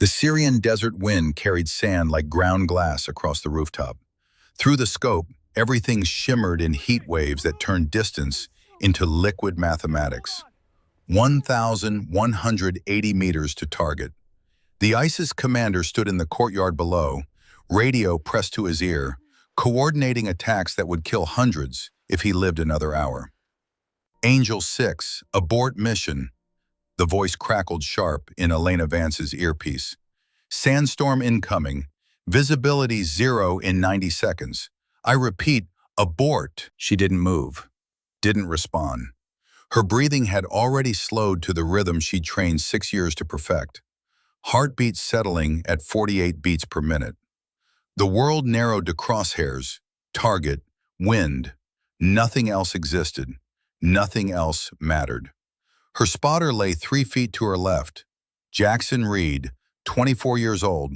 The Syrian desert wind carried sand like ground glass across the rooftop. Through the scope, everything shimmered in heat waves that turned distance into liquid mathematics. 1,180 meters to target. The ISIS commander stood in the courtyard below, radio pressed to his ear, coordinating attacks that would kill hundreds if he lived another hour. Angel 6, abort mission. The voice crackled sharp in Elena Vance's earpiece. Sandstorm incoming. Visibility 0 in 90 seconds. I repeat, abort. She didn't move, didn't respond. Her breathing had already slowed to the rhythm she'd trained 6 years to perfect. Heartbeat settling at 48 beats per minute. The world narrowed to crosshairs, target, wind. Nothing else existed. Nothing else mattered. Her spotter lay 3 feet to her left. Jackson Reed, 24 years old,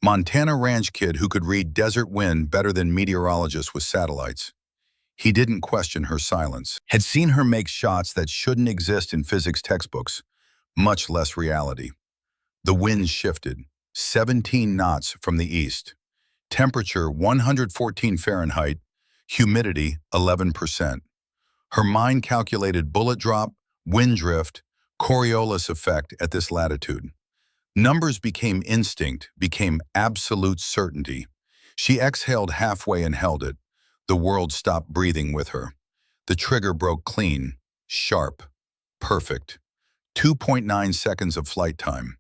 Montana ranch kid who could read desert wind better than meteorologists with satellites. He didn't question her silence. Had seen her make shots that shouldn't exist in physics textbooks, much less reality. The wind shifted, 17 knots from the east. Temperature 114 Fahrenheit, humidity 11%. Her mind calculated bullet drop, wind drift, Coriolis effect at this latitude. Numbers became instinct, became absolute certainty. She exhaled halfway and held it. The world stopped breathing with her. The trigger broke clean, sharp, perfect. 2.9 seconds of flight time.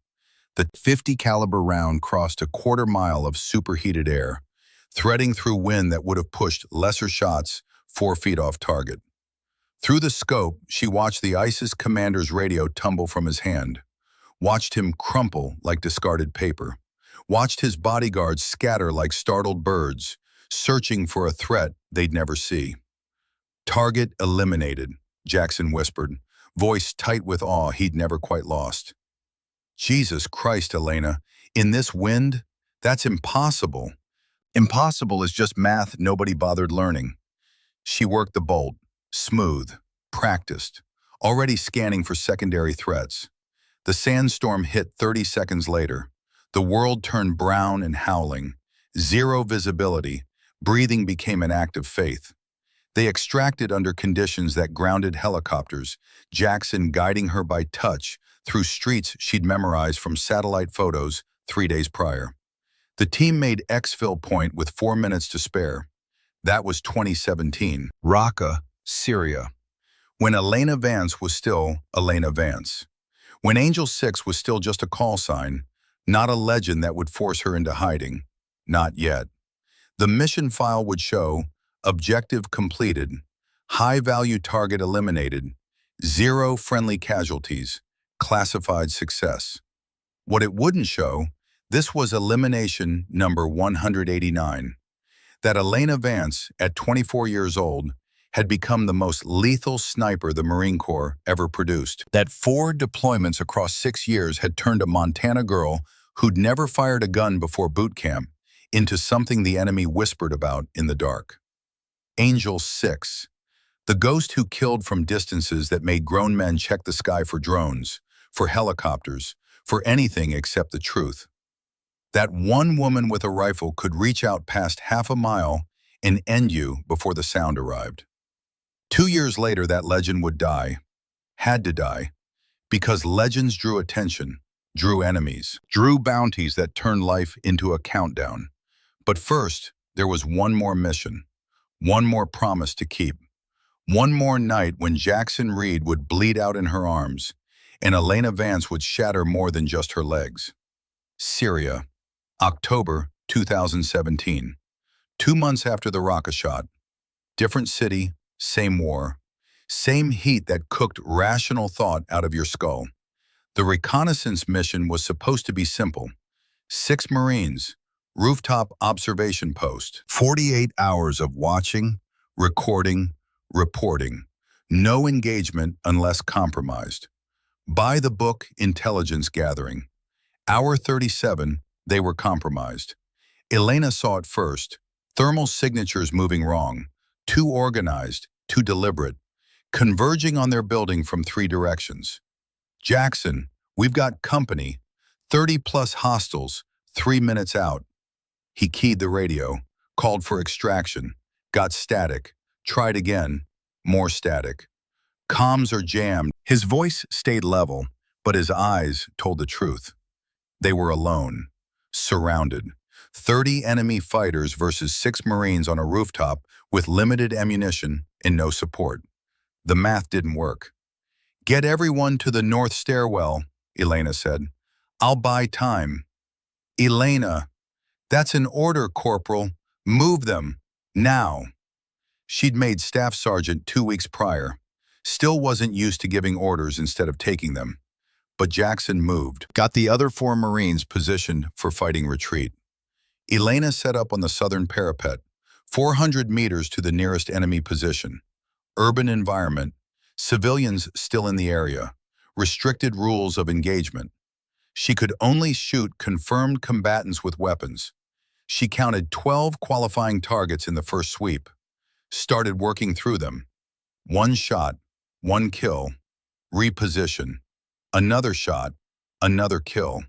The 50 caliber round crossed a quarter mile of superheated air, threading through wind that would have pushed lesser shots 4 feet off target. Through the scope, she watched the ISIS commander's radio tumble from his hand, watched him crumple like discarded paper, watched his bodyguards scatter like startled birds, searching for a threat they'd never see. Target eliminated, Jackson whispered, voice tight with awe he'd never quite lost. Jesus Christ, Elena, in this wind? That's impossible. Impossible is just math nobody bothered learning. She worked the bolt, smooth, practiced, already scanning for secondary threats. The sandstorm hit 30 seconds later. The world turned brown and howling. Zero visibility. Breathing became an act of faith. They extracted under conditions that grounded helicopters, Jackson guiding her by touch through streets she'd memorized from satellite photos 3 days prior. The team made exfil point with 4 minutes to spare. That was 2017, Raqqa, Syria. When Elena Vance was still Elena Vance. When Angel 6 was still just a call sign, not a legend that would force her into hiding. Not yet. The mission file would show objective completed, high-value target eliminated, 0 friendly casualties, classified success. What it wouldn't show, this was elimination number 189. That Elena Vance, at 24 years old, had become the most lethal sniper the Marine Corps ever produced. That 4 deployments across 6 years had turned a Montana girl who'd never fired a gun before boot camp into something the enemy whispered about in the dark. Angel 6, the ghost who killed from distances that made grown men check the sky for drones, for helicopters, for anything except the truth. That one woman with a rifle could reach out past half a mile and end you before the sound arrived. 2 years later, that legend would die, had to die, because legends drew attention, drew enemies, drew bounties that turned life into a countdown. But first, there was one more mission, one more promise to keep, one more night when Jackson Reed would bleed out in her arms, and Elena Vance would shatter more than just her legs. Syria, October 2017. 2 months after the Raqqa shot. Different city, same war. Same heat that cooked rational thought out of your skull. The reconnaissance mission was supposed to be simple. 6 Marines, rooftop observation post. 48 hours of watching, recording, reporting. No engagement unless compromised. By the book intelligence gathering. Hour 37, they were compromised. Elena saw it first. Thermal signatures moving wrong. Too organized, too deliberate. Converging on their building from 3 directions. Jackson, we've got company. 30-plus hostiles, 3 minutes out. He keyed the radio, called for extraction, got static, tried again, more static. Comms are jammed. His voice stayed level, but his eyes told the truth. They were alone, surrounded. 30 enemy fighters versus 6 Marines on a rooftop with limited ammunition and no support. The math didn't work. "Get everyone to the north stairwell," Elena said. "I'll buy time." "Elena, that's an order, Corporal. Move them, now." She'd made staff sergeant 2 weeks prior. Still wasn't used to giving orders instead of taking them. But Jackson moved, got the other 4 Marines positioned for fighting retreat. Elena set up on the southern parapet, 400 meters to the nearest enemy position. Urban environment, civilians still in the area, restricted rules of engagement. She could only shoot confirmed combatants with weapons. She counted 12 qualifying targets in the first sweep, started working through them. 1 shot, 1 kill, reposition. Another shot, another kill.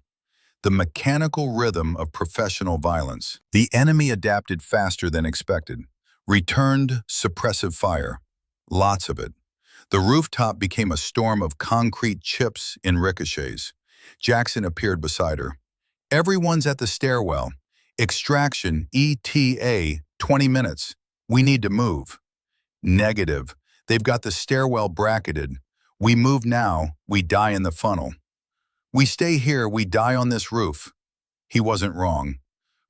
The mechanical rhythm of professional violence. The enemy adapted faster than expected. Returned suppressive fire. Lots of it. The rooftop became a storm of concrete chips and ricochets. Jackson appeared beside her. "Everyone's at the stairwell. Extraction, ETA, 20 minutes. We need to move." "Negative. They've got the stairwell bracketed. We move now, we die in the funnel." "We stay here, we die on this roof." He wasn't wrong.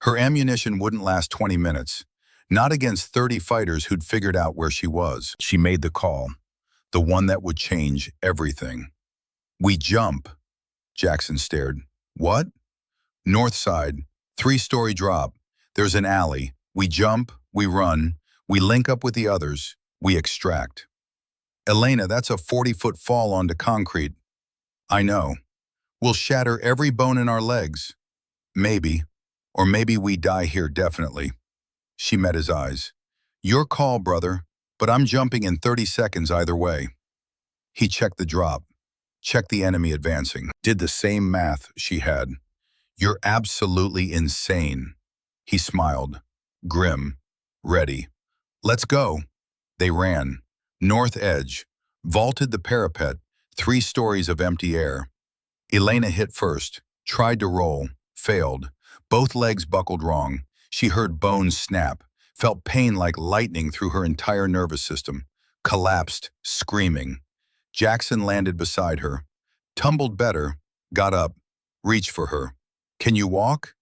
Her ammunition wouldn't last 20 minutes. Not against 30 fighters who'd figured out where she was. She made the call. The one that would change everything. "We jump." Jackson stared. "What?" "North side, 3-story drop. There's an alley. We jump, we run, we link up with the others, we extract." "Elena, that's a 40-foot fall onto concrete." "I know. We'll shatter every bone in our legs." "Maybe. Or maybe we die here definitely." She met his eyes. "Your call, brother, but I'm jumping in 30 seconds either way." He checked the drop, checked the enemy advancing, did the same math she had. "You're absolutely insane." He smiled, grim, ready. "Let's go." They ran. North edge, vaulted the parapet, 3 stories of empty air. Elena hit first, tried to roll, failed. Both legs buckled wrong. She heard bones snap, felt pain like lightning through her entire nervous system, collapsed, screaming. Jackson landed beside her, tumbled better, got up, reached for her. "Can you walk?"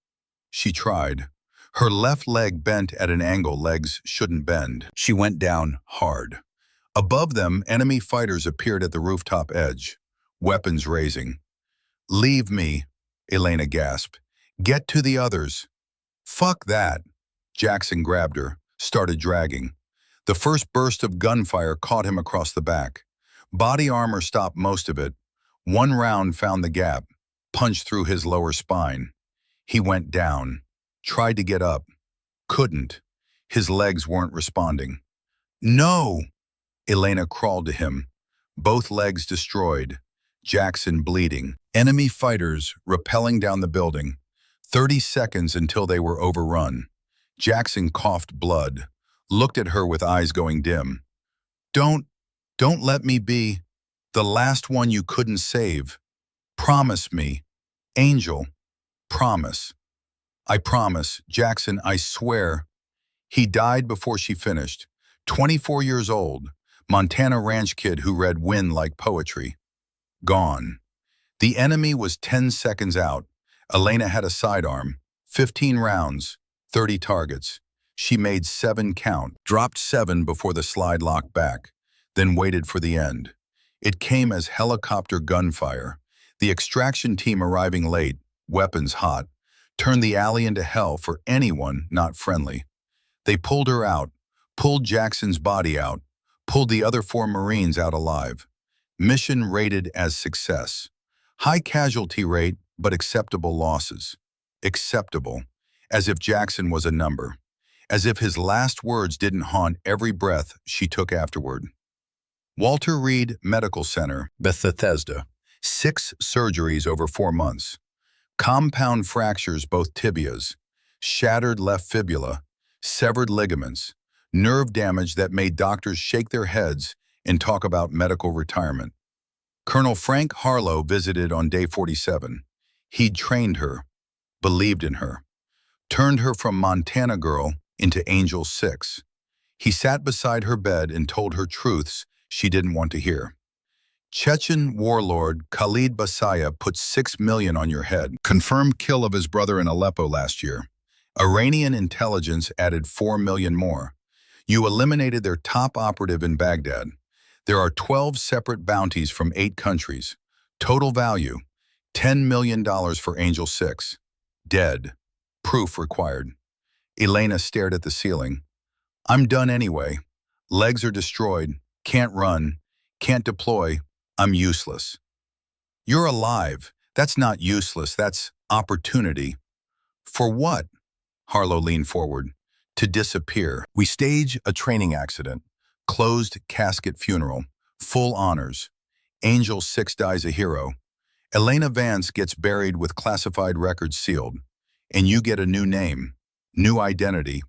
She tried. Her left leg bent at an angle legs shouldn't bend. She went down hard. Above them, enemy fighters appeared at the rooftop edge, weapons raising. "Leave me," Elena gasped. "Get to the others." "Fuck that." Jackson grabbed her, started dragging. The first burst of gunfire caught him across the back. Body armor stopped most of it. 1 round found the gap, punched through his lower spine. He went down, tried to get up, couldn't. His legs weren't responding. "No!" Elena crawled to him, both legs destroyed, Jackson bleeding. Enemy fighters rappelling down the building. 30 seconds until they were overrun. Jackson coughed blood, looked at her with eyes going dim. Don't let me be the last one you couldn't save. Promise me. Angel, promise." "I promise, Jackson, I swear." He died before she finished. 24 years old, Montana ranch kid who read wind like poetry. Gone. The enemy was 10 seconds out. Elena had a sidearm, 15 rounds, 30 targets. She made 7 count, dropped 7 before the slide locked back, then waited for the end. It came as helicopter gunfire. The extraction team arriving late, weapons hot, turned the alley into hell for anyone not friendly. They pulled her out, pulled Jackson's body out, pulled the other 4 Marines out alive. Mission rated as success. High casualty rate, but acceptable losses. Acceptable, as if Jackson was a number. As if his last words didn't haunt every breath she took afterward. Walter Reed Medical Center, Bethesda. 6 surgeries over 4 months. Compound fractures both tibias, shattered left fibula, severed ligaments, nerve damage that made doctors shake their heads and talk about medical retirement. Colonel Frank Harlow visited on day 47. He'd trained her, believed in her, turned her from Montana girl into Angel 6. He sat beside her bed and told her truths she didn't want to hear. Chechen warlord Khalid Basaya put 6 million on your head. Confirmed kill of his brother in Aleppo last year. Iranian intelligence added 4 million more. You eliminated their top operative in Baghdad. There are 12 separate bounties from 8 countries. Total value, $10 million for Angel 6. Dead. Proof required. Elena stared at the ceiling. I'm done anyway. Legs are destroyed. Can't run. Can't deploy. I'm useless. You're alive. That's not useless. That's opportunity. For what? Harlow leaned forward. To disappear. We stage a training accident. Closed casket funeral. Full honors. Angel 6 dies a hero. Elena Vance gets buried with classified records sealed. And you get a new name, new identity,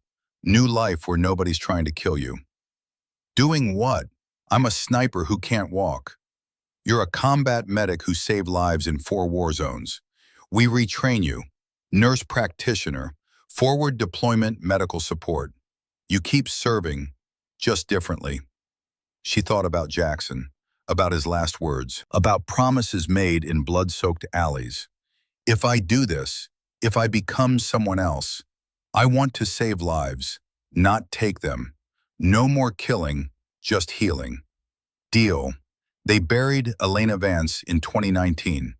new life where nobody's trying to kill you. Doing what? I'm a sniper who can't walk. You're a combat medic who saved lives in 4 war zones. We retrain you. Nurse practitioner, forward deployment medical support. You keep serving, just differently. She thought about Jackson, about his last words, about promises made in blood-soaked alleys. If I do this, if I become someone else, I want to save lives, not take them. No more killing, just healing. Deal. They buried Elena Vance in 2019.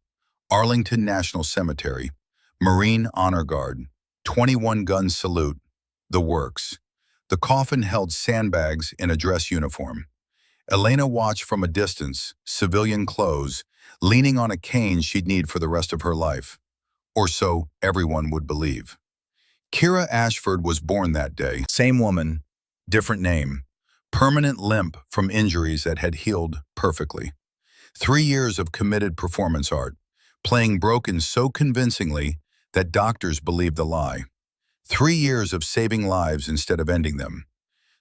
Arlington National Cemetery. Marine Honor Guard. 21-gun salute. The works. The coffin held sandbags in a dress uniform. Elena watched from a distance, civilian clothes, leaning on a cane she'd need for the rest of her life. Or so everyone would believe. Kira Ashford was born that day. Same woman, different name. Permanent limp from injuries that had healed perfectly. 3 years of committed performance art, playing broken so convincingly that doctors believed the lie. 3 years of saving lives instead of ending them.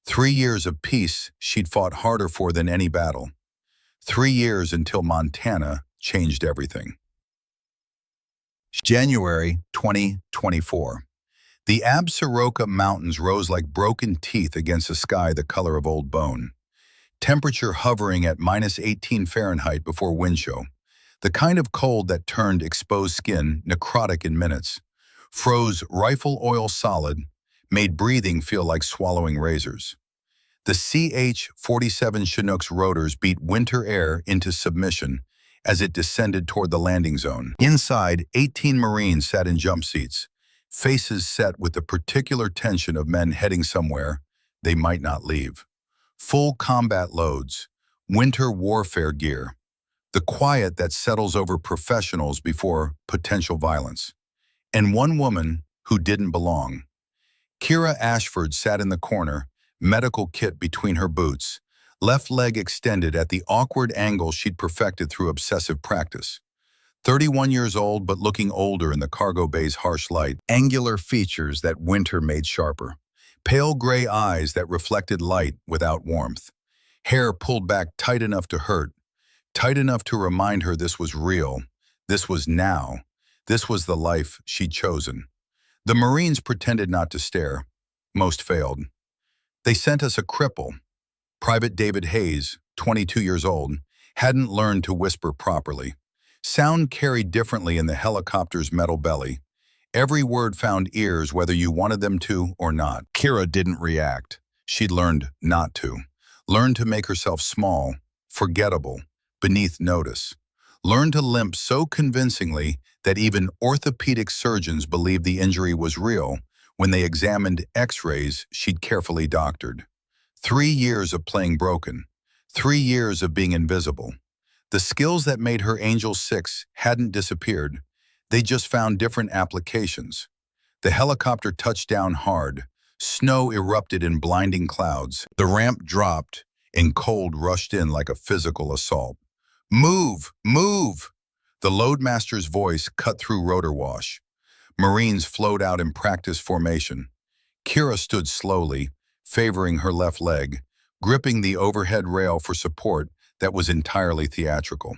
3 years of peace she'd fought harder for than any battle. 3 years until Montana changed everything. January 2024. The Absaroka Mountains rose like broken teeth against a sky the color of old bone. Temperature hovering at -18 Fahrenheit before wind chill. The kind of cold that turned exposed skin necrotic in minutes. Froze rifle oil solid, made breathing feel like swallowing razors. The CH-47 Chinook's rotors beat winter air into submission as it descended toward the landing zone. Inside, 18 Marines sat in jump seats, faces set with the particular tension of men heading somewhere they might not leave. Full combat loads, winter warfare gear, the quiet that settles over professionals before potential violence. And one woman who didn't belong. Kira Ashford sat in the corner, medical kit between her boots, left leg extended at the awkward angle she'd perfected through obsessive practice. 31 years old but looking older in the cargo bay's harsh light, angular features that winter made sharper, pale gray eyes that reflected light without warmth, hair pulled back tight enough to hurt, tight enough to remind her this was real, this was now, this was the life she'd chosen. The Marines pretended not to stare. Most failed. They sent us a cripple. Private David Hayes, 22 years old, hadn't learned to whisper properly. Sound carried differently in the helicopter's metal belly. Every word found ears whether you wanted them to or not. Kira didn't react. She'd learned not to. Learned to make herself small, forgettable, beneath notice. Learned to limp so convincingly that even orthopedic surgeons believed the injury was real when they examined x-rays she'd carefully doctored. 3 years of playing broken. 3 years of being invisible. The skills that made her Angel 6 hadn't disappeared. They just found different applications. The helicopter touched down hard. Snow erupted in blinding clouds. The ramp dropped, and cold rushed in like a physical assault. Move! Move! The loadmaster's voice cut through rotor wash. Marines flowed out in practice formation. Kira stood slowly, favoring her left leg, gripping the overhead rail for support that was entirely theatrical.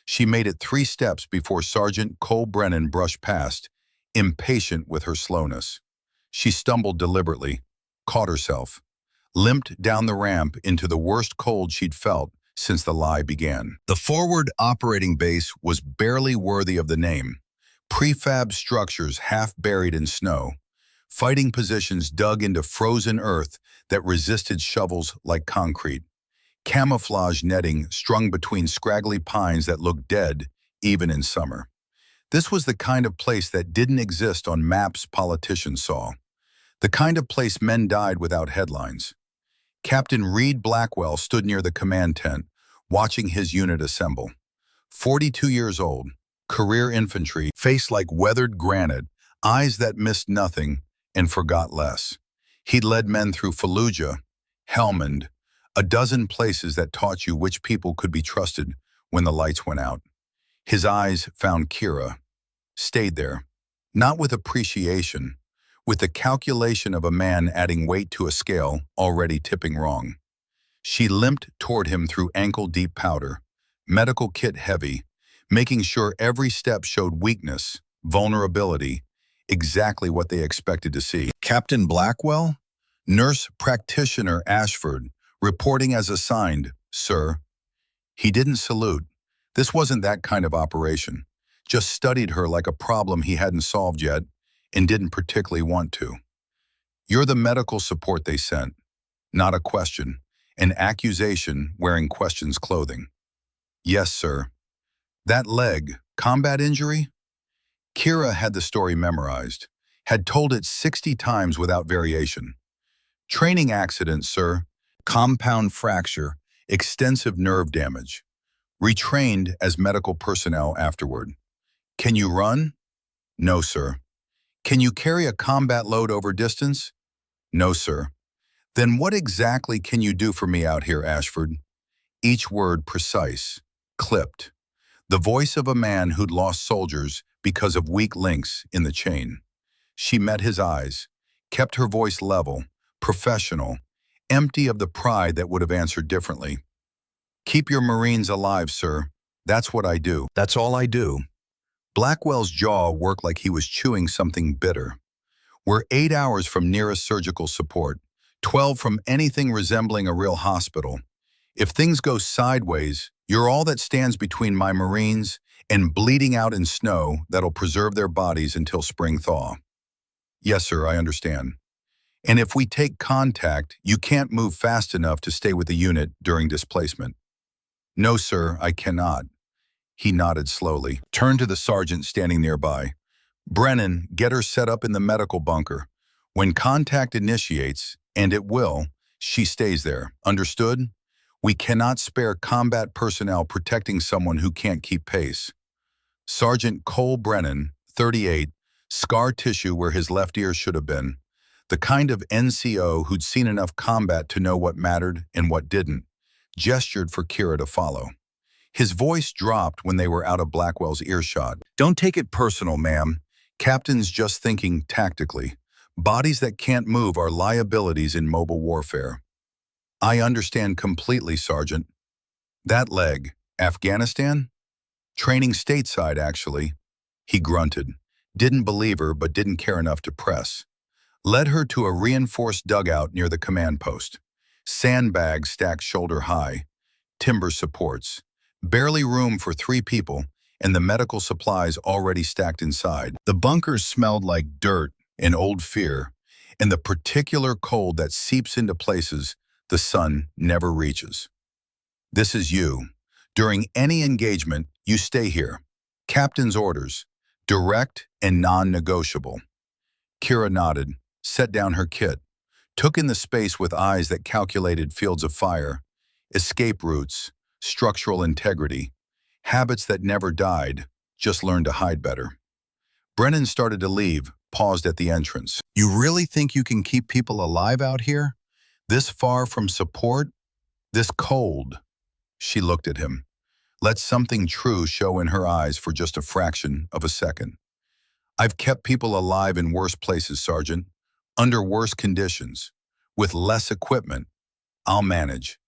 She made it 3 steps before Sergeant Cole Brennan brushed past, impatient with her slowness. She stumbled deliberately, caught herself, limped down the ramp into the worst cold she'd felt since the lie began. The forward operating base was barely worthy of the name. Prefab structures half buried in snow, fighting positions dug into frozen earth that resisted shovels like concrete, camouflage netting strung between scraggly pines that looked dead even in summer. This was the kind of place that didn't exist on maps politicians saw, the kind of place men died without headlines. Captain Reed Blackwell stood near the command tent, watching his unit assemble. 42 years old, career infantry, face like weathered granite, eyes that missed nothing and forgot less. He'd led men through Fallujah, Helmand, a dozen places that taught you which people could be trusted when the lights went out. His eyes found Kira, stayed there, not with appreciation, with the calculation of a man adding weight to a scale already tipping wrong. She limped toward him through ankle-deep powder, medical kit heavy, making sure every step showed weakness, vulnerability, exactly what they expected to see. Captain Blackwell? Nurse practitioner Ashford, reporting as assigned, sir. He didn't salute. This wasn't that kind of operation. Just studied her like a problem he hadn't solved yet and didn't particularly want to. You're the medical support they sent. Not a question. An accusation wearing questions clothing. Yes, sir. That leg, combat injury? Kira had the story memorized, had told it 60 times without variation. Training accident, sir. Compound fracture, extensive nerve damage. Retrained as medical personnel afterward. Can you run? No, sir. Can you carry a combat load over distance? No, sir. Then what exactly can you do for me out here, Ashford? Each word precise, clipped. The voice of a man who'd lost soldiers because of weak links in the chain. She met his eyes, kept her voice level, professional, empty of the pride that would have answered differently. Keep your Marines alive, sir. That's what I do. That's all I do. Blackwell's jaw worked like he was chewing something bitter. We're 8 hours from nearest surgical support, 12 from anything resembling a real hospital. If things go sideways, you're all that stands between my Marines and bleeding out in snow that'll preserve their bodies until spring thaw. Yes, sir, I understand. And if we take contact, you can't move fast enough to stay with the unit during displacement. No, sir, I cannot. He nodded slowly, turned to the sergeant standing nearby. Brennan, get her set up in the medical bunker. When contact initiates, and it will, she stays there. Understood? We cannot spare combat personnel protecting someone who can't keep pace. Sergeant Cole Brennan, 38, scar tissue where his left ear should have been. The kind of NCO who'd seen enough combat to know what mattered and what didn't, gestured for Kira to follow. His voice dropped when they were out of Blackwell's earshot. Don't take it personal, ma'am. Captain's just thinking tactically. Bodies that can't move are liabilities in mobile warfare. I understand completely, Sergeant. That leg, Afghanistan? Training stateside, actually. He grunted. Didn't believe her, but didn't care enough to press. Led her to a reinforced dugout near the command post. Sandbags stacked shoulder high. Timber supports. Barely room for 3 people, and the medical supplies already stacked inside. The bunkers smelled like dirt and old fear, and the particular cold that seeps into places the sun never reaches. This is you. During any engagement, you stay here. Captain's orders, direct and non-negotiable. Kira nodded, set down her kit, took in the space with eyes that calculated fields of fire, escape routes, structural integrity, habits that never died, just learned to hide better. Brennan started to leave, paused at the entrance. You really think you can keep people alive out here? This far from support? This cold? She looked at him. Let something true show in her eyes for just a fraction of a second. I've kept people alive in worse places, Sergeant, under worse conditions. With less equipment, I'll manage.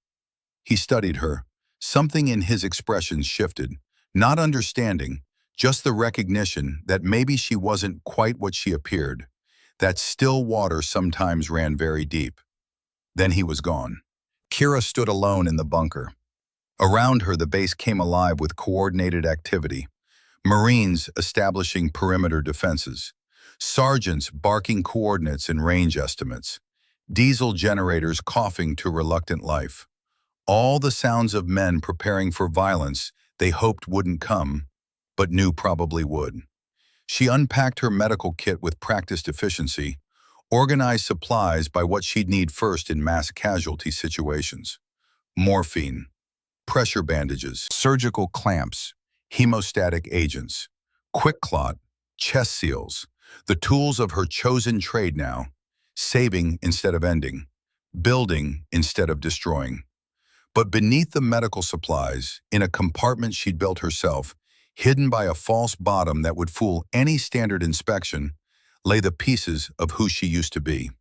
He studied her. Something in his expression shifted. Not understanding, just the recognition that maybe she wasn't quite what she appeared. That still water sometimes ran very deep. Then he was gone. Kira stood alone in the bunker. Around her, the base came alive with coordinated activity. Marines establishing perimeter defenses. Sergeants barking coordinates and range estimates. Diesel generators coughing to reluctant life. All the sounds of men preparing for violence they hoped wouldn't come, but knew probably would. She unpacked her medical kit with practiced efficiency, organized supplies by what she'd need first in mass casualty situations. Morphine, pressure bandages, surgical clamps, hemostatic agents, quick clot, chest seals, the tools of her chosen trade now, saving instead of ending, building instead of destroying. But beneath the medical supplies, in a compartment she'd built herself, hidden by a false bottom that would fool any standard inspection, lay the pieces of who she used to be.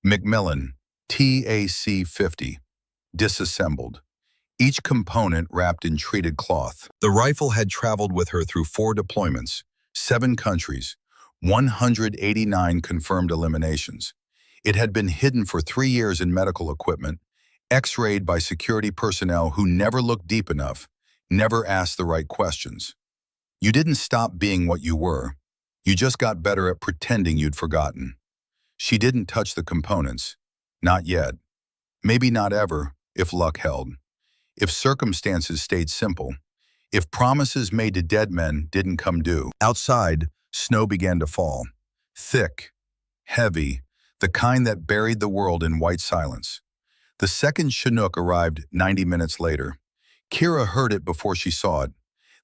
Macmillan, TAC-50, disassembled. Each component wrapped in treated cloth. The rifle had traveled with her through 4 deployments, 7 countries, 189 confirmed eliminations. It had been hidden for 3 years in medical equipment, X-rayed by security personnel who never looked deep enough, never asked the right questions. You didn't stop being what you were. You just got better at pretending you'd forgotten. She didn't touch the components. Not yet. Maybe not ever, if luck held. If circumstances stayed simple. If promises made to dead men didn't come due. Outside, snow began to fall. Thick, heavy, the kind that buried the world in white silence. The second Chinook arrived 90 minutes later. Kira heard it before she saw it.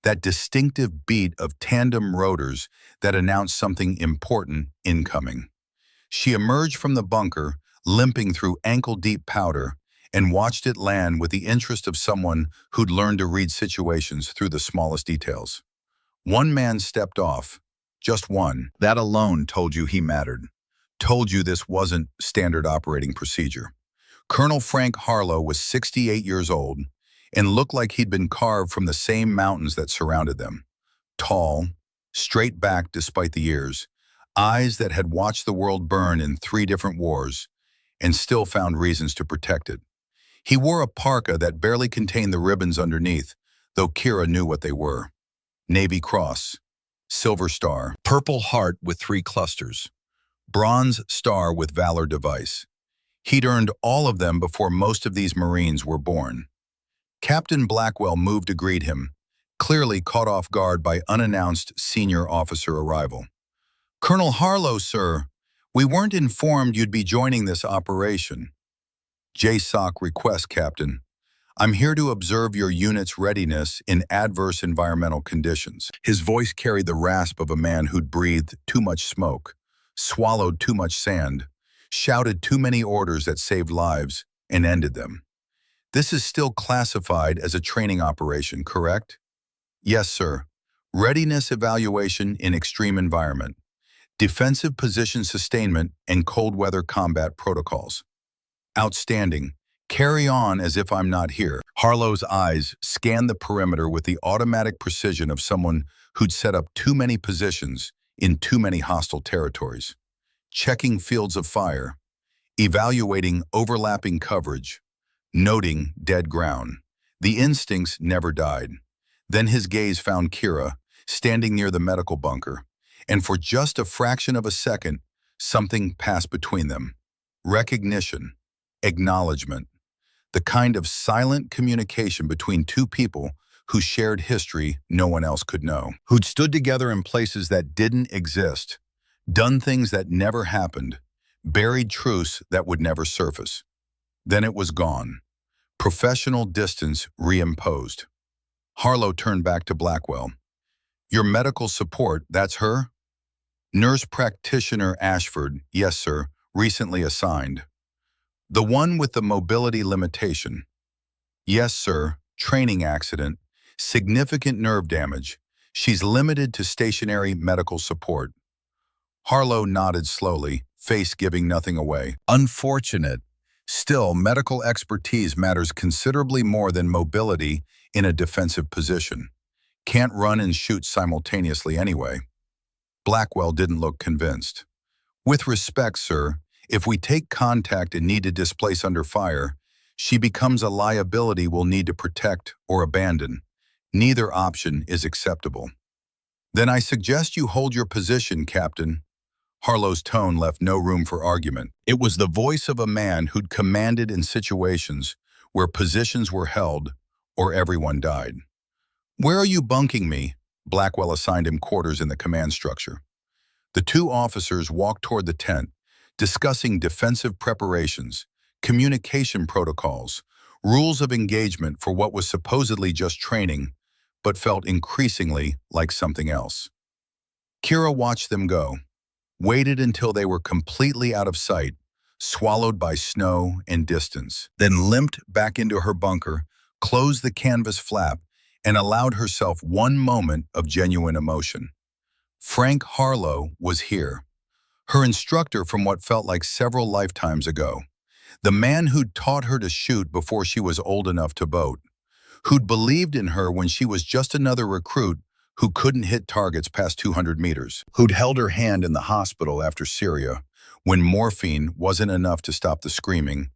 That distinctive beat of tandem rotors that announced something important incoming. She emerged from the bunker, limping through ankle-deep powder, and watched it land with the interest of someone who'd learned to read situations through the smallest details. One man stepped off, just one. That alone told you he mattered, told you this wasn't standard operating procedure. Colonel Frank Harlow was 68 years old and looked like he'd been carved from the same mountains that surrounded them. Tall, straight back despite the years, eyes that had watched the world burn in 3 different wars and still found reasons to protect it. He wore a parka that barely contained the ribbons underneath, though Kira knew what they were. Navy Cross, Silver Star, Purple Heart with 3 clusters, Bronze Star with Valor device. He'd earned all of them before most of these Marines were born. Captain Blackwell moved to greet him, clearly caught off guard by unannounced senior officer arrival. "Colonel Harlow, sir. We weren't informed you'd be joining this operation." "JSOC request, Captain. I'm here to observe your unit's readiness in adverse environmental conditions." His voice carried the rasp of a man who'd breathed too much smoke, swallowed too much sand, shouted too many orders that saved lives and ended them. "This is still classified as a training operation, correct?" "Yes, sir. Readiness evaluation in extreme environment. Defensive position sustainment and cold weather combat protocols." "Outstanding. Carry on as if I'm not here." Harlow's eyes scanned the perimeter with the automatic precision of someone who'd set up too many positions in too many hostile territories. Checking fields of fire, evaluating overlapping coverage, noting dead ground. The instincts never died. Then his gaze found Kira, standing near the medical bunker, and for just a fraction of a second, something passed between them. Recognition, acknowledgement, the kind of silent communication between 2 people who shared history no one else could know, who'd stood together in places that didn't exist, done things that never happened, buried truths that would never surface. Then it was gone. Professional distance reimposed. Harlow turned back to Blackwell. "Your medical support, that's her?" "Nurse practitioner Ashford, yes sir, recently assigned." "The one with the mobility limitation?" "Yes sir, training accident. Significant nerve damage. She's limited to stationary medical support. Harlow nodded slowly, face giving nothing away. Unfortunate. Still, medical expertise matters considerably more than mobility in a defensive position. Can't run and shoot simultaneously anyway. Blackwell didn't look convinced. With respect, sir, if we take contact and need to displace under fire, she becomes a liability we'll need to protect or abandon. Neither option is acceptable. Then I suggest you hold your position, Captain. Harlow's tone left no room for argument. It was the voice of a man who'd commanded in situations where positions were held or everyone died. Where are you bunking me? Blackwell assigned him quarters in the command structure. The two officers walked toward the tent, discussing defensive preparations, communication protocols, rules of engagement for what was supposedly just training, but felt increasingly like something else. Kira watched them go, waited until they were completely out of sight, swallowed by snow and distance, then limped back into her bunker, closed the canvas flap, and allowed herself one moment of genuine emotion. Frank Harlow was here, her instructor from what felt like several lifetimes ago, the man who'd taught her to shoot before she was old enough to boat, who'd believed in her when she was just another recruit who couldn't hit targets past 200 meters, who'd held her hand in the hospital after Syria, when morphine wasn't enough to stop the screaming,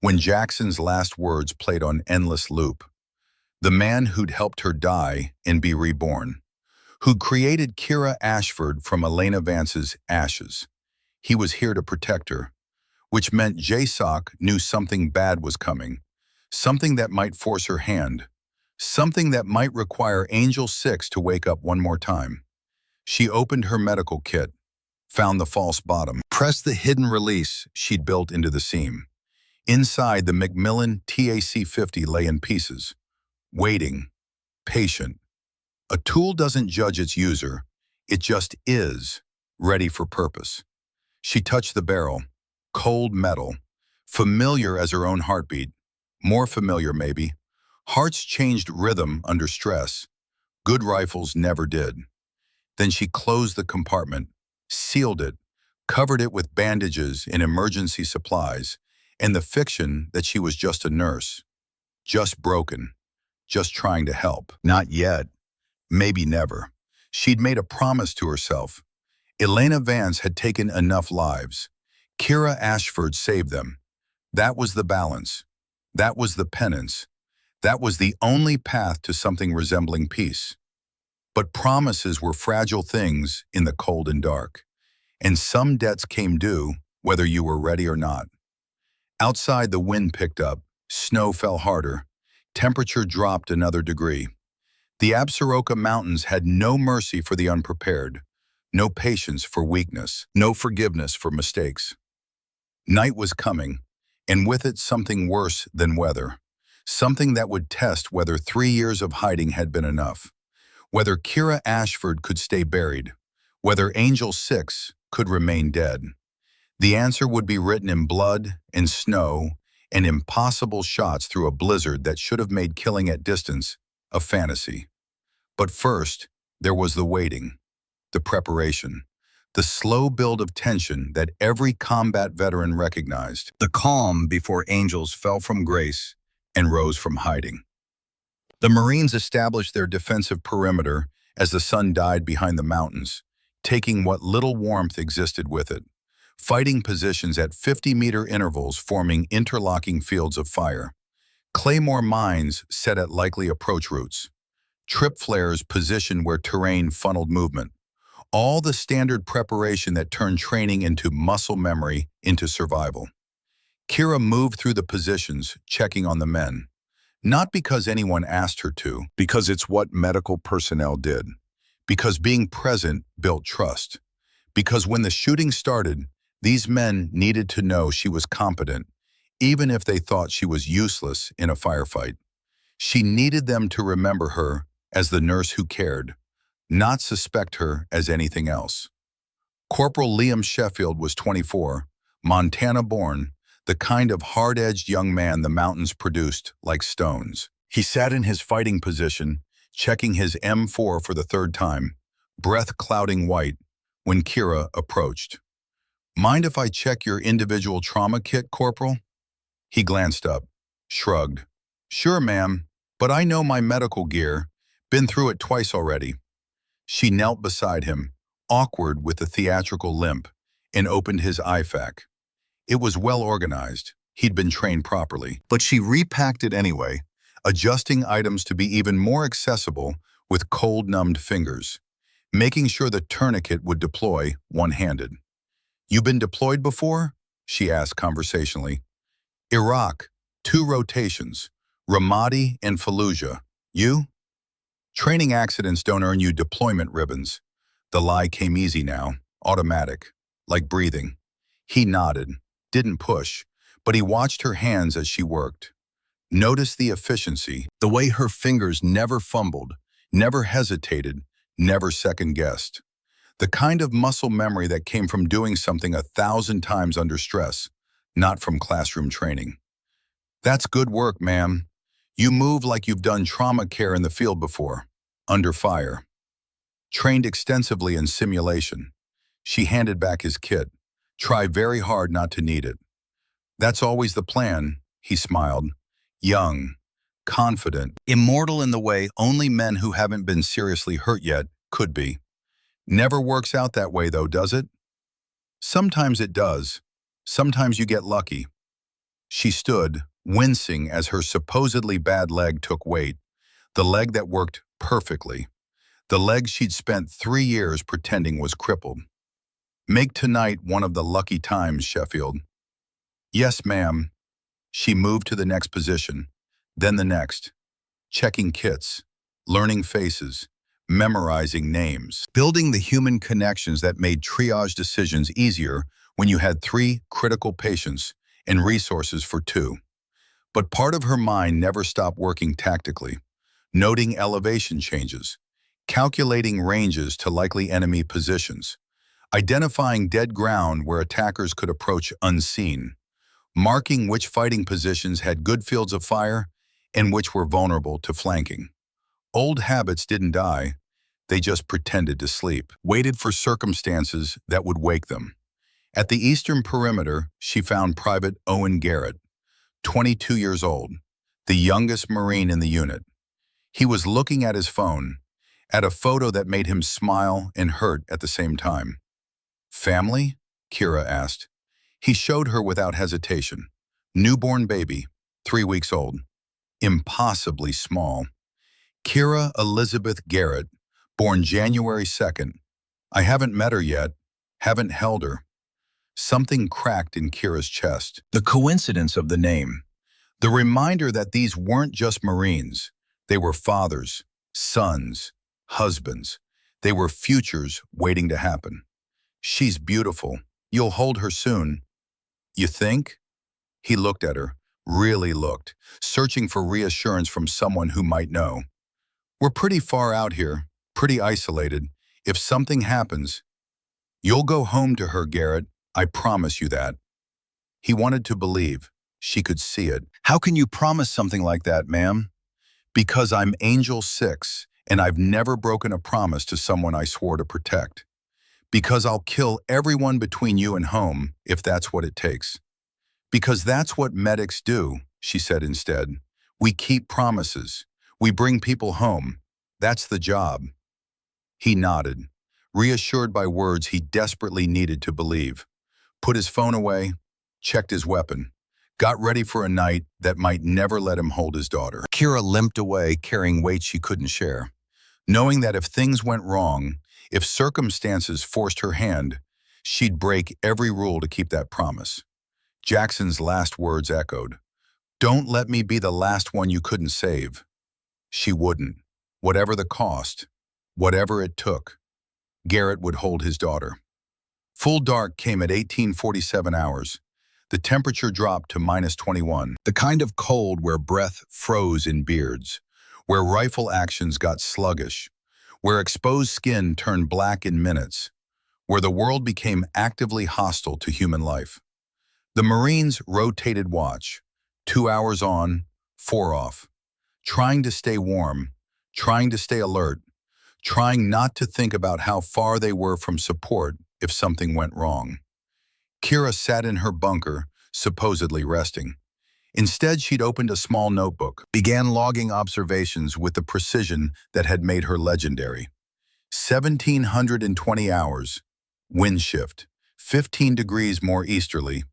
when Jackson's last words played on endless loop. The man who'd helped her die and be reborn, who'd created Kira Ashford from Elena Vance's ashes. He was here to protect her, which meant JSOC knew something bad was coming, something that might force her hand, something that might require Angel 6 to wake up one more time. She opened her medical kit, found the false bottom, pressed the hidden release she'd built into the seam. Inside, the Macmillan TAC-50 lay in pieces, waiting, patient. A tool doesn't judge its user, it just is, ready for purpose. She touched the barrel, cold metal, familiar as her own heartbeat, more familiar maybe. Hearts changed rhythm under stress. Good rifles never did. Then she closed the compartment, sealed it, covered it with bandages and emergency supplies, and the fiction that she was just a nurse, just broken, just trying to help. Not yet. Maybe never. She'd made a promise to herself. Elena Vance had taken enough lives. Kira Ashford saved them. That was the balance. That was the penance. That was the only path to something resembling peace. But promises were fragile things in the cold and dark, and some debts came due, whether you were ready or not. Outside, the wind picked up, snow fell harder, temperature dropped another degree. The Absaroka Mountains had no mercy for the unprepared, no patience for weakness, no forgiveness for mistakes. Night was coming, and with it something worse than weather. Something that would test whether 3 years of hiding had been enough, whether Kira Ashford could stay buried, whether Angel 6 could remain dead. The answer would be written in blood and snow and impossible shots through a blizzard that should have made killing at distance a fantasy. But first, there was the waiting, the preparation, the slow build of tension that every combat veteran recognized, the calm before angels fell from grace and rose from hiding. The Marines established their defensive perimeter as the sun died behind the mountains, taking what little warmth existed with it, fighting positions at 50-meter intervals forming interlocking fields of fire, claymore mines set at likely approach routes, trip flares positioned where terrain funneled movement, all the standard preparation that turned training into muscle memory into survival. Kira moved through the positions, checking on the men. Not because anyone asked her to, because it's what medical personnel did. Because being present built trust. Because when the shooting started, these men needed to know she was competent, even if they thought she was useless in a firefight. She needed them to remember her as the nurse who cared, not suspect her as anything else. Corporal Liam Sheffield was 24, Montana-born, the kind of hard-edged young man the mountains produced like stones. He sat in his fighting position, checking his M4 for the third time, breath clouding white, when Kira approached. "Mind if I check your individual trauma kit, Corporal?" He glanced up, shrugged. "Sure, ma'am, but I know my medical gear. Been through it twice already." She knelt beside him, awkward with a theatrical limp, and opened his IFAC. It was well organized. He'd been trained properly. But she repacked it anyway, adjusting items to be even more accessible with cold-numbed fingers, making sure the tourniquet would deploy one-handed. "You been deployed before?" she asked conversationally. "Iraq, 2 rotations, Ramadi and Fallujah. You?" "Training accidents don't earn you deployment ribbons." The lie came easy now, automatic, like breathing. He nodded, didn't push, but he watched her hands as she worked. Noticed the efficiency, the way her fingers never fumbled, never hesitated, never second-guessed. The kind of muscle memory that came from doing something 1,000 times under stress, not from classroom training. "That's good work, ma'am. You move like you've done trauma care in the field before, under fire." Trained extensively in simulation. She handed back his kit. "Try very hard not to need it." "That's always the plan," he smiled. Young, confident, immortal in the way only men who haven't been seriously hurt yet could be. Never works out that way though, does it? Sometimes it does. Sometimes you get lucky. She stood, wincing as her supposedly bad leg took weight, the leg that worked perfectly, the leg she'd spent 3 years pretending was crippled. "Make tonight one of the lucky times, Sheffield." "Yes, ma'am." She moved to the next position, then the next, checking kits, learning faces, memorizing names, building the human connections that made triage decisions easier when you had 3 critical patients and resources for 2. But part of her mind never stopped working tactically, noting elevation changes, calculating ranges to likely enemy positions, identifying dead ground where attackers could approach unseen, marking which fighting positions had good fields of fire and which were vulnerable to flanking. Old habits didn't die, they just pretended to sleep, waited for circumstances that would wake them. At the eastern perimeter, she found Private Owen Garrett, 22 years old, the youngest Marine in the unit. He was looking at his phone, at a photo that made him smile and hurt at the same time. "Family?" Kira asked. He showed her without hesitation. Newborn baby, 3 weeks old. Impossibly small. Kira Elizabeth Garrett, born January 2nd. "I haven't met her yet, haven't held her." Something cracked in Kira's chest. The coincidence of the name. The reminder that these weren't just Marines. They were fathers, sons, husbands. They were futures waiting to happen. "She's beautiful. You'll hold her soon." "You think?" He looked at her, really looked, searching for reassurance from someone who might know. "We're pretty far out here, pretty isolated. If something happens, you'll go home to her, Garrett. I promise you that." He wanted to believe. She could see it. "How can you promise something like that, ma'am?" "Because I'm Angel 6, and I've never broken a promise to someone I swore to protect. Because I'll kill everyone between you and home, if that's what it takes." "Because that's what medics do," she said instead. "We keep promises. We bring people home. That's the job." He nodded, reassured by words he desperately needed to believe. Put his phone away, checked his weapon, got ready for a night that might never let him hold his daughter. Kira limped away, carrying weight she couldn't share, knowing that if things went wrong, if circumstances forced her hand, she'd break every rule to keep that promise. Jackson's last words echoed. "Don't let me be the last one you couldn't save." She wouldn't. Whatever the cost, whatever it took, Garrett would hold his daughter. Full dark came at 1847 hours. The temperature dropped to -21, the kind of cold where breath froze in beards, where rifle actions got sluggish, where exposed skin turned black in minutes, where the world became actively hostile to human life. The Marines rotated watch, 2 hours on, 4 off, trying to stay warm, trying to stay alert, trying not to think about how far they were from support if something went wrong. Kira sat in her bunker, supposedly resting. Instead, she'd opened a small notebook, began logging observations with the precision that had made her legendary. 1,720 hours, wind shift, 15 degrees more easterly,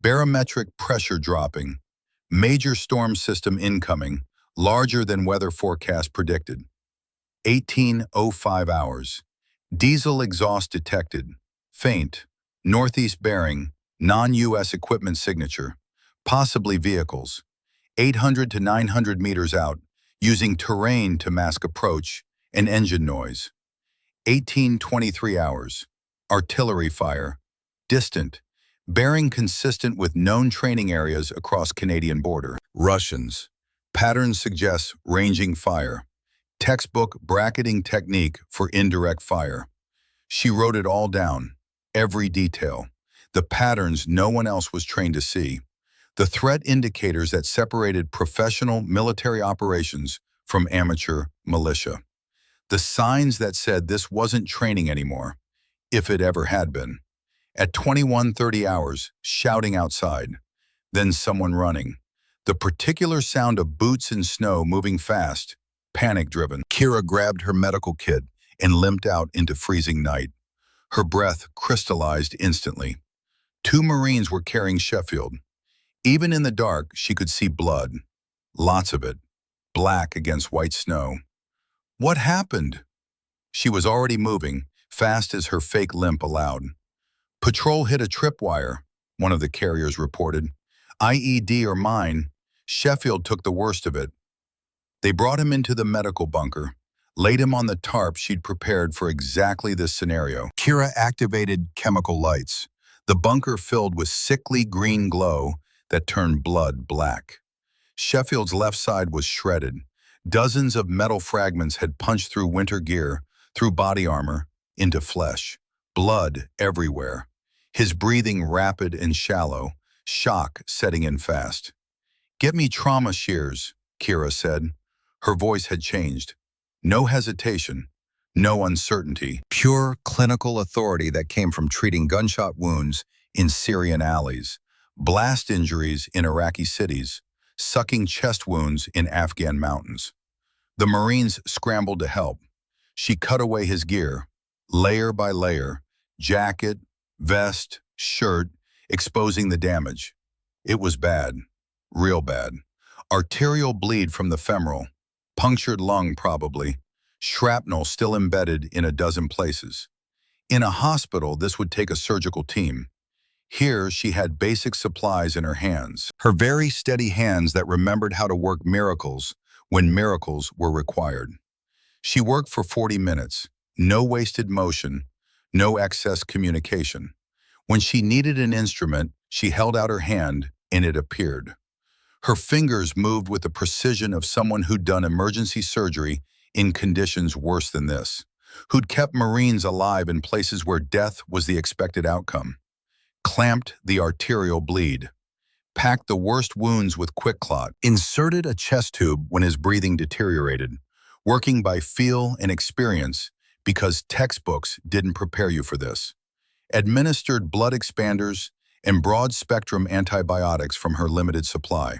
barometric pressure dropping, major storm system incoming, larger than weather forecast predicted. 1805 hours, diesel exhaust detected, faint, northeast bearing, non-U.S. equipment signature, possibly vehicles, 800 to 900 meters out, using terrain to mask approach and engine noise. 1823 hours, artillery fire, distant, bearing consistent with known training areas across Canadian border. Russians, pattern suggests ranging fire, textbook bracketing technique for indirect fire. She wrote it all down, every detail, the patterns no one else was trained to see, the threat indicators that separated professional military operations from amateur militia, the signs that said this wasn't training anymore, if it ever had been. At 21:30 hours, shouting outside, then someone running, the particular sound of boots in snow moving fast, panic-driven. Kira grabbed her medical kit and limped out into freezing night. Her breath crystallized instantly. 2 Marines were carrying Sheffield. Even in the dark, she could see blood. Lots of it, black against white snow. What happened? She was already moving, fast as her fake limp allowed. Patrol hit a tripwire, one of the carriers reported. IED or mine, Sheffield took the worst of it. They brought him into the medical bunker, laid him on the tarp she'd prepared for exactly this scenario. Kira activated chemical lights, the bunker filled with sickly green glow that turned blood black. Sheffield's left side was shredded. Dozens of metal fragments had punched through winter gear, through body armor, into flesh. Blood everywhere. His breathing rapid and shallow, shock setting in fast. "Get me trauma shears," Kira said. Her voice had changed. No hesitation, no uncertainty. Pure clinical authority that came from treating gunshot wounds in Syrian alleys, blast injuries in Iraqi cities, sucking chest wounds in Afghan mountains. The Marines scrambled to help. She cut away his gear, layer by layer, jacket, vest, shirt, exposing the damage. It was bad, real bad. Arterial bleed from the femoral, punctured lung probably, shrapnel still embedded in a dozen places. In a hospital, this would take a surgical team. Here, she had basic supplies in her hands, her very steady hands that remembered how to work miracles when miracles were required. She worked for 40 minutes, no wasted motion, no excess communication. When she needed an instrument, she held out her hand and it appeared. Her fingers moved with the precision of someone who'd done emergency surgery in conditions worse than this, who'd kept Marines alive in places where death was the expected outcome, clamped the arterial bleed, packed the worst wounds with quick clot, inserted a chest tube when his breathing deteriorated, working by feel and experience because textbooks didn't prepare you for this, administered blood expanders and broad-spectrum antibiotics from her limited supply.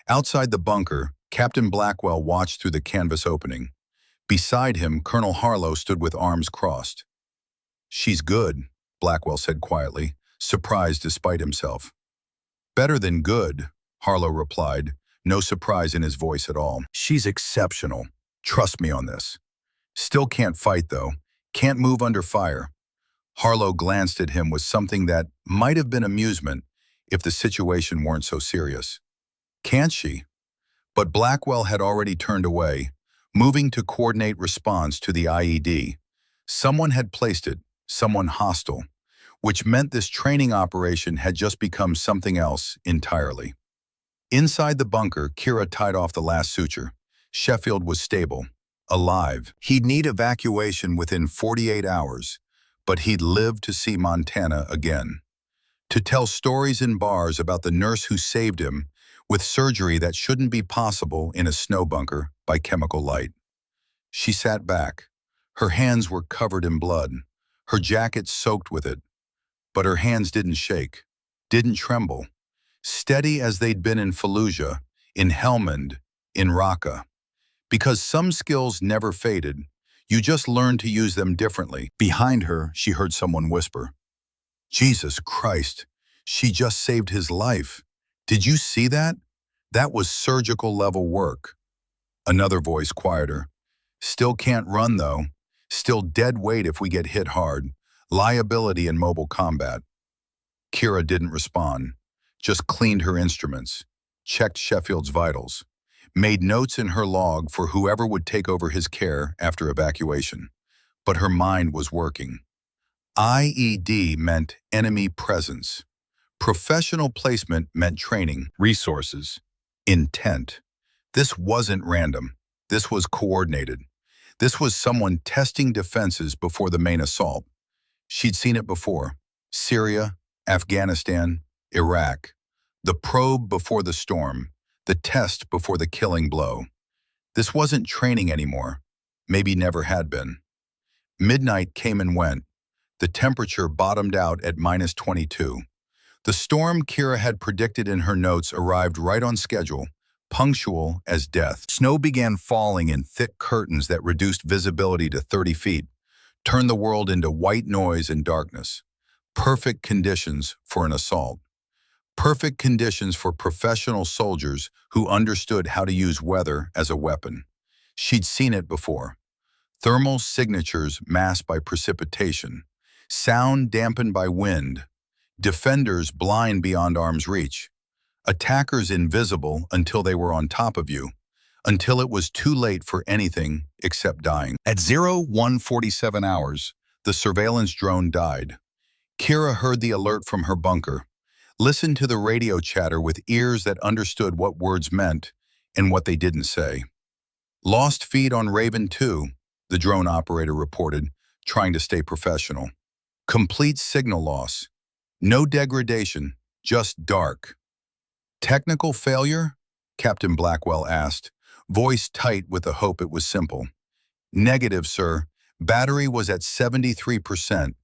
Outside the bunker, Captain Blackwell watched through the canvas opening. Beside him, Colonel Harlow stood with arms crossed. "She's good," Blackwell said quietly, surprised despite himself. "Better than good," Harlow replied, no surprise in his voice at all. "She's exceptional. Trust me on this. Still can't fight, though. Can't move under fire." Harlow glanced at him with something that might have been amusement if the situation weren't so serious. "Can't she?" But Blackwell had already turned away, moving to coordinate response to the IED. Someone had placed it, someone hostile, which meant this training operation had just become something else entirely. Inside the bunker, Kira tied off the last suture. Sheffield was stable, alive. He'd need evacuation within 48 hours, but he'd live to see Montana again. To tell stories in bars about the nurse who saved him with surgery that shouldn't be possible in a snow bunker by chemical light. She sat back. Her hands were covered in blood, her jacket soaked with it, but her hands didn't shake, didn't tremble, steady as they'd been in Fallujah, in Helmand, in Raqqa. Because some skills never faded, you just learned to use them differently. Behind her, she heard someone whisper, "Jesus Christ, she just saved his life. Did you see that? That was surgical level work." Another voice, quieter. "Still can't run though. Still dead weight if we get hit hard. Liability in mobile combat." Kira didn't respond, just cleaned her instruments, checked Sheffield's vitals, made notes in her log for whoever would take over his care after evacuation. But her mind was working. IED meant enemy presence. Professional placement meant training, resources, intent. This wasn't random. This was coordinated. This was someone testing defenses before the main assault. She'd seen it before. Syria, Afghanistan, Iraq. The probe before the storm. The test before the killing blow. This wasn't training anymore. Maybe never had been. Midnight came and went. The temperature bottomed out at -22. The storm Kira had predicted in her notes arrived right on schedule, punctual as death. Snow began falling in thick curtains that reduced visibility to 30 feet, turned the world into white noise and darkness. Perfect conditions for an assault. Perfect conditions for professional soldiers who understood how to use weather as a weapon. She'd seen it before. Thermal signatures masked by precipitation, sound dampened by wind, defenders blind beyond arm's reach, attackers invisible until they were on top of you, until it was too late for anything except dying. At 0147 hours, the surveillance drone died. Kira heard the alert from her bunker, listened to the radio chatter with ears that understood what words meant and what they didn't say. "Lost feed on Raven 2, the drone operator reported, trying to stay professional. "Complete signal loss. No degradation, just dark." "Technical failure?" Captain Blackwell asked, voice tight with the hope it was simple. "Negative, sir. Battery was at 73%.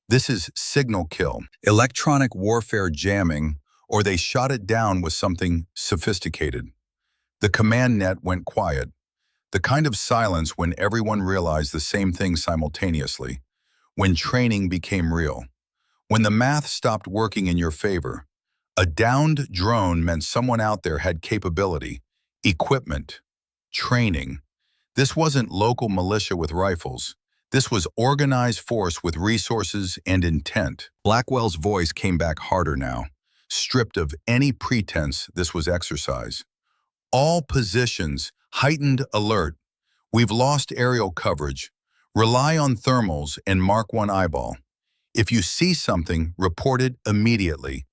This is signal kill. Electronic warfare jamming, or they shot it down with something sophisticated." The command net went quiet. The kind of silence when everyone realized the same thing simultaneously. When training became real. When the math stopped working in your favor. A downed drone meant someone out there had capability, equipment, training. This wasn't local militia with rifles. This was organized force with resources and intent. Blackwell's voice came back harder now, stripped of any pretense this was exercise. "All positions, heightened alert. We've lost aerial coverage. Rely on thermals and mark one eyeball. If you see something, report it immediately.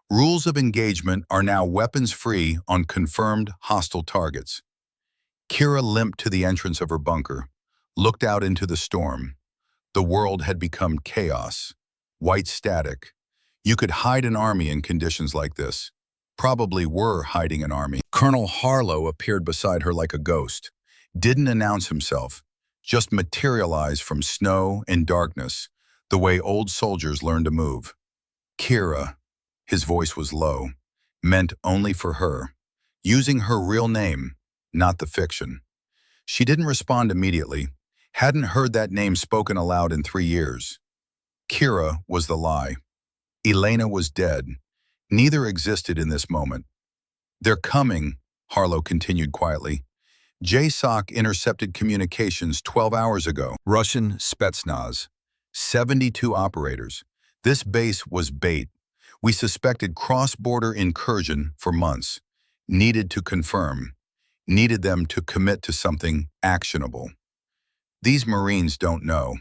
Rules of engagement are now weapons-free on confirmed hostile targets." Kira limped to the entrance of her bunker, looked out into the storm. The world had become chaos, white static. You could hide an army in conditions like this. Probably were hiding an army. Colonel Harlow appeared beside her like a ghost. Didn't announce himself, just materialized from snow and darkness, the way old soldiers learn to move. "Kira," his voice was low, meant only for her, using her real name, not the fiction. She didn't respond immediately, hadn't heard that name spoken aloud in 3 years. Kira was the lie. Elena was dead. Neither existed in this moment. "They're coming," Harlow continued quietly. "JSOC intercepted communications 12 hours ago. Russian Spetsnaz. 72 operators. This base was bait. We suspected cross-border incursion for months. Needed to confirm. Needed them to commit to something actionable. These Marines don't know."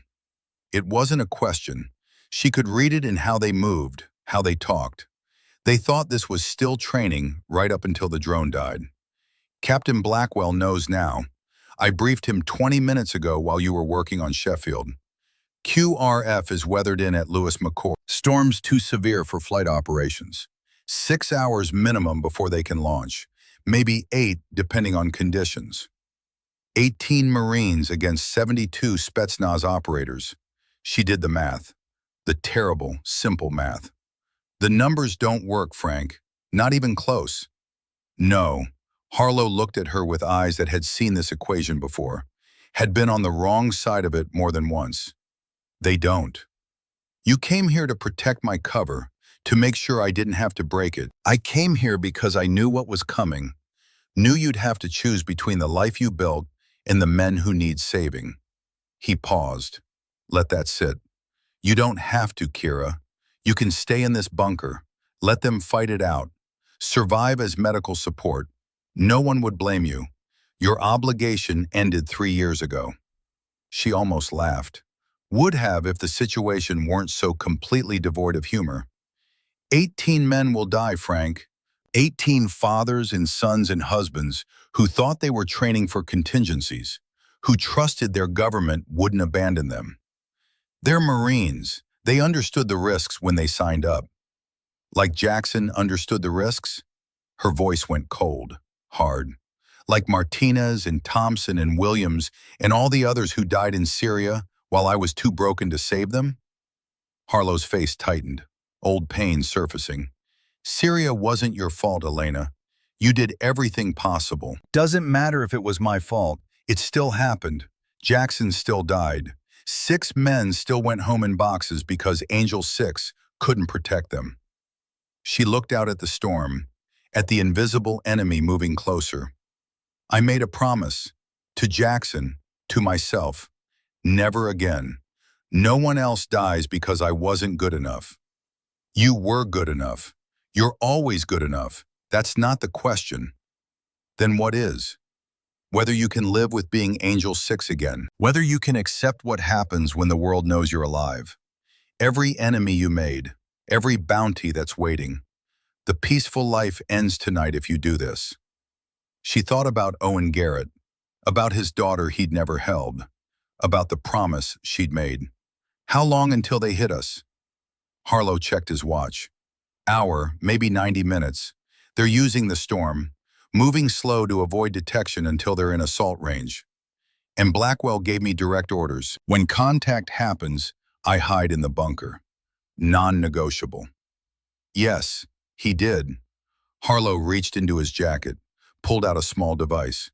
It wasn't a question. She could read it in how they moved, how they talked. They thought this was still training right up until the drone died. "Captain Blackwell knows now. I briefed him 20 minutes ago while you were working on Sheffield. QRF is weathered in at Lewis McChord. Storm's too severe for flight operations. 6 hours minimum before they can launch. Maybe 8 depending on conditions." 18 Marines against 72 Spetsnaz operators. She did the math. The terrible, simple math. The numbers don't work, Frank. Not even close. No. Harlow looked at her with eyes that had seen this equation before, had been on the wrong side of it more than once. They don't. You came here to protect my cover, to make sure I didn't have to break it. I came here because I knew what was coming, knew you'd have to choose between the life you built and the men who need saving. He paused. Let that sit. You don't have to, Kira. You can stay in this bunker. Let them fight it out. Survive as medical support. No one would blame you. Your obligation ended 3 years ago. She almost laughed. Would have if the situation weren't so completely devoid of humor. 18 men will die, Frank. 18 fathers and sons and husbands who thought they were training for contingencies, who trusted their government wouldn't abandon them. They're Marines. They understood the risks when they signed up. Like Jackson understood the risks? Her voice went cold, hard. Like Martinez and Thompson and Williams and all the others who died in Syria while I was too broken to save them? Harlow's face tightened, old pain surfacing. Syria wasn't your fault, Elena. You did everything possible. Doesn't matter if it was my fault. It still happened. Jackson still died. 6 men still went home in boxes because Angel 6 couldn't protect them. She looked out at the storm, at the invisible enemy moving closer. I made a promise, to Jackson, to myself, never again. No one else dies because I wasn't good enough. You were good enough. You're always good enough. That's not the question. Then what is? Whether you can live with being Angel 6 again. Whether you can accept what happens when the world knows you're alive. Every enemy you made. Every bounty that's waiting. The peaceful life ends tonight if you do this. She thought about Owen Garrett, about his daughter he'd never held, about the promise she'd made. How long until they hit us? Harlow checked his watch. Hour, maybe 90 minutes. They're using the storm, moving slow to avoid detection until they're in assault range. And Blackwell gave me direct orders. When contact happens, I hide in the bunker. Non-negotiable. Yes, he did. Harlow reached into his jacket, pulled out a small device.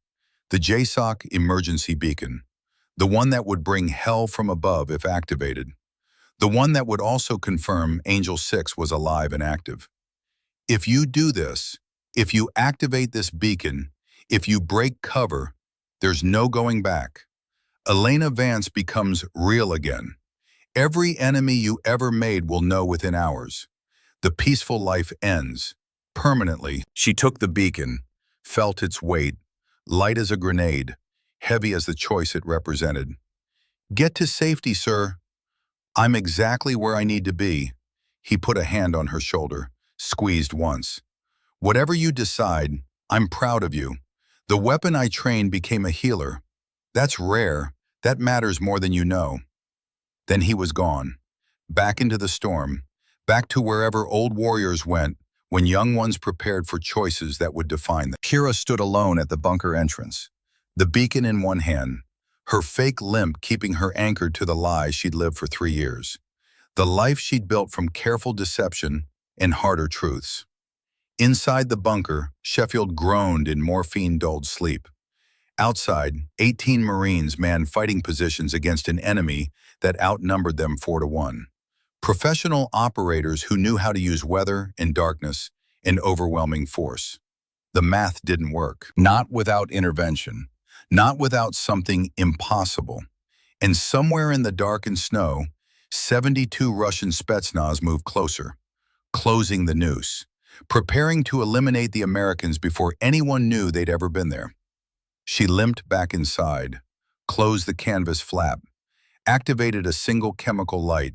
The JSOC emergency beacon. The one that would bring hell from above if activated. The one that would also confirm Angel 6 was alive and active. If you do this, if you activate this beacon, if you break cover, there's no going back. Elena Vance becomes real again. Every enemy you ever made will know within hours. The peaceful life ends, permanently. She took the beacon, felt its weight, light as a grenade, heavy as the choice it represented. Get to safety, sir. I'm exactly where I need to be. He put a hand on her shoulder, squeezed once. Whatever you decide, I'm proud of you. The weapon I trained became a healer. That's rare. That matters more than you know. Then he was gone, back into the storm, back to wherever old warriors went when young ones prepared for choices that would define them. Kira stood alone at the bunker entrance, the beacon in one hand, her fake limp keeping her anchored to the lie she'd lived for 3 years, the life she'd built from careful deception and harder truths. Inside the bunker, Sheffield groaned in morphine-dulled sleep. Outside, 18 Marines manned fighting positions against an enemy that outnumbered them 4-1. Professional operators who knew how to use weather and darkness and overwhelming force. The math didn't work. Not without intervention. Not without something impossible. And somewhere in the dark and snow, 72 Russian Spetsnaz moved closer, closing the noose, preparing to eliminate the Americans before anyone knew they'd ever been there. She limped back inside, closed the canvas flap, activated a single chemical light.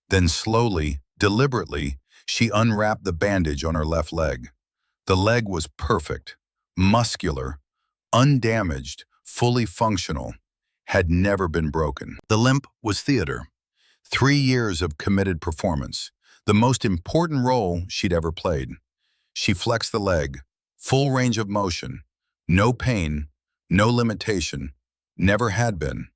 Then slowly, deliberately, she unwrapped the bandage on her left leg. The leg was perfect, muscular, undamaged, fully functional, had never been broken. The limp was theater. 3 years of committed performance, the most important role she'd ever played. She flexed the leg, full range of motion, no pain, no limitation, Never had been.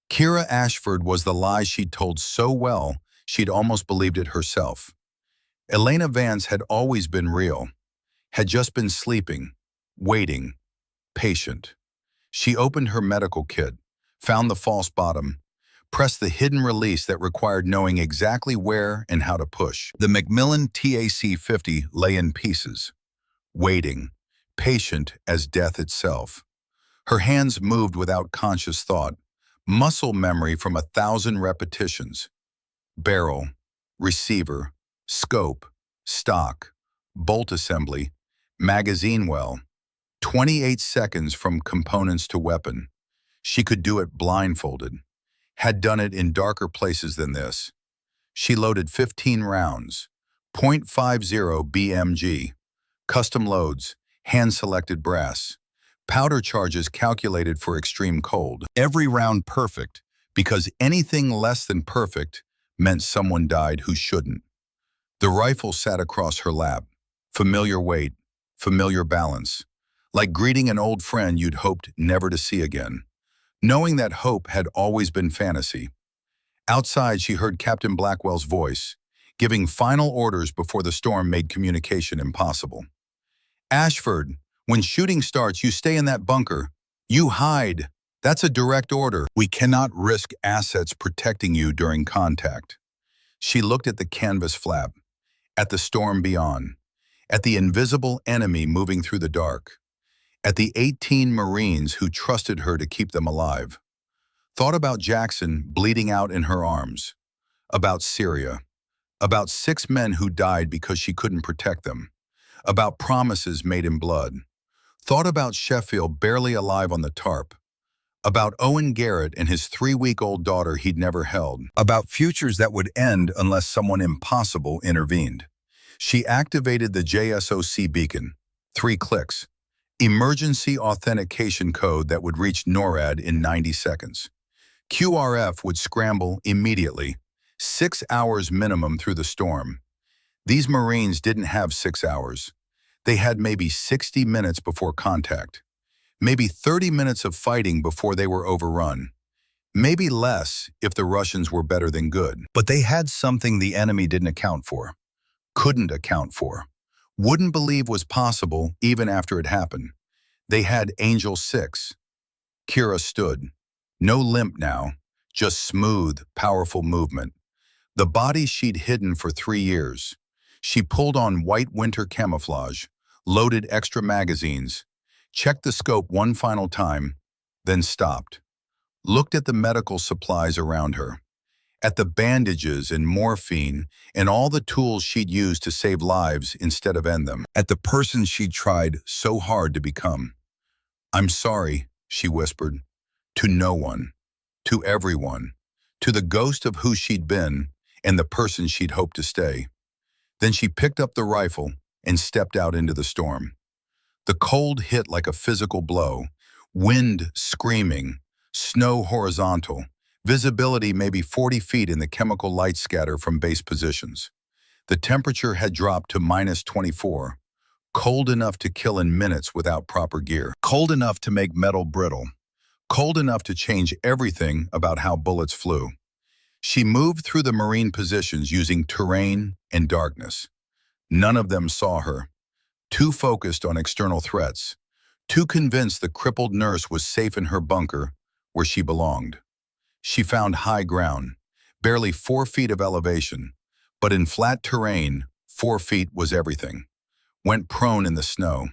Kira Ashford was the lie she'd told so well she'd almost believed it herself. Elena Vance had always been real, had just been sleeping, waiting, patient. She opened her medical kit, found the false bottom, pressed the hidden release that required knowing exactly where and how to push. The Macmillan TAC-50 lay in pieces, waiting, patient as death itself. Her hands moved without conscious thought, muscle memory from 1,000 repetitions. Barrel, receiver, scope, stock, bolt assembly, magazine well, 28 seconds from components to weapon. She could do it blindfolded, had done it in darker places than this. She loaded 15 rounds, .50 BMG, custom loads, hand-selected brass, powder charges calculated for extreme cold. Every round perfect, because anything less than perfect meant someone died who shouldn't. The rifle sat across her lap, familiar weight, familiar balance, like greeting an old friend you'd hoped never to see again, knowing that hope had always been fantasy. Outside, she heard Captain Blackwell's voice, giving final orders before the storm made communication impossible. Ashford, when shooting starts, you stay in that bunker. You hide. That's a direct order. We cannot risk assets protecting you during contact. She looked at the canvas flap, at the storm beyond, at the invisible enemy moving through the dark, at the 18 Marines who trusted her to keep them alive. Thought about Jackson bleeding out in her arms, about Syria, about 6 men who died because she couldn't protect them, about promises made in blood. Thought about Sheffield barely alive on the tarp, about Owen Garrett and his 3-week-old daughter he'd never held, about futures that would end unless someone impossible intervened. She activated the JSOC beacon, 3 clicks, emergency authentication code that would reach NORAD in 90 seconds. QRF would scramble immediately, 6 hours minimum through the storm. These Marines didn't have 6 hours. They had maybe 60 minutes before contact, maybe 30 minutes of fighting before they were overrun, maybe less if the Russians were better than good. But they had something the enemy didn't account for, couldn't account for, wouldn't believe was possible even after it happened. They had Angel 6. Kira stood. No limp now, just smooth, powerful movement. The body she'd hidden for 3 years. She pulled on white winter camouflage, loaded extra magazines, checked the scope one final time, then stopped. Looked at the medical supplies around her, at the bandages and morphine and all the tools she'd used to save lives instead of end them, at the person she'd tried so hard to become. "I'm sorry," she whispered, to no one, to everyone, to the ghost of who she'd been and the person she'd hoped to stay. Then she picked up the rifle and stepped out into the storm. The cold hit like a physical blow, wind screaming, snow horizontal, visibility maybe 40 feet in the chemical light scatter from base positions. The temperature had dropped to -24, cold enough to kill in minutes without proper gear, cold enough to make metal brittle, cold enough to change everything about how bullets flew. She moved through the Marine positions using terrain and darkness. None of them saw her, too focused on external threats, too convinced the crippled nurse was safe in her bunker where she belonged. She found high ground, barely 4 feet of elevation, but in flat terrain, 4 feet was everything. Went prone in the snow.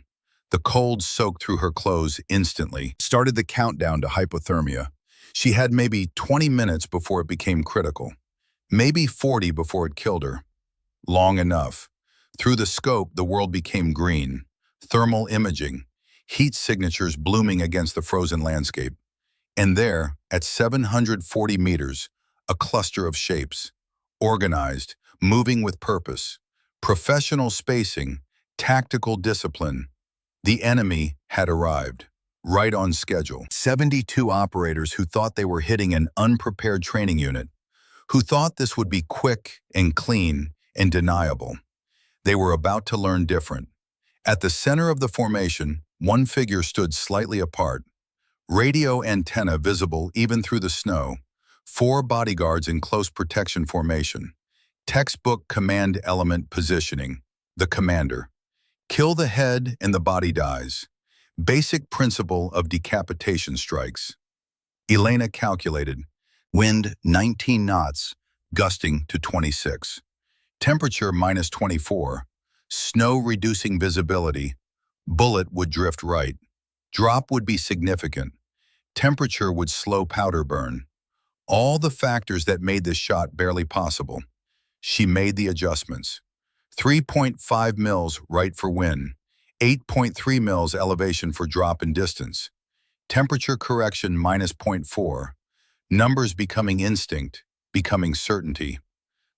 The cold soaked through her clothes instantly, started the countdown to hypothermia. She had maybe 20 minutes before it became critical, maybe 40 before it killed her. Long enough. Through the scope, the world became green, thermal imaging, heat signatures blooming against the frozen landscape. And there, at 740 meters, a cluster of shapes, organized, moving with purpose, professional spacing, tactical discipline. The enemy had arrived, right on schedule. 72 operators who thought they were hitting an unprepared training unit, who thought this would be quick and clean and deniable. They were about to learn different. At the center of the formation, one figure stood slightly apart, Radio antenna visible even through the snow. 4 bodyguards in close protection formation. Textbook command element positioning. The commander. Kill the head and the body dies. Basic principle of decapitation strikes. Elena calculated. Wind 19 knots, gusting to 26. Temperature minus 24. Snow reducing visibility. Bullet would drift right. Drop would be significant. Temperature would slow powder burn. All the factors that made this shot barely possible. She made the adjustments. 3.5 mils right for wind. 8.3 mils elevation for drop and distance. Temperature correction minus -0.4. Numbers becoming instinct, becoming certainty.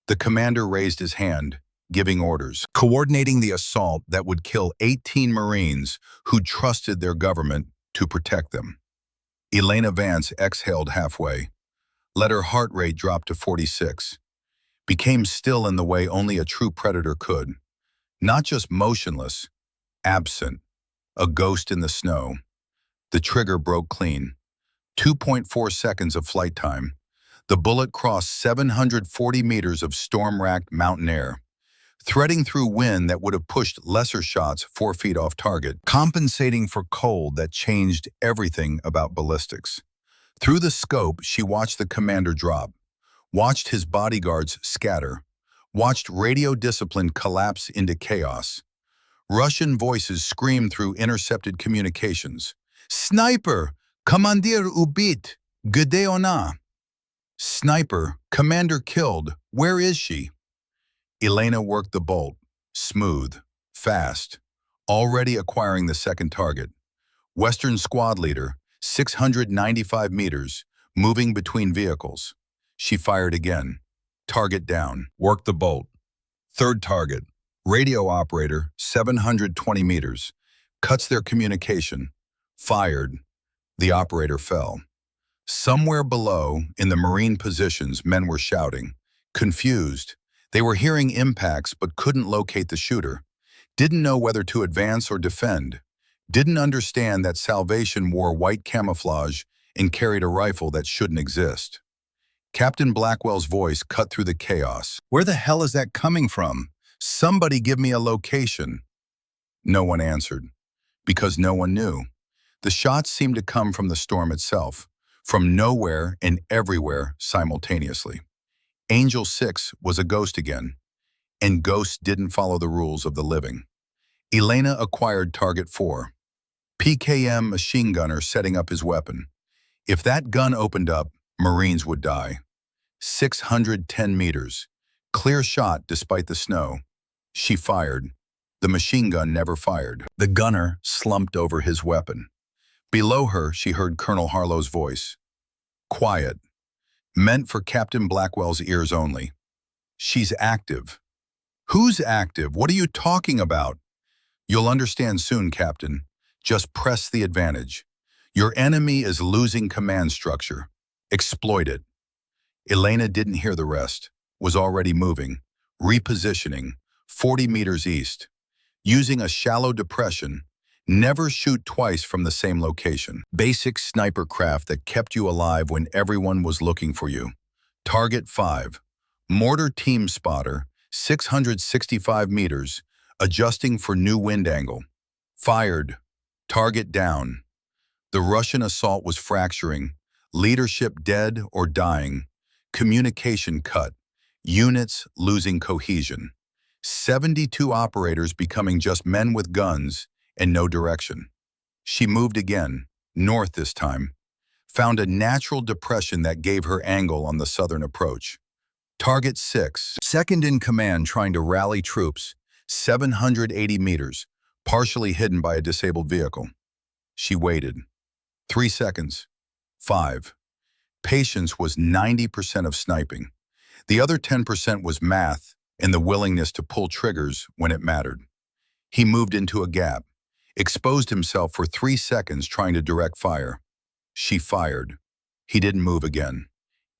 The commander raised his hand, giving orders, coordinating the assault that would kill 18 Marines who trusted their government to protect them. Elena Vance exhaled halfway, let her heart rate drop to 46, became still in the way only a true predator could, not just motionless, absent, a ghost in the snow. The trigger broke clean. 2.4 seconds of flight time. The bullet crossed 740 meters of storm-racked mountain air, threading through wind that would have pushed lesser shots 4 feet off target, compensating for cold that changed everything about ballistics. Through the scope, she watched the commander drop, watched his bodyguards scatter, watched radio discipline collapse into chaos. Russian voices screamed through intercepted communications. Sniper! Commandir ubit! Gde ona? Sniper, commander killed. Where is she? Elena worked the bolt. Smooth. Fast. Already acquiring the second target. Western squad leader, 695 meters, moving between vehicles. She fired again. Target down. Worked the bolt. Third target. Radio operator, 720 meters. Cuts their communication. Fired. The operator fell. Somewhere below, in the Marine positions, men were shouting. Confused. They were hearing impacts but couldn't locate the shooter. Didn't know whether to advance or defend. Didn't understand that salvation wore white camouflage and carried a rifle that shouldn't exist. Captain Blackwell's voice cut through the chaos. Where the hell is that coming from? Somebody give me a location. No one answered, because no one knew. The shots seemed to come from the storm itself, from nowhere and everywhere simultaneously. Angel 6 was a ghost again, and ghosts didn't follow the rules of the living. Elena acquired target 4. PKM machine gunner setting up his weapon. If that gun opened up, Marines would die. 610 meters. Clear shot despite the snow. She fired. The machine gun never fired. The gunner slumped over his weapon. Below her, she heard Colonel Harlow's voice. Quiet. Meant for Captain Blackwell's ears only. She's active. Who's active? What are you talking about? You'll understand soon, Captain. Just press the advantage. Your enemy is losing command structure. Exploit it. Elena didn't hear the rest. Was already moving. Repositioning. 40 meters east. Using a shallow depression. Never shoot twice from the same location. Basic sniper craft that kept you alive when everyone was looking for you. Target 5. Mortar team spotter, 665 meters, adjusting for new wind angle. Fired. Target down. The Russian assault was fracturing. Leadership dead or dying. Communication cut. Units losing cohesion. 72 operators becoming just men with guns and no direction. She moved again, north this time, found a natural depression that gave her angle on the southern approach. Target 6, second in command trying to rally troops, 780 meters, partially hidden by a disabled vehicle. She waited. 3 seconds. 5. Patience was 90% of sniping. The other 10% was math and the willingness to pull triggers when it mattered. He moved into a gap, exposed himself for 3 seconds trying to direct fire. She fired. He didn't move again.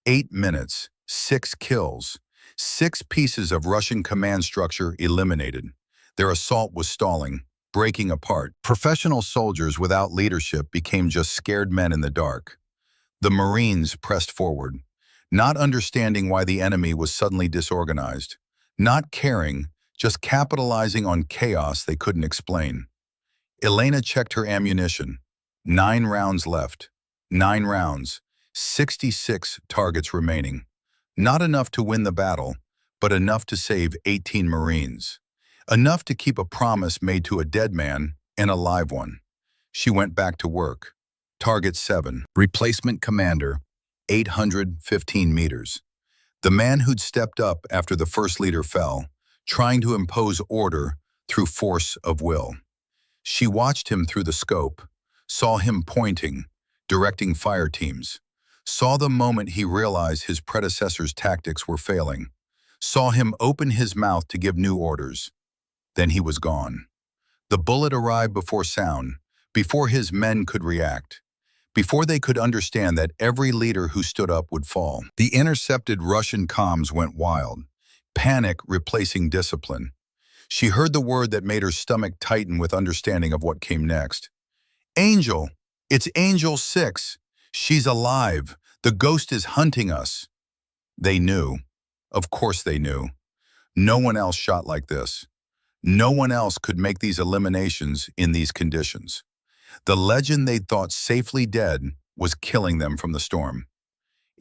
8 minutes, 6 kills, 6 pieces of Russian command structure eliminated. Their assault was stalling, breaking apart. Professional soldiers without leadership became just scared men in the dark. The Marines pressed forward, not understanding why the enemy was suddenly disorganized, not caring, just capitalizing on chaos they couldn't explain. Elena checked her ammunition. 9 rounds left. 9 rounds. 66 targets remaining. Not enough to win the battle, but enough to save 18 Marines. Enough to keep a promise made to a dead man and a live one. She went back to work. Target 7. Replacement commander, 815 meters. The man who'd stepped up after the first leader fell, trying to impose order through force of will. She watched him through the scope, saw him pointing, directing fire teams, saw the moment he realized his predecessor's tactics were failing, saw him open his mouth to give new orders. Then he was gone. The bullet arrived before sound, before his men could react, before they could understand that every leader who stood up would fall. The intercepted Russian comms went wild, panic replacing discipline. She heard the word that made her stomach tighten with understanding of what came next. Angel! It's Angel 6. She's alive. The ghost is hunting us. They knew. Of course they knew. No one else shot like this. No one else could make these eliminations in these conditions. The legend they'd thought safely dead was killing them from the storm.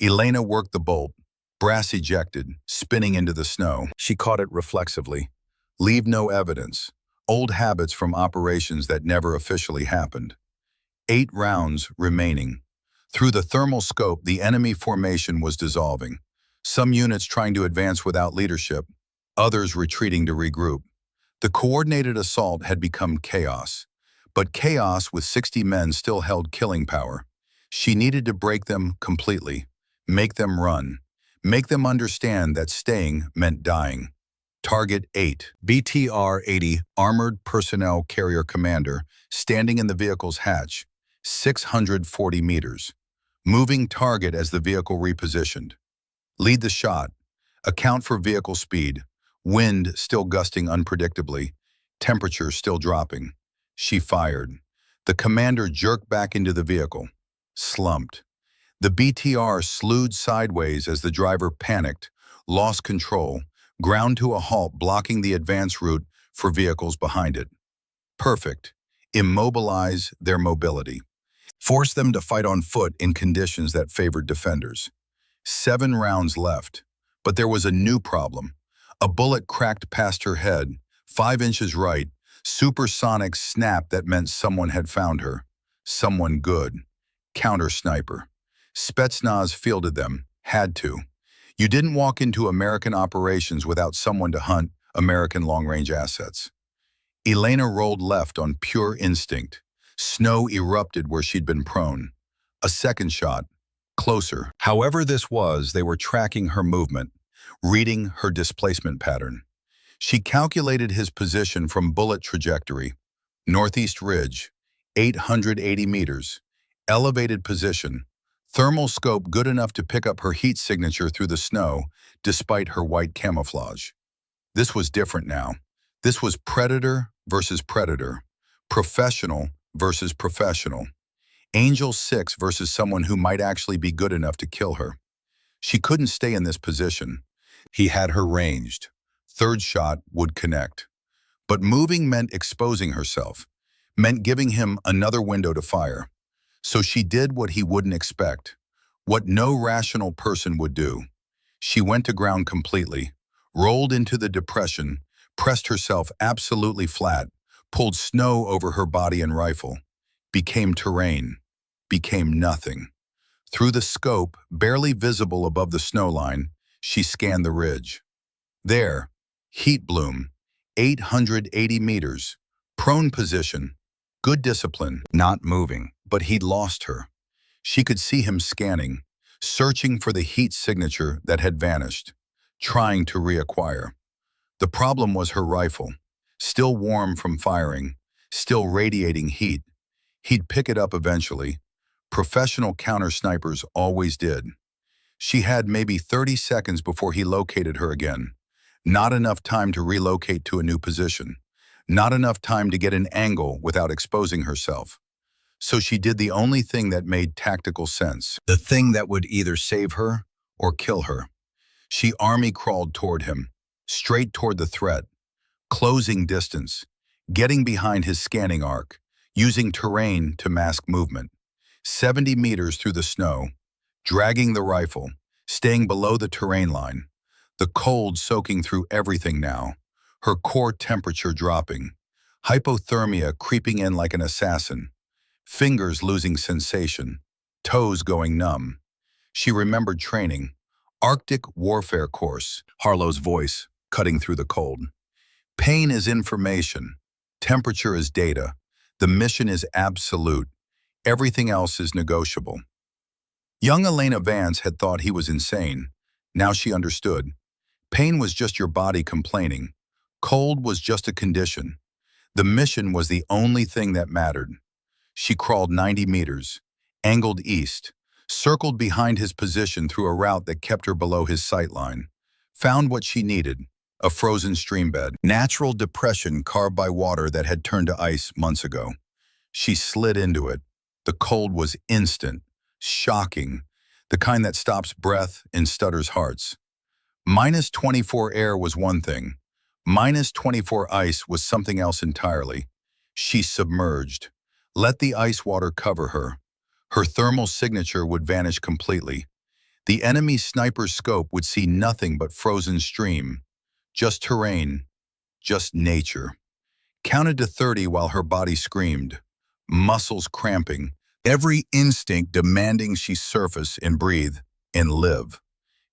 Elena worked the bolt, brass ejected, spinning into the snow. She caught it reflexively. Leave no evidence. Old habits from operations that never officially happened. 8 rounds remaining. Through the thermal scope, the enemy formation was dissolving. Some units trying to advance without leadership, others retreating to regroup. The coordinated assault had become chaos. But chaos with 60 men still held killing power. She needed to break them completely, make them run, make them understand that staying meant dying. Target 8, BTR-80 Armored Personnel Carrier Commander, standing in the vehicle's hatch, 640 meters. Moving target as the vehicle repositioned. Lead the shot. Account for vehicle speed. Wind still gusting unpredictably. Temperature still dropping. She fired. The commander jerked back into the vehicle. Slumped. The BTR slewed sideways as the driver panicked, lost control, ground to a halt, blocking the advance route for vehicles behind it. Perfect. Immobilize their mobility. Force them to fight on foot in conditions that favored defenders. 7 rounds left. But there was a new problem. A bullet cracked past her head, 5 inches right. Supersonic snap that meant someone had found her. Someone good. Counter-sniper. Spetsnaz fielded them. Had to. You didn't walk into American operations without someone to hunt American long-range assets. Elena rolled left on pure instinct. Snow erupted where she'd been prone. A second shot. Closer. However this was, they were tracking her movement, reading her displacement pattern. She calculated his position from bullet trajectory. Northeast ridge, 880 meters. Elevated position. Thermal scope good enough to pick up her heat signature through the snow, despite her white camouflage. This was different now. This was predator versus predator. Professional versus professional. Angel 6 versus someone who might actually be good enough to kill her. She couldn't stay in this position. He had her ranged. Third shot would connect. But moving meant exposing herself, meant giving him another window to fire. So she did what he wouldn't expect, what no rational person would do. She went to ground completely, rolled into the depression, pressed herself absolutely flat, pulled snow over her body and rifle, became terrain, became nothing. Through the scope, barely visible above the snow line, she scanned the ridge. There, heat bloom, 880 meters, prone position, good discipline, not moving, but he'd lost her. She could see him scanning, searching for the heat signature that had vanished, trying to reacquire. The problem was her rifle, still warm from firing, still radiating heat. He'd pick it up eventually. Professional counter-snipers always did. She had maybe 30 seconds before he located her again. Not enough time to relocate to a new position. Not enough time to get an angle without exposing herself. So she did the only thing that made tactical sense, the thing that would either save her or kill her. She army crawled toward him, straight toward the threat, closing distance, getting behind his scanning arc, using terrain to mask movement. 70 meters through the snow, dragging the rifle, staying below the terrain line, the cold soaking through everything now, her core temperature dropping, hypothermia creeping in like an assassin, fingers losing sensation, toes going numb. She remembered training, Arctic warfare course, Harlow's voice cutting through the cold. Pain is information, temperature is data, the mission is absolute, everything else is negotiable. Young Elena Vance had thought he was insane. Now she understood. Pain was just your body complaining. Cold was just a condition. The mission was the only thing that mattered. She crawled 90 meters, angled east, circled behind his position through a route that kept her below his sight line, found what she needed, a frozen stream bed, natural depression carved by water that had turned to ice months ago. She slid into it. The cold was instant, shocking, the kind that stops breath and stutters hearts. Minus 24 air was one thing. Minus 24 ice was something else entirely. She submerged. Let the ice water cover her. Her thermal signature would vanish completely. The enemy sniper's scope would see nothing but frozen stream. Just terrain. Just nature. Counted to 30 while her body screamed. Muscles cramping. Every instinct demanding she surface and breathe and live.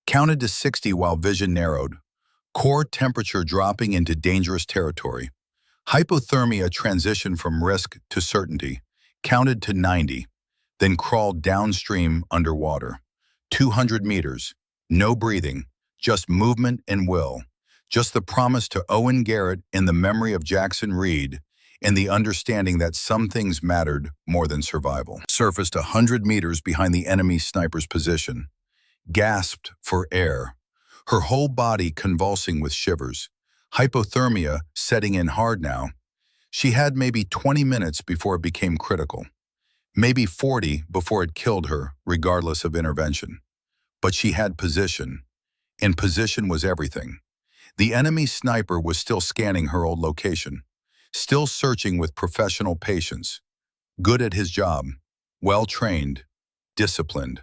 Counted to 60 while vision narrowed. Core temperature dropping into dangerous territory. Hypothermia transitioned from risk to certainty. Counted to 90. Then crawled downstream underwater. 200 meters. No breathing. Just movement and will. Just the promise to Owen Garrett and the memory of Jackson Reed, and the understanding that some things mattered more than survival. Surfaced 100 meters behind the enemy sniper's position. Gasped for air. Her whole body convulsing with shivers. Hypothermia setting in hard now. She had maybe 20 minutes before it became critical. Maybe 40 before it killed her, regardless of intervention. But she had position. And position was everything. The enemy sniper was still scanning her old location. Still searching with professional patience. Good at his job. Well-trained. Disciplined.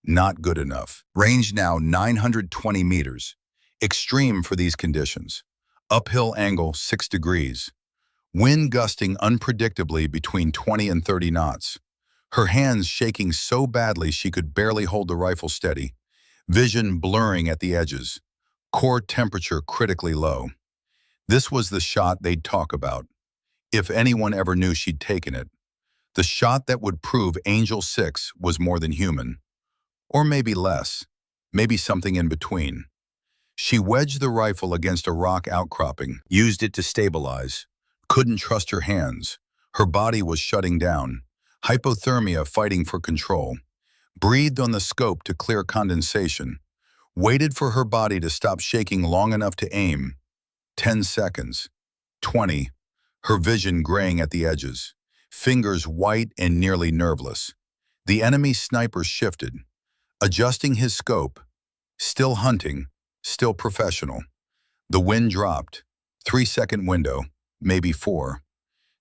Not good enough. Range now 920 meters. Extreme for these conditions. Uphill angle 6 degrees. Wind gusting unpredictably between 20 and 30 knots. Her hands shaking so badly she could barely hold the rifle steady. Vision blurring at the edges. Core temperature critically low. This was the shot they'd talk about. If anyone ever knew she'd taken it. The shot that would prove Angel 6 was more than human. Or maybe less. Maybe something in between. She wedged the rifle against a rock outcropping, used it to stabilize. Couldn't trust her hands. Her body was shutting down. Hypothermia fighting for control. Breathed on the scope to clear condensation. Waited for her body to stop shaking long enough to aim. 10 seconds. 20. Her vision graying at the edges. Fingers white and nearly nerveless. The enemy sniper shifted. Adjusting his scope. Still hunting. Still professional. The wind dropped. 3-second window. Maybe 4.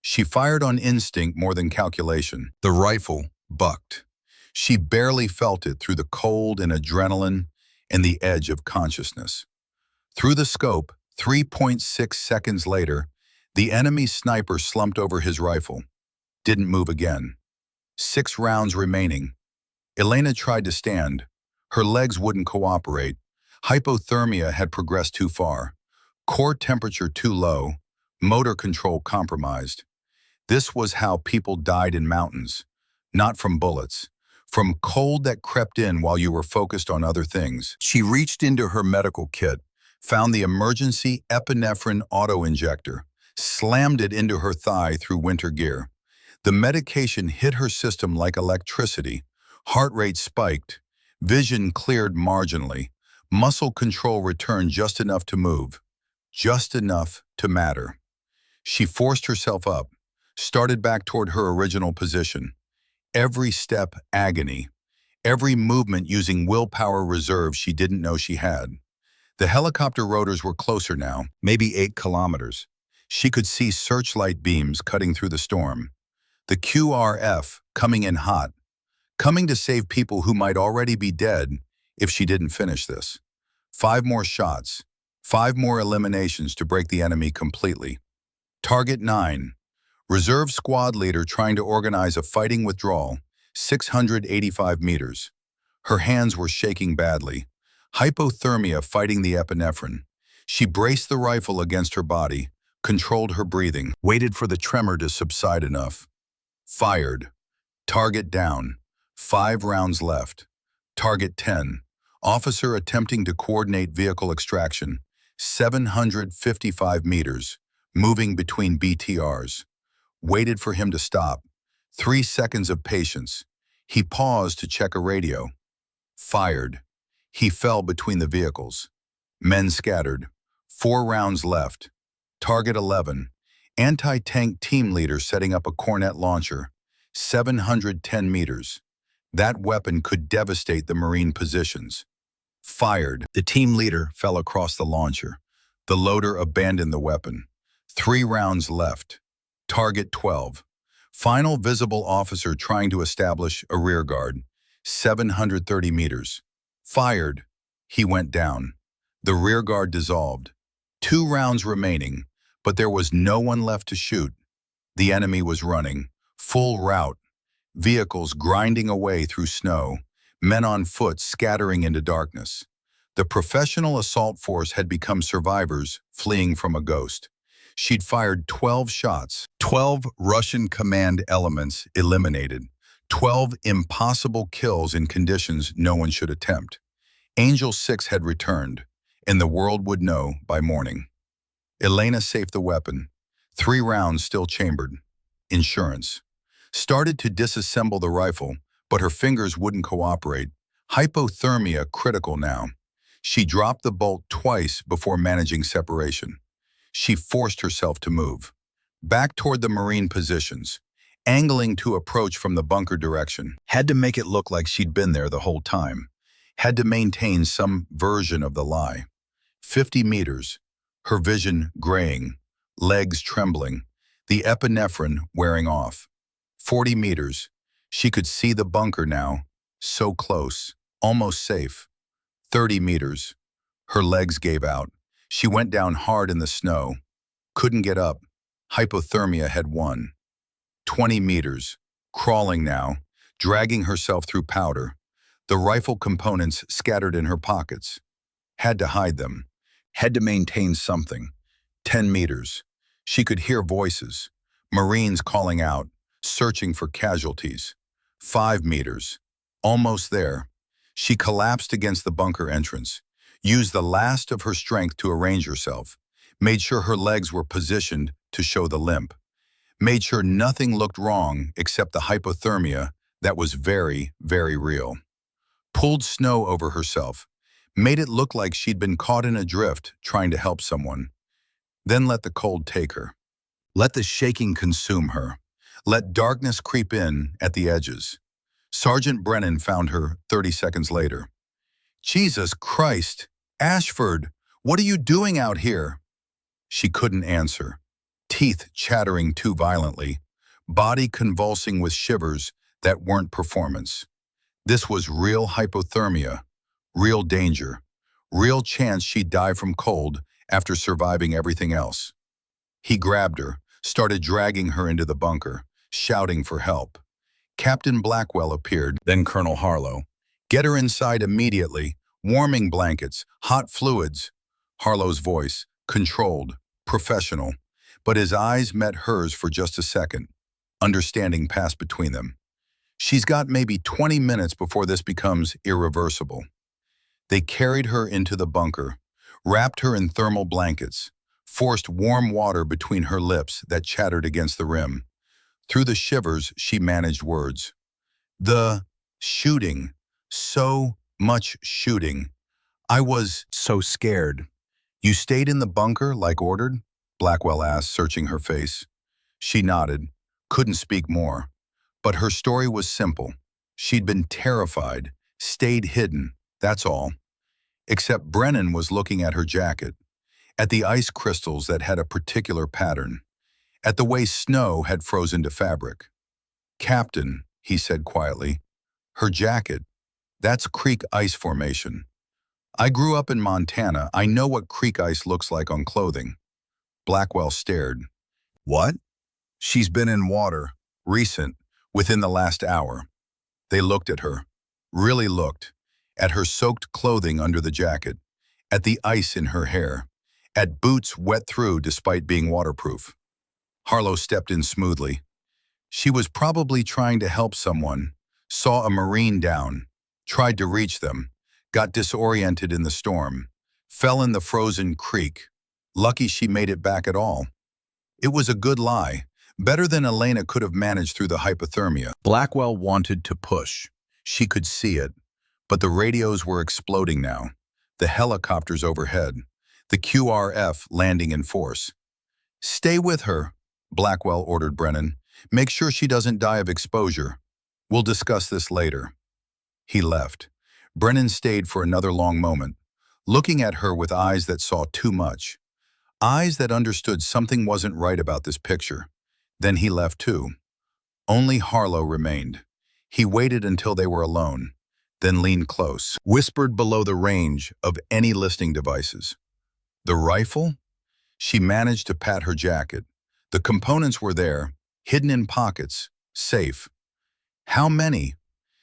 She fired on instinct more than calculation. The rifle bucked. She barely felt it through the cold and adrenaline and the edge of consciousness. Through the scope, 3.6 seconds later, the enemy sniper slumped over his rifle. Didn't move again. 6 rounds remaining. Elena tried to stand. Her legs wouldn't cooperate. Hypothermia had progressed too far. Core temperature too low. Motor control compromised. This was how people died in mountains. Not from bullets. From cold that crept in while you were focused on other things. She reached into her medical kit, found the emergency epinephrine auto-injector, slammed it into her thigh through winter gear. The medication hit her system like electricity. Heart rate spiked. Vision cleared marginally. Muscle control returned just enough to move. Just enough to matter. She forced herself up, started back toward her original position. Every step agony, every movement using willpower reserve she didn't know she had. The helicopter rotors were closer now, maybe 8 kilometers. She could see searchlight beams cutting through the storm. The QRF coming in hot, coming to save people who might already be dead if she didn't finish this. 5 more shots, 5 more eliminations to break the enemy completely. Target 9. Reserve squad leader trying to organize a fighting withdrawal, 685 meters. Her hands were shaking badly. Hypothermia fighting the epinephrine. She braced the rifle against her body, controlled her breathing, waited for the tremor to subside enough. Fired. Target down. 5 rounds left. Target 10. Officer attempting to coordinate vehicle extraction, 755 meters, moving between BTRs. Waited for him to stop. 3 seconds of patience. He paused to check a radio. Fired. He fell between the vehicles. Men scattered. 4 rounds left. Target 11. Anti-tank team leader setting up a cornet launcher. 710 meters. That weapon could devastate the Marine positions. Fired. The team leader fell across the launcher. The loader abandoned the weapon. 3 rounds left. Target 12. Final visible officer trying to establish a rear guard. 730 meters. Fired. He went down. The rear guard dissolved. 2 rounds remaining, but there was no one left to shoot. The enemy was running. Full rout. Vehicles grinding away through snow. Men on foot scattering into darkness. The professional assault force had become survivors fleeing from a ghost. She'd fired 12 shots. 12 Russian command elements eliminated. 12 impossible kills in conditions no one should attempt. Angel 6 had returned, and the world would know by morning. Elena safed the weapon. 3 rounds still chambered. Insurance. Started to disassemble the rifle, but her fingers wouldn't cooperate. Hypothermia critical now. She dropped the bolt twice before managing separation. She forced herself to move. Back toward the Marine positions, angling to approach from the bunker direction. Had to make it look like she'd been there the whole time. Had to maintain some version of the lie. 50 meters, her vision graying, legs trembling, the epinephrine wearing off. 40 meters, she could see the bunker now, so close, almost safe. 30 meters, her legs gave out. She went down hard in the snow. Couldn't get up. Hypothermia had won. 20 meters, crawling now, dragging herself through powder. The rifle components scattered in her pockets. Had to hide them. Had to maintain something. 10 meters. She could hear voices. Marines calling out, searching for casualties. 5 meters. Almost there. She collapsed against the bunker entrance. Used the last of her strength to arrange herself. Made sure her legs were positioned to show the limp. Made sure nothing looked wrong except the hypothermia that was very, very real. Pulled snow over herself. Made it look like she'd been caught in a drift trying to help someone. Then let the cold take her. Let the shaking consume her. Let darkness creep in at the edges. Sergeant Brennan found her 30 seconds later. Jesus Christ, Ashford, what are you doing out here? She couldn't answer. Teeth chattering too violently. Body convulsing with shivers that weren't performance. This was real hypothermia, real danger, real chance she'd die from cold after surviving everything else. He grabbed her, started dragging her into the bunker, shouting for help. Captain Blackwell appeared, then Colonel Harlow. Get her inside immediately. Warming blankets, hot fluids. Harlow's voice, controlled, professional, but his eyes met hers for just a second. Understanding passed between them. She's got maybe 20 minutes before this becomes irreversible. They carried her into the bunker, wrapped her in thermal blankets, forced warm water between her lips that chattered against the rim. Through the shivers, she managed words. The shooting, so much shooting. I was so scared. You stayed in the bunker like ordered? Blackwell asked, searching her face. She nodded, couldn't speak more. But her story was simple. She'd been terrified, stayed hidden, that's all. Except Brennan was looking at her jacket, at the ice crystals that had a particular pattern, at the way snow had frozen to fabric. "Captain," he said quietly, "her jacket, that's creek ice formation. I grew up in Montana. I know what creek ice looks like on clothing." Blackwell stared. "What?" "She's been in water, recent, within the last hour." They looked at her, really looked, at her soaked clothing under the jacket, at the ice in her hair, at boots wet through despite being waterproof. Harlow stepped in smoothly. She was probably trying to help someone, saw a Marine down, tried to reach them, got disoriented in the storm, fell in the frozen creek. Lucky she made it back at all. It was a good lie, better than Elena could have managed through the hypothermia. Blackwell wanted to push. She could see it. But the radios were exploding now. The helicopters overhead. The QRF landing in force. "Stay with her," Blackwell ordered Brennan. "Make sure she doesn't die of exposure. We'll discuss this later." He left. Brennan stayed for another long moment, looking at her with eyes that saw too much. Eyes that understood something wasn't right about this picture. Then he left too. Only Harlow remained. He waited until they were alone, then leaned close, whispered below the range of any listening devices. "The rifle?" She managed to pat her jacket. The components were there, hidden in pockets, safe. "How many?"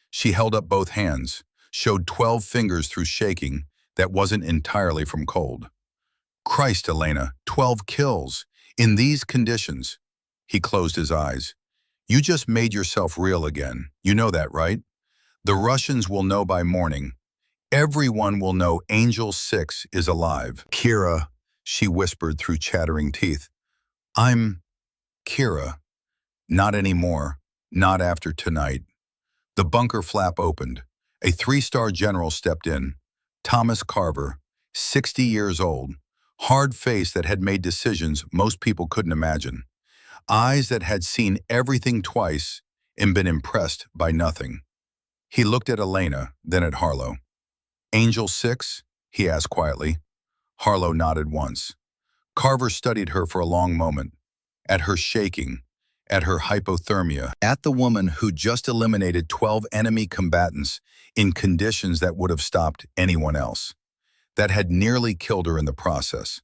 She held up both hands, showed 12 fingers through shaking that wasn't entirely from cold. "Christ, Elena, 12 kills. In these conditions." He closed his eyes. "You just made yourself real again. You know that, right? The Russians will know by morning. Everyone will know Angel 6 is alive." "Kira," she whispered through chattering teeth. "I'm Kira. Not anymore. Not after tonight." The bunker flap opened. A 3-star general stepped in. Thomas Carver, 60 years old. Hard face that had made decisions most people couldn't imagine. Eyes that had seen everything twice and been impressed by nothing. He looked at Elena, then at Harlow. "Angel 6? He asked quietly. Harlow nodded once. Carver studied her for a long moment. At her shaking, at her hypothermia, at the woman who just eliminated 12 enemy combatants in conditions that would have stopped anyone else, that had nearly killed her in the process.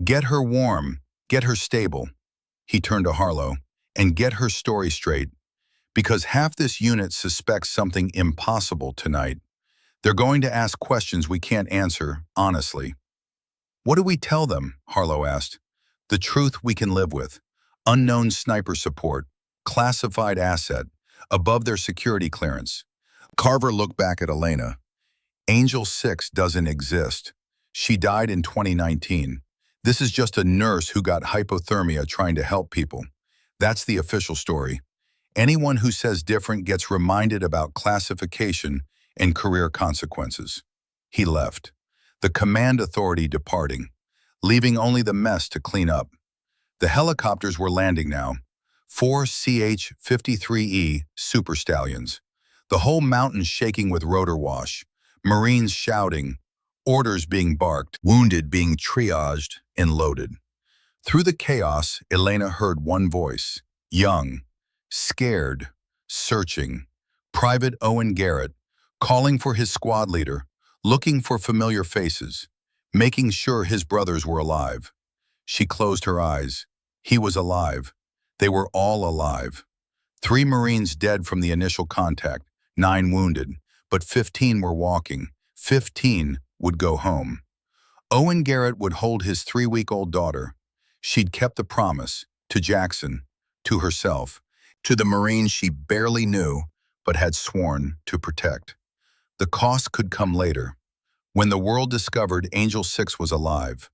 "Get her warm, get her stable." He turned to Harlow. "And get her story straight. Because half this unit suspects something impossible tonight. They're going to ask questions we can't answer, honestly." "What do we tell them?" Harlow asked. "The truth we can live with. Unknown sniper support, classified asset, above their security clearance." Carver looked back at Elena. "Angel 6 doesn't exist. She died in 2019. This is just a nurse who got hypothermia trying to help people. That's the official story. Anyone who says different gets reminded about classification and career consequences." He left. The command authority departing, leaving only the mess to clean up. The helicopters were landing now. 4 CH-53E Super Stallions. The whole mountain shaking with rotor wash. Marines shouting. Orders being barked. Wounded being triaged and loaded. Through the chaos, Elena heard one voice. Young. Scared. Searching. Private Owen Garrett. Calling for his squad leader. Looking for familiar faces. Making sure his brothers were alive. She closed her eyes. He was alive. They were all alive. 3 Marines dead from the initial contact, 9 wounded, but 15 were walking. 15 would go home. Owen Garrett would hold his 3-week-old daughter. She'd kept the promise, to Jackson, to herself, to the Marines she barely knew, but had sworn to protect. The cost could come later, when the world discovered Angel 6 was alive,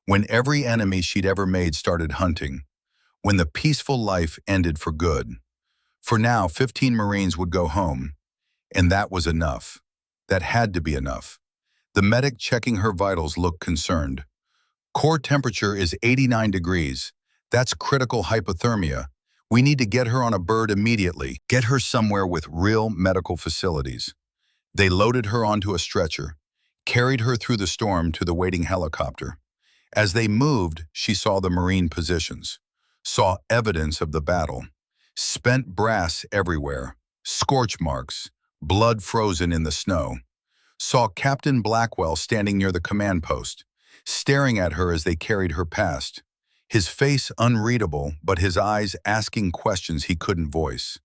when every enemy she'd ever made started hunting, when the peaceful life ended for good. For now, 15 Marines would go home, and that was enough. That had to be enough. The medic checking her vitals looked concerned. Core temperature is 89 degrees. That's critical hypothermia. We need to get her on a bird immediately. Get her somewhere with real medical facilities. They loaded her onto a stretcher, carried her through the storm to the waiting helicopter. As they moved, she saw the Marine positions, saw evidence of the battle. Spent brass everywhere, scorch marks, blood frozen in the snow. Saw Captain Blackwell standing near the command post, staring at her as they carried her past. His face unreadable, but his eyes asking questions he couldn't voice.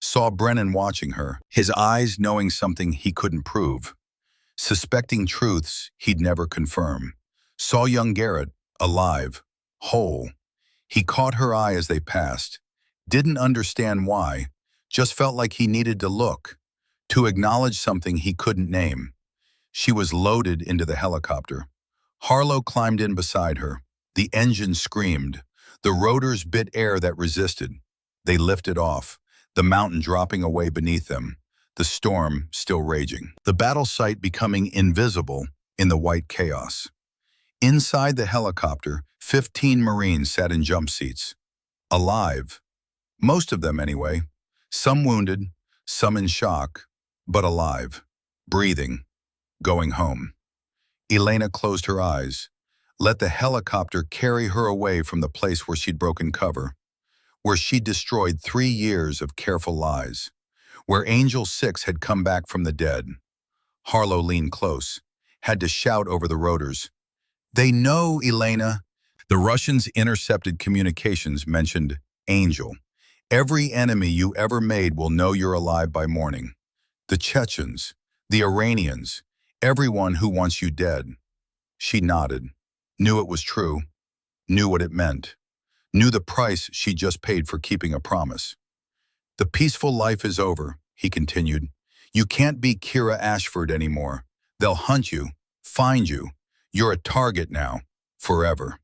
Saw Brennan watching her, his eyes knowing something he couldn't prove, suspecting truths he'd never confirm. Saw young Garrett, alive, whole. He caught her eye as they passed, didn't understand why, just felt like he needed to look, to acknowledge something he couldn't name. She was loaded into the helicopter. Harlow climbed in beside her. The engine screamed. The rotors bit air that resisted. They lifted off, the mountain dropping away beneath them, the storm still raging. The battle site becoming invisible in the white chaos. Inside the helicopter, 15 Marines sat in jump seats. Alive. Most of them anyway. Some wounded, some in shock, but alive. Breathing. Going home. Elena closed her eyes, let the helicopter carry her away from the place where she'd broken cover, where she'd destroyed 3 years of careful lies, where Angel 6 had come back from the dead. Harlow leaned close, had to shout over the rotors. They know, Elena. The Russians intercepted communications mentioned Angel. Every enemy you ever made will know you're alive by morning. The Chechens, the Iranians, everyone who wants you dead. She nodded, knew it was true, knew what it meant, knew the price she just paid for keeping a promise. The peaceful life is over, he continued. You can't be Kira Ashford anymore. They'll hunt you, find you. You're a target now, forever.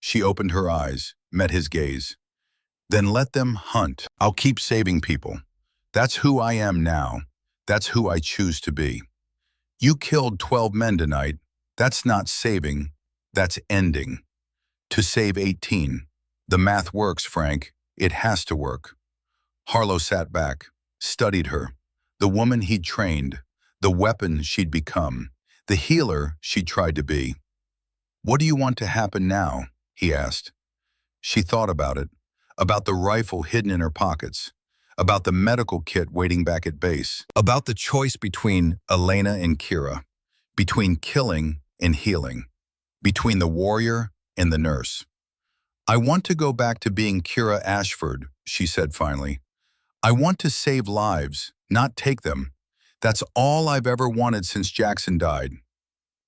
She opened her eyes, met his gaze. Then let them hunt. I'll keep saving people. That's who I am now. That's who I choose to be. You killed 12 men tonight. That's not saving, that's ending. To save 18. The math works, Frank. It has to work. Harlow sat back, studied her. The woman he'd trained, the weapon she'd become, the healer she'd tried to be. What do you want to happen now? He asked. She thought about it, about the rifle hidden in her pockets, about the medical kit waiting back at base, about the choice between Elena and Kira, between killing and healing, between the warrior and the nurse. I want to go back to being Kira Ashford, she said finally. I want to save lives, not take them. That's all I've ever wanted since Jackson died.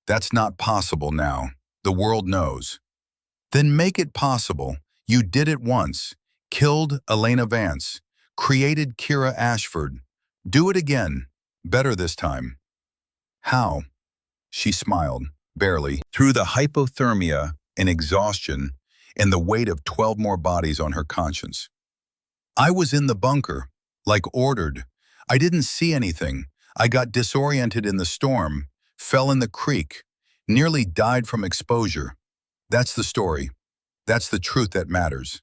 That's not possible now. The world knows. Then make it possible. You did it once. Killed Elena Vance. Created Kira Ashford. Do it again. Better this time. How? She smiled, barely, through the hypothermia and exhaustion and the weight of 12 more bodies on her conscience. I was in the bunker, like ordered. I didn't see anything. I got disoriented in the storm, fell in the creek, nearly died from exposure. That's the story. That's the truth that matters.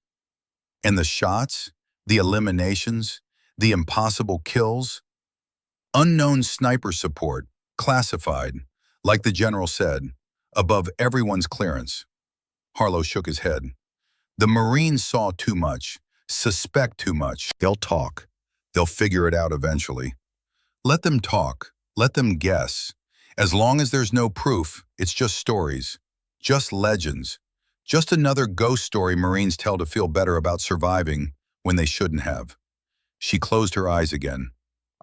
And the shots? The eliminations, the impossible kills, unknown sniper support, classified, like the general said, above everyone's clearance. Harlow shook his head. The Marines saw too much, suspect too much. They'll talk. They'll figure it out eventually. Let them talk. Let them guess. As long as there's no proof, it's just stories, just legends, just another ghost story Marines tell to feel better about surviving when they shouldn't have. She closed her eyes again.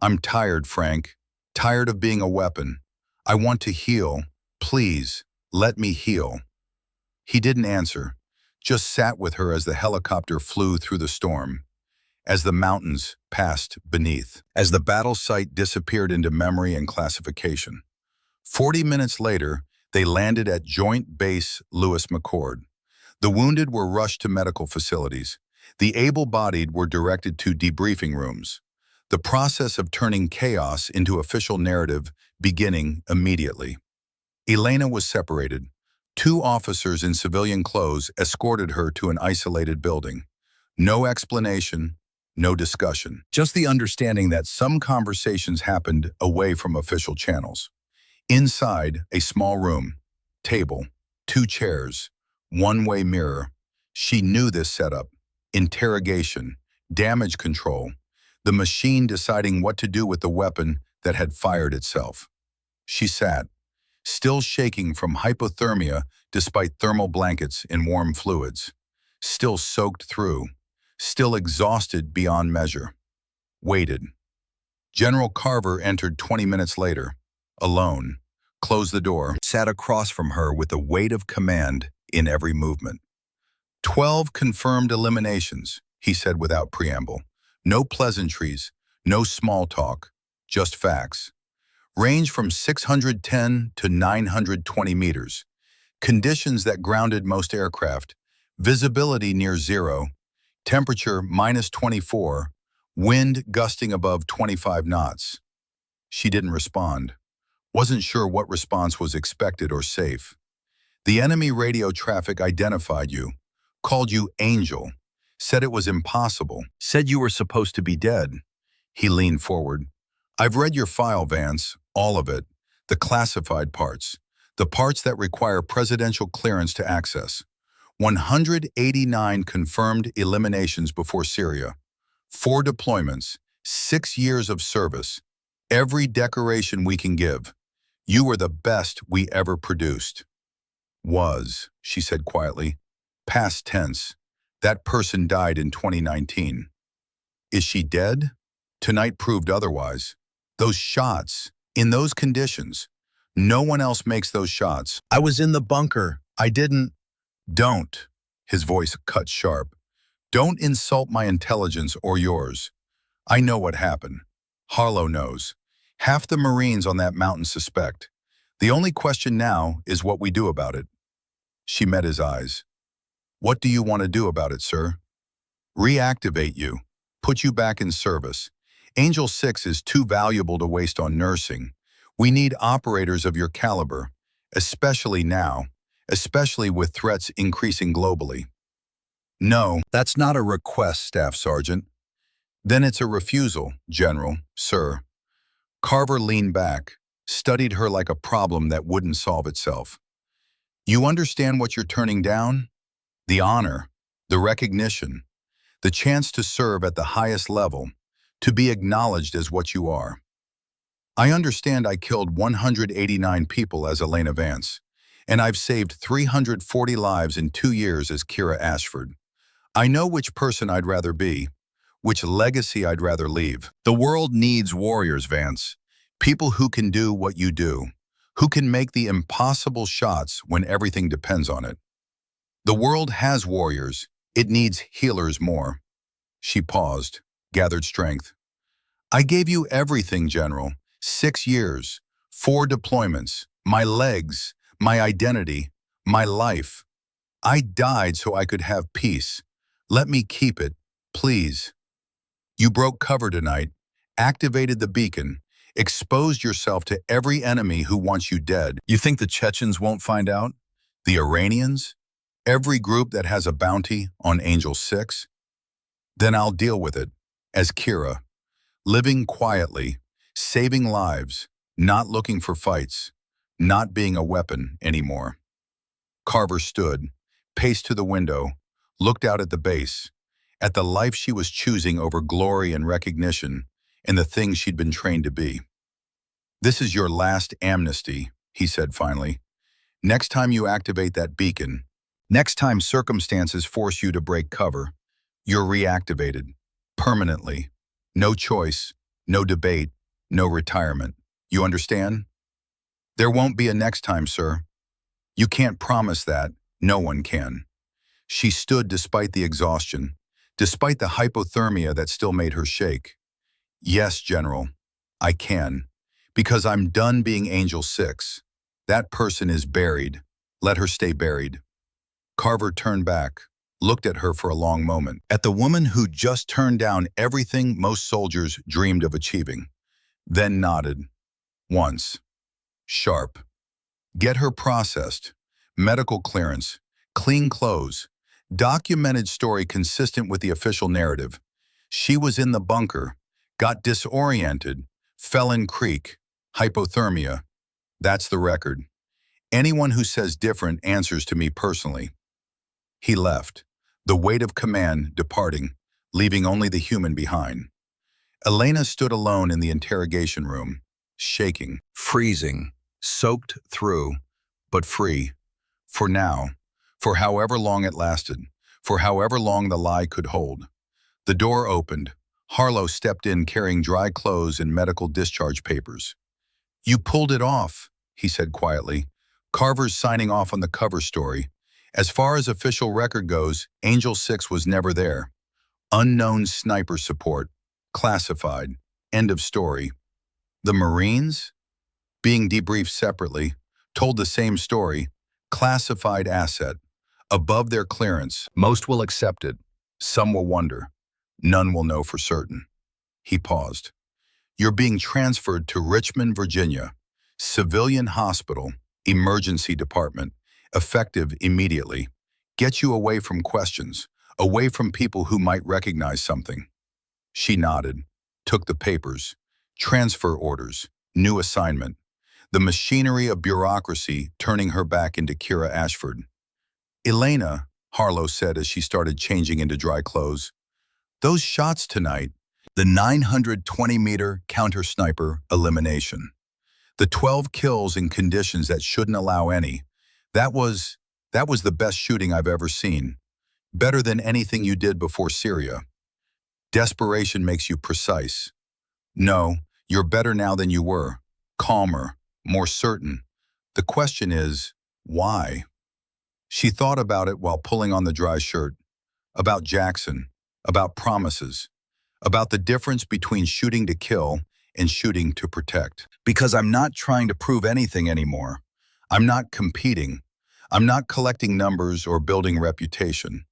I'm tired, Frank. Tired of being a weapon. I want to heal. Please, let me heal. He didn't answer, just sat with her as the helicopter flew through the storm, as the mountains passed beneath, as the battle site disappeared into memory and classification. 40 minutes later, they landed at Joint Base Lewis McChord. The wounded were rushed to medical facilities. The able-bodied were directed to debriefing rooms. The process of turning chaos into official narrative beginning immediately. Elena was separated, Two officers in civilian clothes escorted her to an isolated building. No explanation, no discussion. Just the understanding that some conversations happened away from official channels. Inside, a small room, table, two chairs, one-way mirror. She knew this setup. Interrogation, damage control, the machine deciding what to do with the weapon that had fired itself. She sat, still shaking from hypothermia despite thermal blankets in warm fluids, still soaked through, still exhausted beyond measure. Waited. General Carver entered 20 minutes later, alone, closed the door, sat across from her with the weight of command in every movement. 12 confirmed eliminations, he said without preamble. No pleasantries, no small talk, just facts. Range from 610 to 920 meters. Conditions that grounded most aircraft. Visibility near zero. Temperature -24. Wind gusting above 25 knots. She didn't respond. Wasn't sure what response was expected or safe. The enemy radio traffic identified you, called you Angel, said it was impossible, said you were supposed to be dead. He leaned forward. I've read your file, Vance, all of it, the classified parts, the parts that require presidential clearance to access. 189 confirmed eliminations before Syria, 4 deployments, 6 years of service, every decoration we can give. You were the best we ever produced. Was, she said quietly. Past tense. That person died in 2019. Is she dead? Tonight proved otherwise. Those shots, in those conditions, no one else makes those shots. I was in the bunker. I didn't. Don't. His voice cut sharp. Don't insult my intelligence or yours. I know what happened. Harlow knows. Half the Marines on that mountain suspect. The only question now is what we do about it. She met his eyes. What do you want to do about it, sir? Reactivate you. Put you back in service. Angel 6 is too valuable to waste on nursing. We need operators of your caliber, especially now, especially with threats increasing globally. No, that's not a request, Staff Sergeant. Then it's a refusal, General, sir. Carver leaned back, studied her like a problem that wouldn't solve itself. You understand what you're turning down? The honor, the recognition, the chance to serve at the highest level, to be acknowledged as what you are. I understand I killed 189 people as Elena Vance, and I've saved 340 lives in 2 years as Kira Ashford. I know which person I'd rather be, which legacy I'd rather leave. The world needs warriors, Vance. People who can do what you do, who can make the impossible shots when everything depends on it. The world has warriors. It needs healers more. She paused, gathered strength. I gave you everything, General. 6 years, 4 deployments, my legs, my identity, my life. I died so I could have peace. Let me keep it, please. You broke cover tonight, activated the beacon, exposed yourself to every enemy who wants you dead. You think the Chechens won't find out? The Iranians? Every group that has a bounty on Angel 6? Then I'll deal with it, as Kira, living quietly, saving lives, not looking for fights, not being a weapon anymore. Carver stood, paced to the window, looked out at the base, at the life she was choosing over glory and recognition, and the things she'd been trained to be. This is your last amnesty, he said finally. Next time you activate that beacon, next time circumstances force you to break cover, you're reactivated, permanently. No choice, no debate, no retirement. You understand? There won't be a next time, sir. You can't promise that. No one can. She stood despite the exhaustion, despite the hypothermia that still made her shake. Yes, General, I can. Because I'm done being Angel 6. That person is buried. Let her stay buried. Carver turned back, looked at her for a long moment, at the woman who just turned down everything most soldiers dreamed of achieving, then nodded. Once. Sharp. Get her processed. medical clearance, clean clothes, documented story consistent with the official narrative. She was in the bunker, got disoriented, fell in creek, hypothermia. That's the record. Anyone who says different answers to me personally. He left, the weight of command departing, leaving only the human behind. Elena stood alone in the interrogation room, shaking, freezing, soaked through, but free. For now, for however long it lasted, for however long the lie could hold. The door opened. Harlow stepped in carrying dry clothes and medical discharge papers. "You pulled it off," he said quietly. "Carver's signing off on the cover story. As far as official record goes, Angel 6 was never there. Unknown sniper support. Classified. End of story." The Marines? Being debriefed separately, told the same story. Classified asset. Above their clearance. Most will accept it. Some will wonder. None will know for certain. He paused. "You're being transferred to Richmond, Virginia. Civilian hospital, emergency department, effective immediately. Get you away from questions, away from people who might recognize something." She nodded, took the papers, transfer orders, new assignment, the machinery of bureaucracy turning her back into Kira Ashford. "Elena," Harlow said as she started changing into dry clothes, "those shots tonight, the 920-meter counter-sniper elimination, the 12 kills in conditions that shouldn't allow any, that was the best shooting I've ever seen. Better than anything you did before Syria. Desperation makes you precise. No, you're better now than you were. Calmer, more certain. The question is, why?" She thought about it while pulling on the dry shirt. About Jackson, about promises, about the difference between shooting to kill and shooting to protect. "Because I'm not trying to prove anything anymore. I'm not competing. I'm not collecting numbers or building reputation.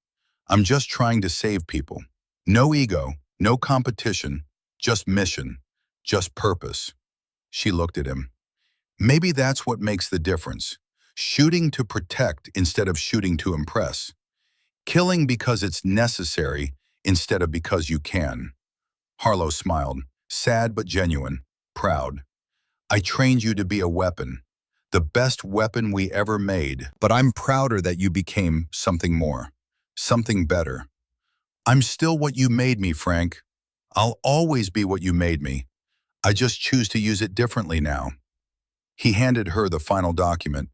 I'm just trying to save people. No ego, no competition, just mission, just purpose." She looked at him. "Maybe that's what makes the difference. Shooting to protect instead of shooting to impress. Killing because it's necessary instead of because you can." Harlow smiled, sad but genuine, proud. "I trained you to be a weapon, the best weapon we ever made, but I'm prouder that you became something more, something better. I'm still what you made me, Frank. I'll always be what you made me. I just choose to use it differently now." He handed her the final document.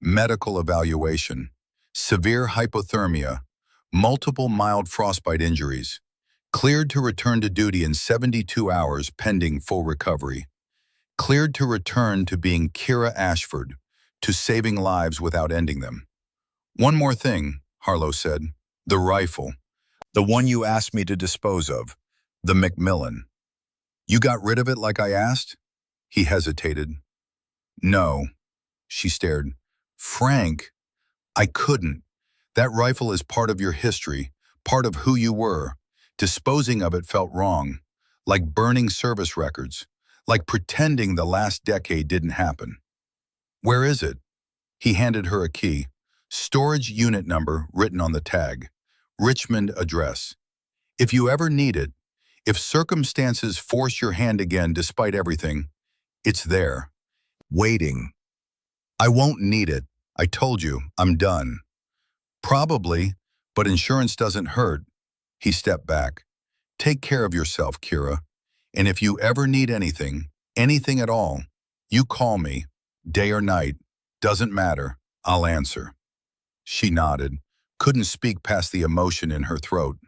Medical evaluation. Severe hypothermia. Multiple mild frostbite injuries. Cleared to return to duty in 72 hours pending full recovery. Cleared to return to being Kira Ashford, to saving lives without ending them. "One more thing," Harlow said. "The rifle. The one you asked me to dispose of. The Macmillan. You got rid of it like I asked?" He hesitated. "No." She stared. "Frank, I couldn't. That rifle is part of your history, part of who you were. Disposing of it felt wrong, like burning service records, like pretending the last decade didn't happen." "Where is it?" He handed her a key. Storage unit number written on the tag. Richmond address. If you ever need it, if circumstances force your hand again despite everything, it's there. Waiting. "I won't need it. I told you, I'm done." "Probably, but insurance doesn't hurt." He stepped back. "Take care of yourself, Kira. And if you ever need anything, anything at all, you call me, day or night. Doesn't matter. I'll answer." She nodded, couldn't speak past the emotion in her throat.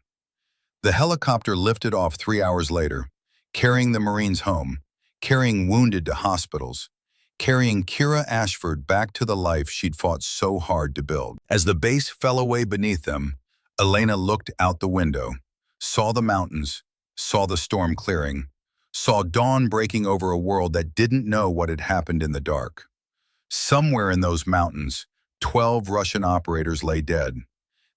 The helicopter lifted off 3 hours later, carrying the Marines home, carrying wounded to hospitals, carrying Kira Ashford back to the life she'd fought so hard to build. As the base fell away beneath them, Elena looked out the window, saw the mountains, saw the storm clearing, saw dawn breaking over a world that didn't know what had happened in the dark. Somewhere in those mountains, 12 Russian operators lay dead.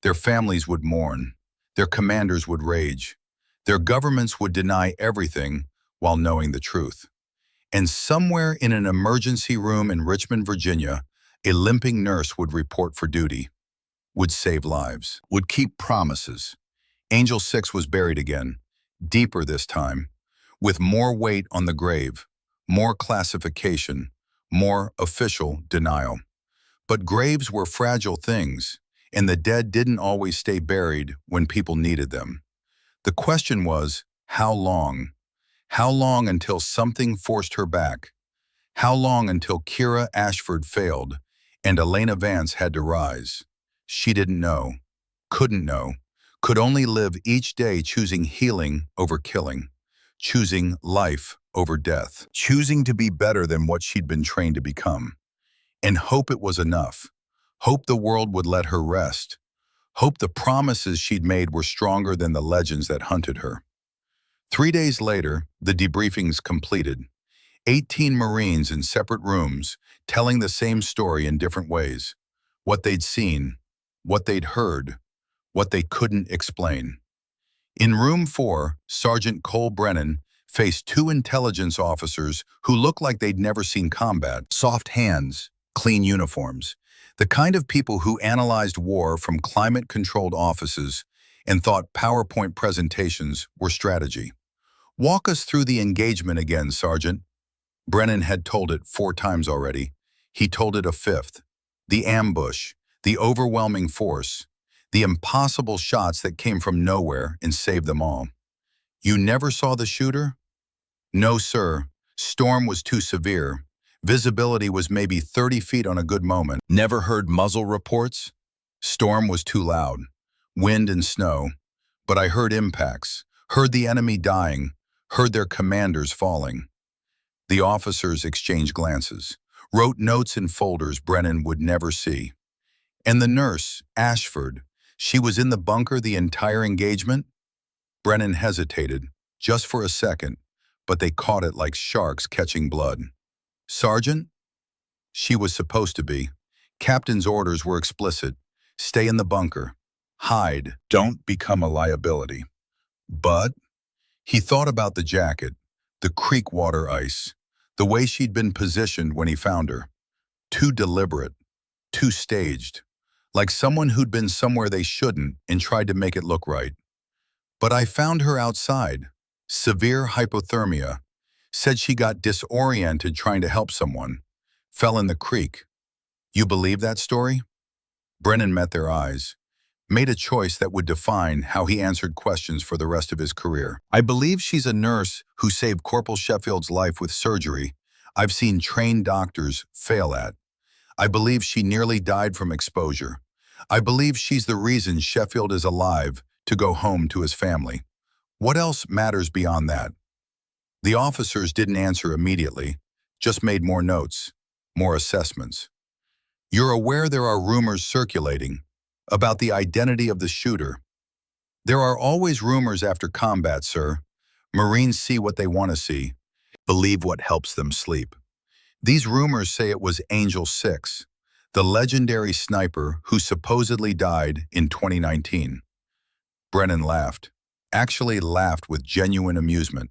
Their families would mourn. Their commanders would rage. Their governments would deny everything while knowing the truth. And somewhere in an emergency room in Richmond, Virginia, A limping nurse would report for duty, would save lives, would keep promises. Angel 6 was buried again, deeper this time, with more weight on the grave, more classification, more official denial. But graves were fragile things, and the dead didn't always stay buried when people needed them. The question was, how long? How long until something forced her back? How long until Kira Ashford failed and Elena Vance had to rise? She didn't know, couldn't know, could only live each day choosing healing over killing, choosing life over death, choosing to be better than what she'd been trained to become. And hope it was enough. Hope the world would let her rest. Hope the promises she'd made were stronger than the legends that hunted her. 3 days later, the debriefings completed. 18 Marines in separate rooms, telling the same story in different ways. What they'd seen, what they'd heard, what they couldn't explain. In room 4, Sergeant Cole Brennan faced 2 intelligence officers who looked like they'd never seen combat. Soft hands, clean uniforms. The kind of people who analyzed war from climate-controlled offices and thought PowerPoint presentations were strategy. Walk us through the engagement again, Sergeant. Brennan had told it 4 times already. He told it a 5th. The ambush, the overwhelming force, the impossible shots that came from nowhere and saved them all. You never saw the shooter? No, sir. Storm was too severe. Visibility was maybe 30 feet on a good moment. Never heard muzzle reports? Storm was too loud. Wind and snow. But I heard impacts, heard the enemy dying, heard their commanders falling. The officers exchanged glances, wrote notes in folders Brennan would never see. And the nurse, Ashford, she was in the bunker the entire engagement? Brennan hesitated, just for a second, but they caught it like sharks catching blood. Sergeant? She was supposed to be. Captain's orders were explicit. Stay in the bunker. Hide. Don't become a liability. But he thought about the jacket, the creek water ice, the way she'd been positioned when he found her. Too deliberate, too staged, like someone who'd been somewhere they shouldn't and tried to make it look right. But I found her outside. Severe hypothermia. Said she got disoriented trying to help someone. Fell in the creek. You believe that story? Brennan met their eyes. Made a choice that would define how he answered questions for the rest of his career. I believe she's a nurse who saved Corporal Sheffield's life with surgery I've seen trained doctors fail at. I believe she nearly died from exposure. I believe she's the reason Sheffield is alive to go home to his family. What else matters beyond that? The officers didn't answer immediately, just made more notes, more assessments. You're aware there are rumors circulating about the identity of the shooter. There are always rumors after combat, sir. Marines see what they want to see, believe what helps them sleep. These rumors say it was Angel 6, the legendary sniper who supposedly died in 2019. Brennan laughed, actually laughed with genuine amusement.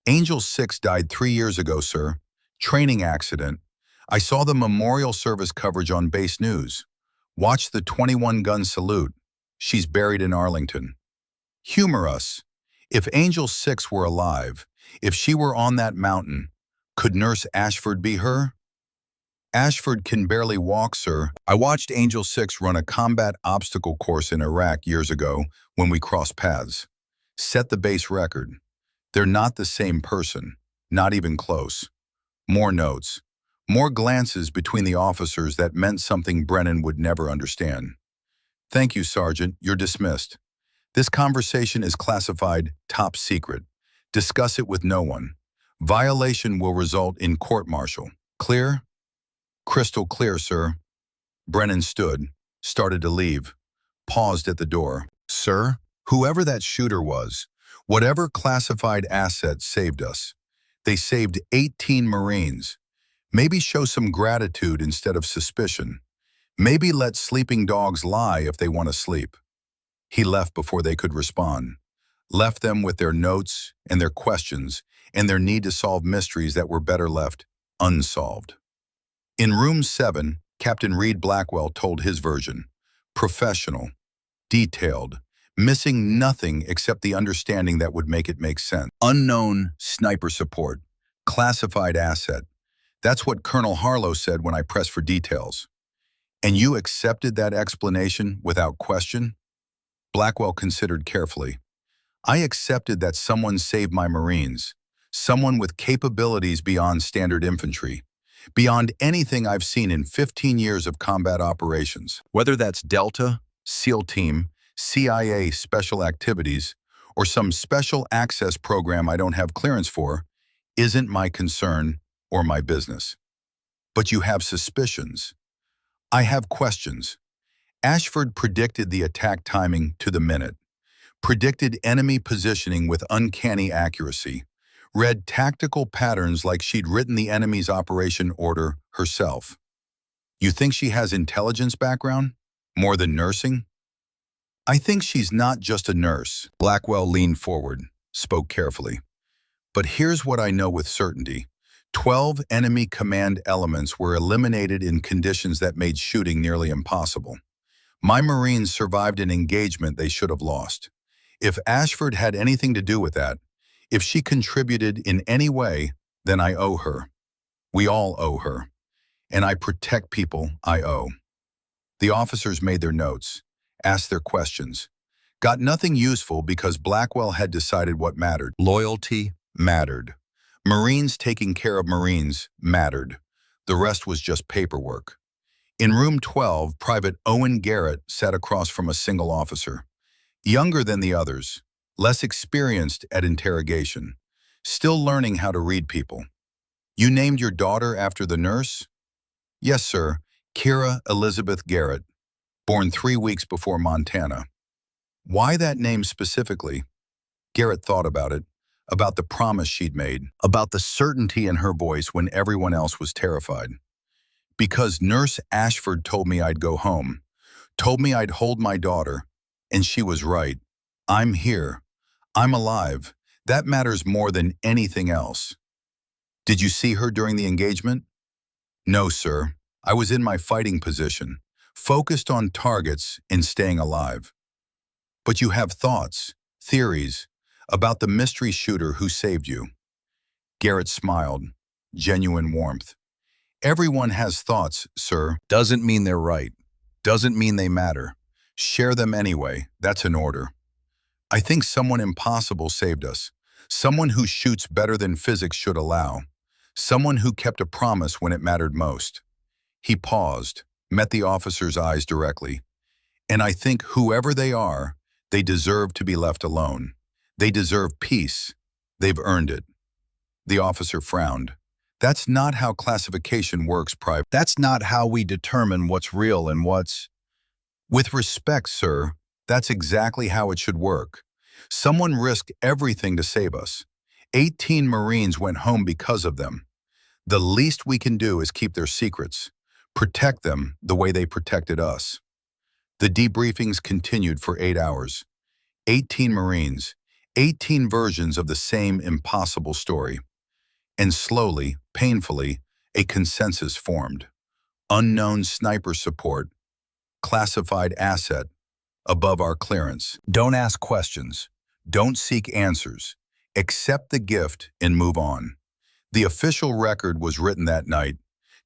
Angel 6 died 3 years ago, sir. Training accident. I saw the memorial service coverage on base news. Watched the 21-gun salute. She's buried in Arlington. Humor us. If Angel 6 were alive, if she were on that mountain, could Nurse Ashford be her? Ashford can barely walk, sir. I watched Angel 6 run a combat obstacle course in Iraq years ago when we crossed paths. Set the base record. They're not the same person, not even close. More notes, more glances between the officers that meant something Brennan would never understand. Thank you, Sergeant, you're dismissed. This conversation is classified top secret. Discuss it with no one. Violation will result in court-martial. Clear? Crystal clear, sir. Brennan stood, started to leave, paused at the door. Sir, whoever that shooter was, whatever classified asset saved us, they saved 18 Marines. Maybe show some gratitude instead of suspicion. Maybe let sleeping dogs lie if they want to sleep. He left before they could respond. Left them with their notes and their questions and their need to solve mysteries that were better left unsolved. In room 7, Captain Reed Blackwell told his version. Professional, detailed, missing nothing except the understanding that would make it make sense. Unknown sniper support, classified asset. That's what Colonel Harlow said when I pressed for details. And you accepted that explanation without question? Blackwell considered carefully. I accepted that someone saved my Marines, someone with capabilities beyond standard infantry, beyond anything I've seen in 15 years of combat operations. Whether that's Delta, SEAL Team, CIA Special Activities, or some special access program I don't have clearance for, isn't my concern or my business. But you have suspicions. I have questions. Ashford predicted the attack timing to the minute, predicted enemy positioning with uncanny accuracy, read tactical patterns like she'd written the enemy's operation order herself. You think she has intelligence background? More than nursing? I think she's not just a nurse. Blackwell leaned forward, spoke carefully. But here's what I know with certainty. 12 enemy command elements were eliminated in conditions that made shooting nearly impossible. My Marines survived an engagement they should have lost. If Ashford had anything to do with that, if she contributed in any way, then I owe her. We all owe her. And I protect people I owe. The officers made their notes, asked their questions, got nothing useful because Blackwell had decided what mattered. Loyalty mattered. Marines taking care of Marines mattered. The rest was just paperwork. In room 12, Private Owen Garrett sat across from a single officer. Younger than the others, less experienced at interrogation, still learning how to read people. You named your daughter after the nurse? Yes, sir. Kira Elizabeth Garrett, born 3 weeks before Montana. Why that name specifically? Garrett thought about the promise she'd made, about the certainty in her voice when everyone else was terrified. Because Nurse Ashford told me I'd go home, told me I'd hold my daughter, and she was right. I'm here. I'm alive. That matters more than anything else. Did you see her during the engagement? No, sir. I was in my fighting position, focused on targets and staying alive. But you have thoughts, theories, about the mystery shooter who saved you. Garrett smiled, genuine warmth. Everyone has thoughts, sir. Doesn't mean they're right. Doesn't mean they matter. Share them anyway. That's an order. I think someone impossible saved us. Someone who shoots better than physics should allow. Someone who kept a promise when it mattered most. He paused, met the officer's eyes directly. And I think whoever they are, they deserve to be left alone. They deserve peace. They've earned it. The officer frowned. That's not how classification works, Private. That's not how we determine what's real and what's... With respect, sir, that's exactly how it should work. Someone risked everything to save us. 18 Marines went home because of them. The least we can do is keep their secrets, protect them the way they protected us. The debriefings continued for 8 hours. 18 Marines, 18 versions of the same impossible story. And slowly, painfully, a consensus formed. Unknown sniper support, classified asset, above our clearance. Don't ask questions. Don't seek answers. Accept the gift and move on. The official record was written that night,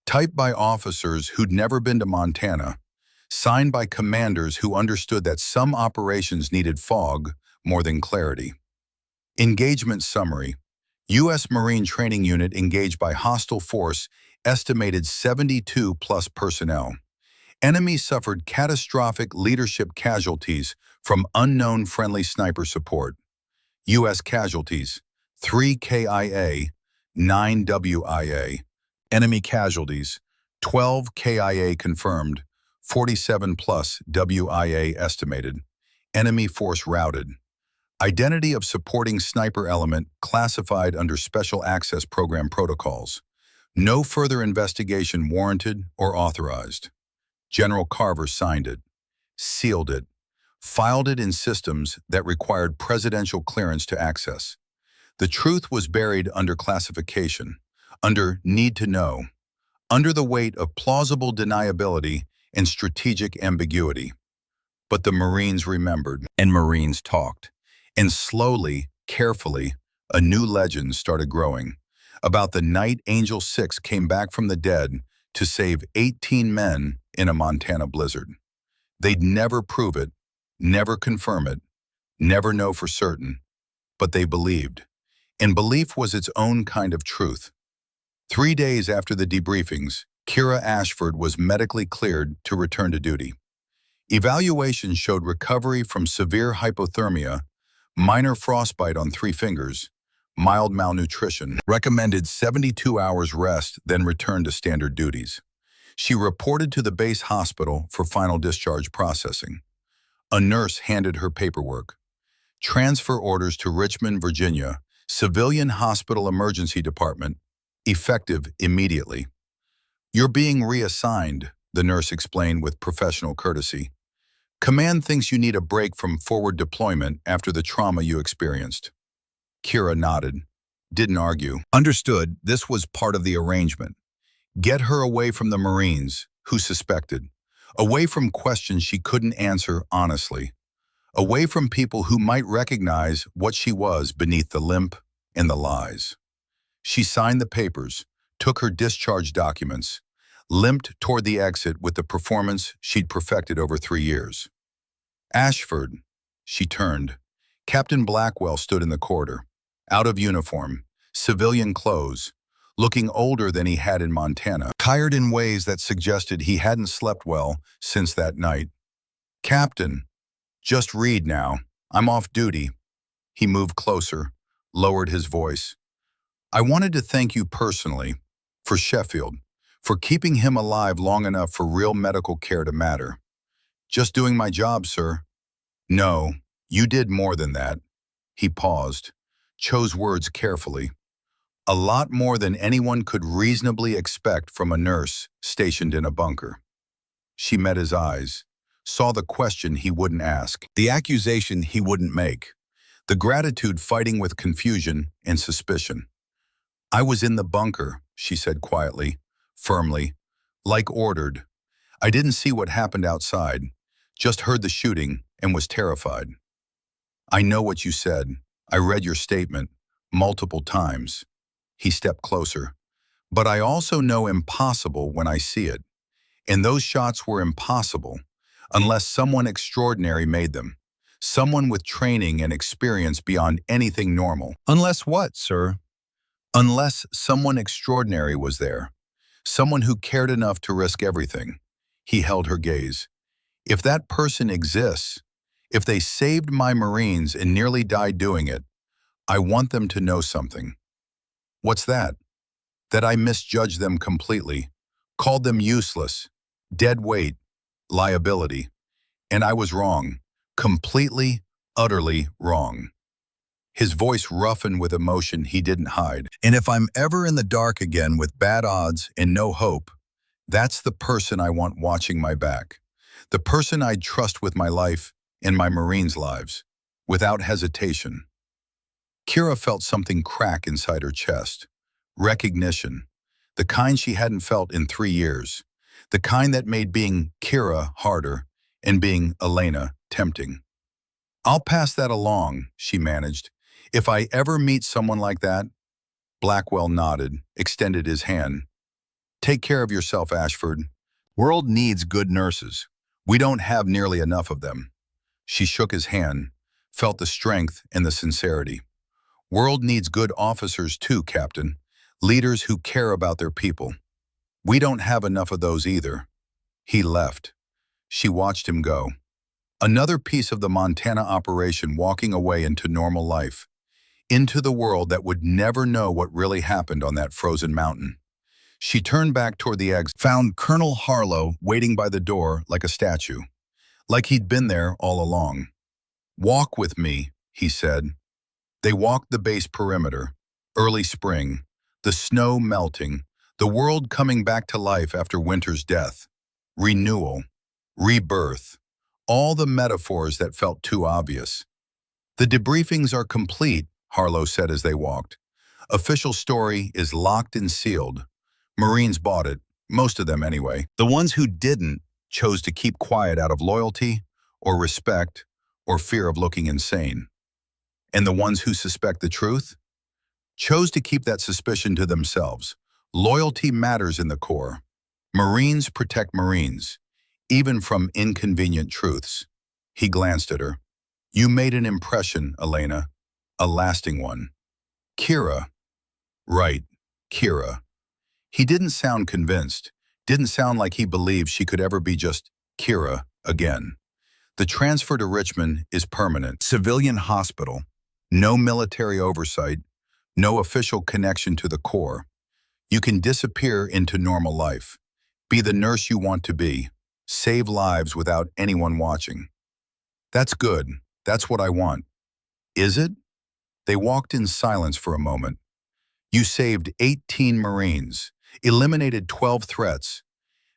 typed by officers who'd never been to Montana, signed by commanders who understood that some operations needed fog more than clarity. Engagement summary. U.S. Marine Training Unit engaged by hostile force, estimated 72 plus personnel. Enemy suffered catastrophic leadership casualties from unknown friendly sniper support. U.S. casualties, 3 KIA, 9 WIA. Enemy casualties, 12 KIA confirmed, 47 plus WIA estimated. Enemy force routed. Identity of supporting sniper element classified under Special Access Program protocols. No further investigation warranted or authorized. General Carver signed it, sealed it, filed it in systems that required presidential clearance to access. The truth was buried under classification, under need to know, under the weight of plausible deniability and strategic ambiguity. But the Marines remembered, and Marines talked. And slowly, carefully, a new legend started growing about the night Angel 6 came back from the dead to save 18 men in a Montana blizzard. They'd never prove it, never confirm it, never know for certain, but they believed. And belief was its own kind of truth. 3 days after the debriefings, Kira Ashford was medically cleared to return to duty. Evaluations showed recovery from severe hypothermia, minor frostbite on 3 fingers, mild malnutrition, recommended 72 hours rest, then return to standard duties. She reported to the base hospital for final discharge processing. A nurse handed her paperwork. Transfer orders to Richmond, Virginia, Civilian Hospital Emergency Department, effective immediately. "You're being reassigned," the nurse explained with professional courtesy. "Command thinks you need a break from forward deployment after the trauma you experienced." Kira nodded, didn't argue. Understood, this was part of the arrangement. Get her away from the Marines, who suspected. Away from questions she couldn't answer honestly. Away from people who might recognize what she was beneath the limp and the lies. She signed the papers, took her discharge documents, limped toward the exit with the performance she'd perfected over 3 years. "Ashford," she turned. Captain Blackwell stood in the corridor, out of uniform, civilian clothes, looking older than he had in Montana, tired in ways that suggested he hadn't slept well since that night. "Captain, just read now. I'm off duty." He moved closer, lowered his voice. "I wanted to thank you personally, for Sheffield, for keeping him alive long enough for real medical care to matter. Just doing my job, sir." "No, you did more than that." He paused, chose words carefully. "A lot more than anyone could reasonably expect from a nurse stationed in a bunker." She met his eyes, saw the question he wouldn't ask, the accusation he wouldn't make, the gratitude fighting with confusion and suspicion. "I was in the bunker," she said quietly, firmly, like ordered. "I didn't see what happened outside, just heard the shooting and was terrified." "I know what you said. I read your statement multiple times." He stepped closer. "But I also know impossible when I see it. And those shots were impossible unless someone extraordinary made them. Someone with training and experience beyond anything normal." "Unless what, sir?" "Unless someone extraordinary was there. Someone who cared enough to risk everything." He held her gaze. "If that person exists, if they saved my Marines and nearly died doing it, I want them to know something." "What's that?" "That I misjudged them completely, called them useless, dead weight, liability. And I was wrong, completely, utterly wrong." His voice roughened with emotion he didn't hide. "And if I'm ever in the dark again with bad odds and no hope, that's the person I want watching my back. The person I'd trust with my life and my Marines' lives, without hesitation." Kira felt something crack inside her chest. Recognition. The kind she hadn't felt in 3 years. The kind that made being Kira harder and being Elena tempting. "I'll pass that along," she managed. "If I ever meet someone like that." Blackwell nodded, extended his hand. "Take care of yourself, Ashford. World needs good nurses. We don't have nearly enough of them." She shook his hand, felt the strength and the sincerity. "World needs good officers too, Captain. Leaders who care about their people. We don't have enough of those either." He left. She watched him go. Another piece of the Montana operation walking away into normal life. Into the world that would never know what really happened on that frozen mountain. She turned back toward the exit, found Colonel Harlow waiting by the door like a statue, like he'd been there all along. "Walk with me," he said. They walked the base perimeter. Early spring, the snow melting, the world coming back to life after winter's death. Renewal, rebirth, all the metaphors that felt too obvious. "The debriefings are complete," Harlow said as they walked. "Official story is locked and sealed. Marines bought it. Most of them anyway. The ones who didn't chose to keep quiet out of loyalty or respect or fear of looking insane. And the ones who suspect the truth chose to keep that suspicion to themselves. Loyalty matters in the Corps. Marines protect Marines, even from inconvenient truths. He glanced at her. You made an impression, Elena, a lasting one. Kira. Right, Kira. He didn't sound convinced, didn't sound like he believed she could ever be just Kira again. The transfer to Richmond is permanent. Civilian hospital, no military oversight, no official connection to the Corps. You can disappear into normal life, be the nurse you want to be, save lives without anyone watching. That's good. That's what I want. Is it? They walked in silence for a moment. You saved 18 Marines, eliminated 12 threats,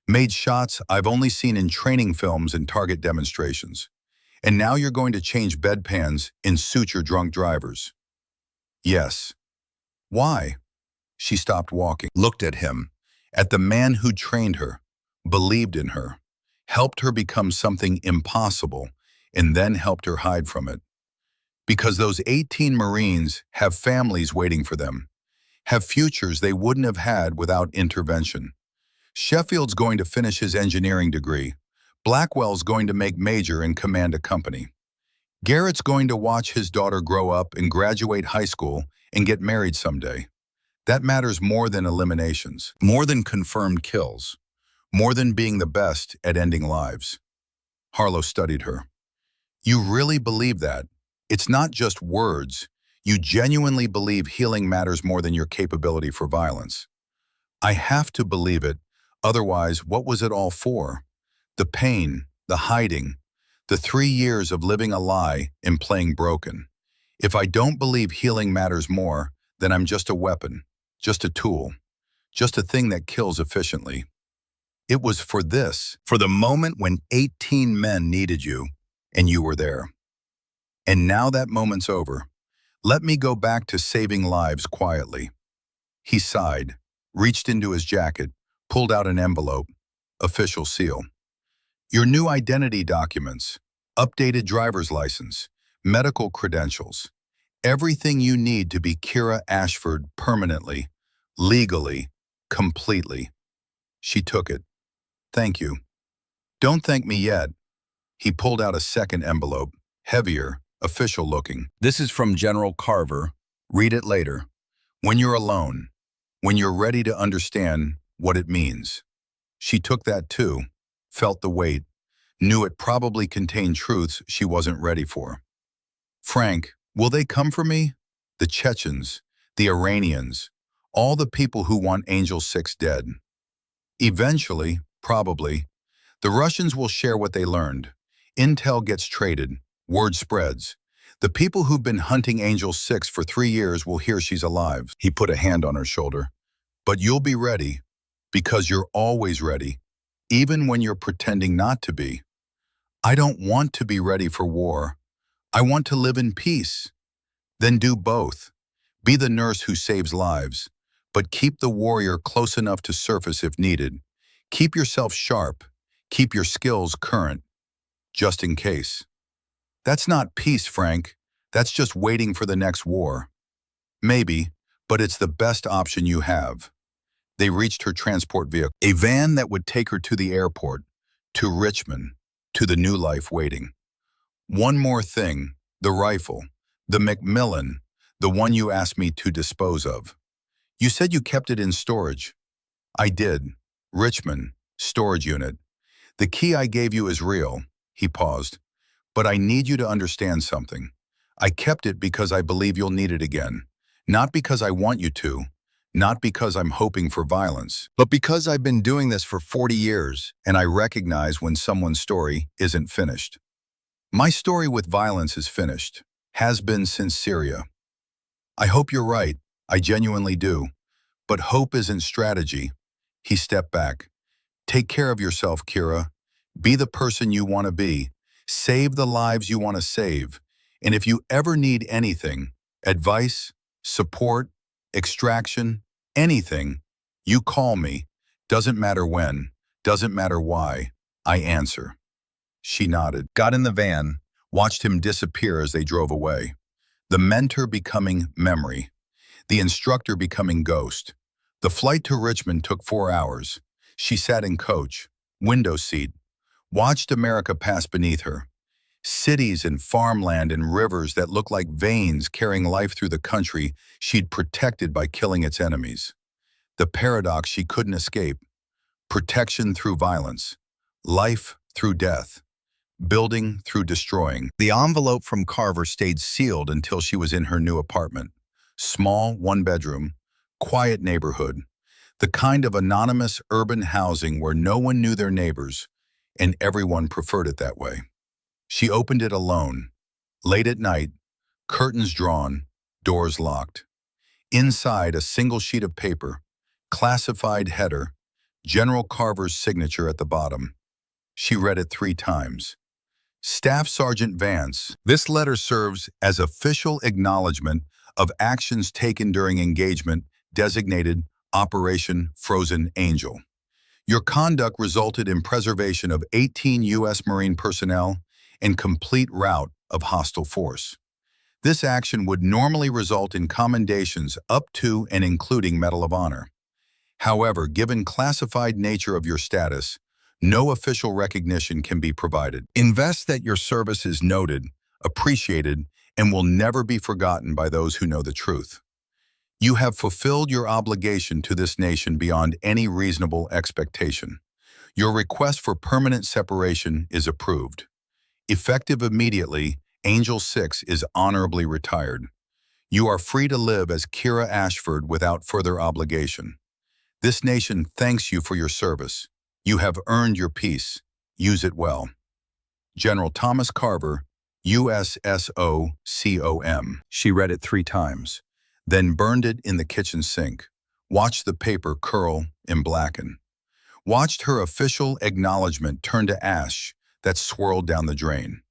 made shots I've only seen in training films and target demonstrations. And now you're going to change bedpans in suture drunk drivers. Yes. Why? She stopped walking, looked at him, at the man who trained her, believed in her, helped her become something impossible, and then helped her hide from it. Because those 18 Marines have families waiting for them, have futures they wouldn't have had without intervention. Sheffield's going to finish his engineering degree. Blackwell's going to make major and command a company. Garrett's going to watch his daughter grow up and graduate high school and get married someday. That matters more than eliminations, more than confirmed kills, more than being the best at ending lives. Harlow studied her. You really believe that? It's not just words. You genuinely believe healing matters more than your capability for violence. I have to believe it. Otherwise, what was it all for? The pain, the hiding, the 3 years of living a lie and playing broken. If I don't believe healing matters more, then I'm just a weapon, just a tool, just a thing that kills efficiently. It was for this, for the moment when 18 men needed you, and you were there. And now that moment's over. Let me go back to saving lives quietly. He sighed, reached into his jacket, pulled out an envelope, official seal. Your new identity documents, updated driver's license, medical credentials, everything you need to be Kira Ashford permanently, legally, completely. She took it. Thank you. Don't thank me yet. He pulled out a second envelope, heavier, official looking. This is from General Carver. Read it later. When you're alone, when you're ready to understand what it means. She took that too, felt the weight, knew it probably contained truths she wasn't ready for. Frank, will they come for me? The Chechens, the Iranians, all the people who want Angel 6 dead. Eventually, probably, the Russians will share what they learned. Intel gets traded, word spreads. The people who've been hunting Angel 6 for 3 years will hear she's alive. He put a hand on her shoulder. But you'll be ready, because you're always ready, even when you're pretending not to be. I don't want to be ready for war. I want to live in peace. Then do both. Be the nurse who saves lives, but keep the warrior close enough to surface if needed. Keep yourself sharp. Keep your skills current, just in case. That's not peace, Frank. That's just waiting for the next war. Maybe, but it's the best option you have. They reached her transport vehicle, a van that would take her to the airport, to Richmond, to the new life waiting. One more thing, the rifle, the Macmillan, the one you asked me to dispose of. You said you kept it in storage. I did. Richmond, storage unit. The key I gave you is real. He paused. But I need you to understand something. I kept it because I believe you'll need it again. Not because I want you to. Not because I'm hoping for violence, but because I've been doing this for 40 years, and I recognize when someone's story isn't finished. My story with violence is finished, has been since Syria. I hope you're right, I genuinely do. But hope isn't strategy. He stepped back. Take care of yourself, Kira. Be the person you want to be. Save the lives you want to save. And if you ever need anything, advice, support, extraction, anything, you call me. Doesn't matter when, doesn't matter why, I answer. She nodded, got in the van, watched him disappear as they drove away. The mentor becoming memory, the instructor becoming ghost. The flight to Richmond took 4 hours. She sat in coach, window seat, watched America pass beneath her. Cities and farmland and rivers that looked like veins carrying life through the country she'd protected by killing its enemies. The paradox she couldn't escape. Protection through violence. Life through death. Building through destroying. The envelope from Carver stayed sealed until she was in her new apartment. Small, one-bedroom, quiet neighborhood. The kind of anonymous urban housing where no one knew their neighbors, and everyone preferred it that way. She opened it alone. Late at night, curtains drawn, doors locked. Inside, a single sheet of paper, classified header, General Carver's signature at the bottom. She read it 3 times. Staff Sergeant Vance, this letter serves as official acknowledgement of actions taken during engagement designated Operation Frozen Angel. Your conduct resulted in preservation of 18 U.S. Marine personnel and complete rout of hostile force. This action would normally result in commendations up to and including Medal of Honor. However, given classified nature of your status, no official recognition can be provided. Invest that your service is noted, appreciated, and will never be forgotten by those who know the truth. You have fulfilled your obligation to this nation beyond any reasonable expectation. Your request for permanent separation is approved. Effective immediately, Angel 6 is honorably retired. You are free to live as Kira Ashford without further obligation. This nation thanks you for your service. You have earned your peace. Use it well. General Thomas Carver, USSOCOM. She read it 3 times, then burned it in the kitchen sink, watched the paper curl and blacken, watched her official acknowledgement turn to ash that swirled down the drain.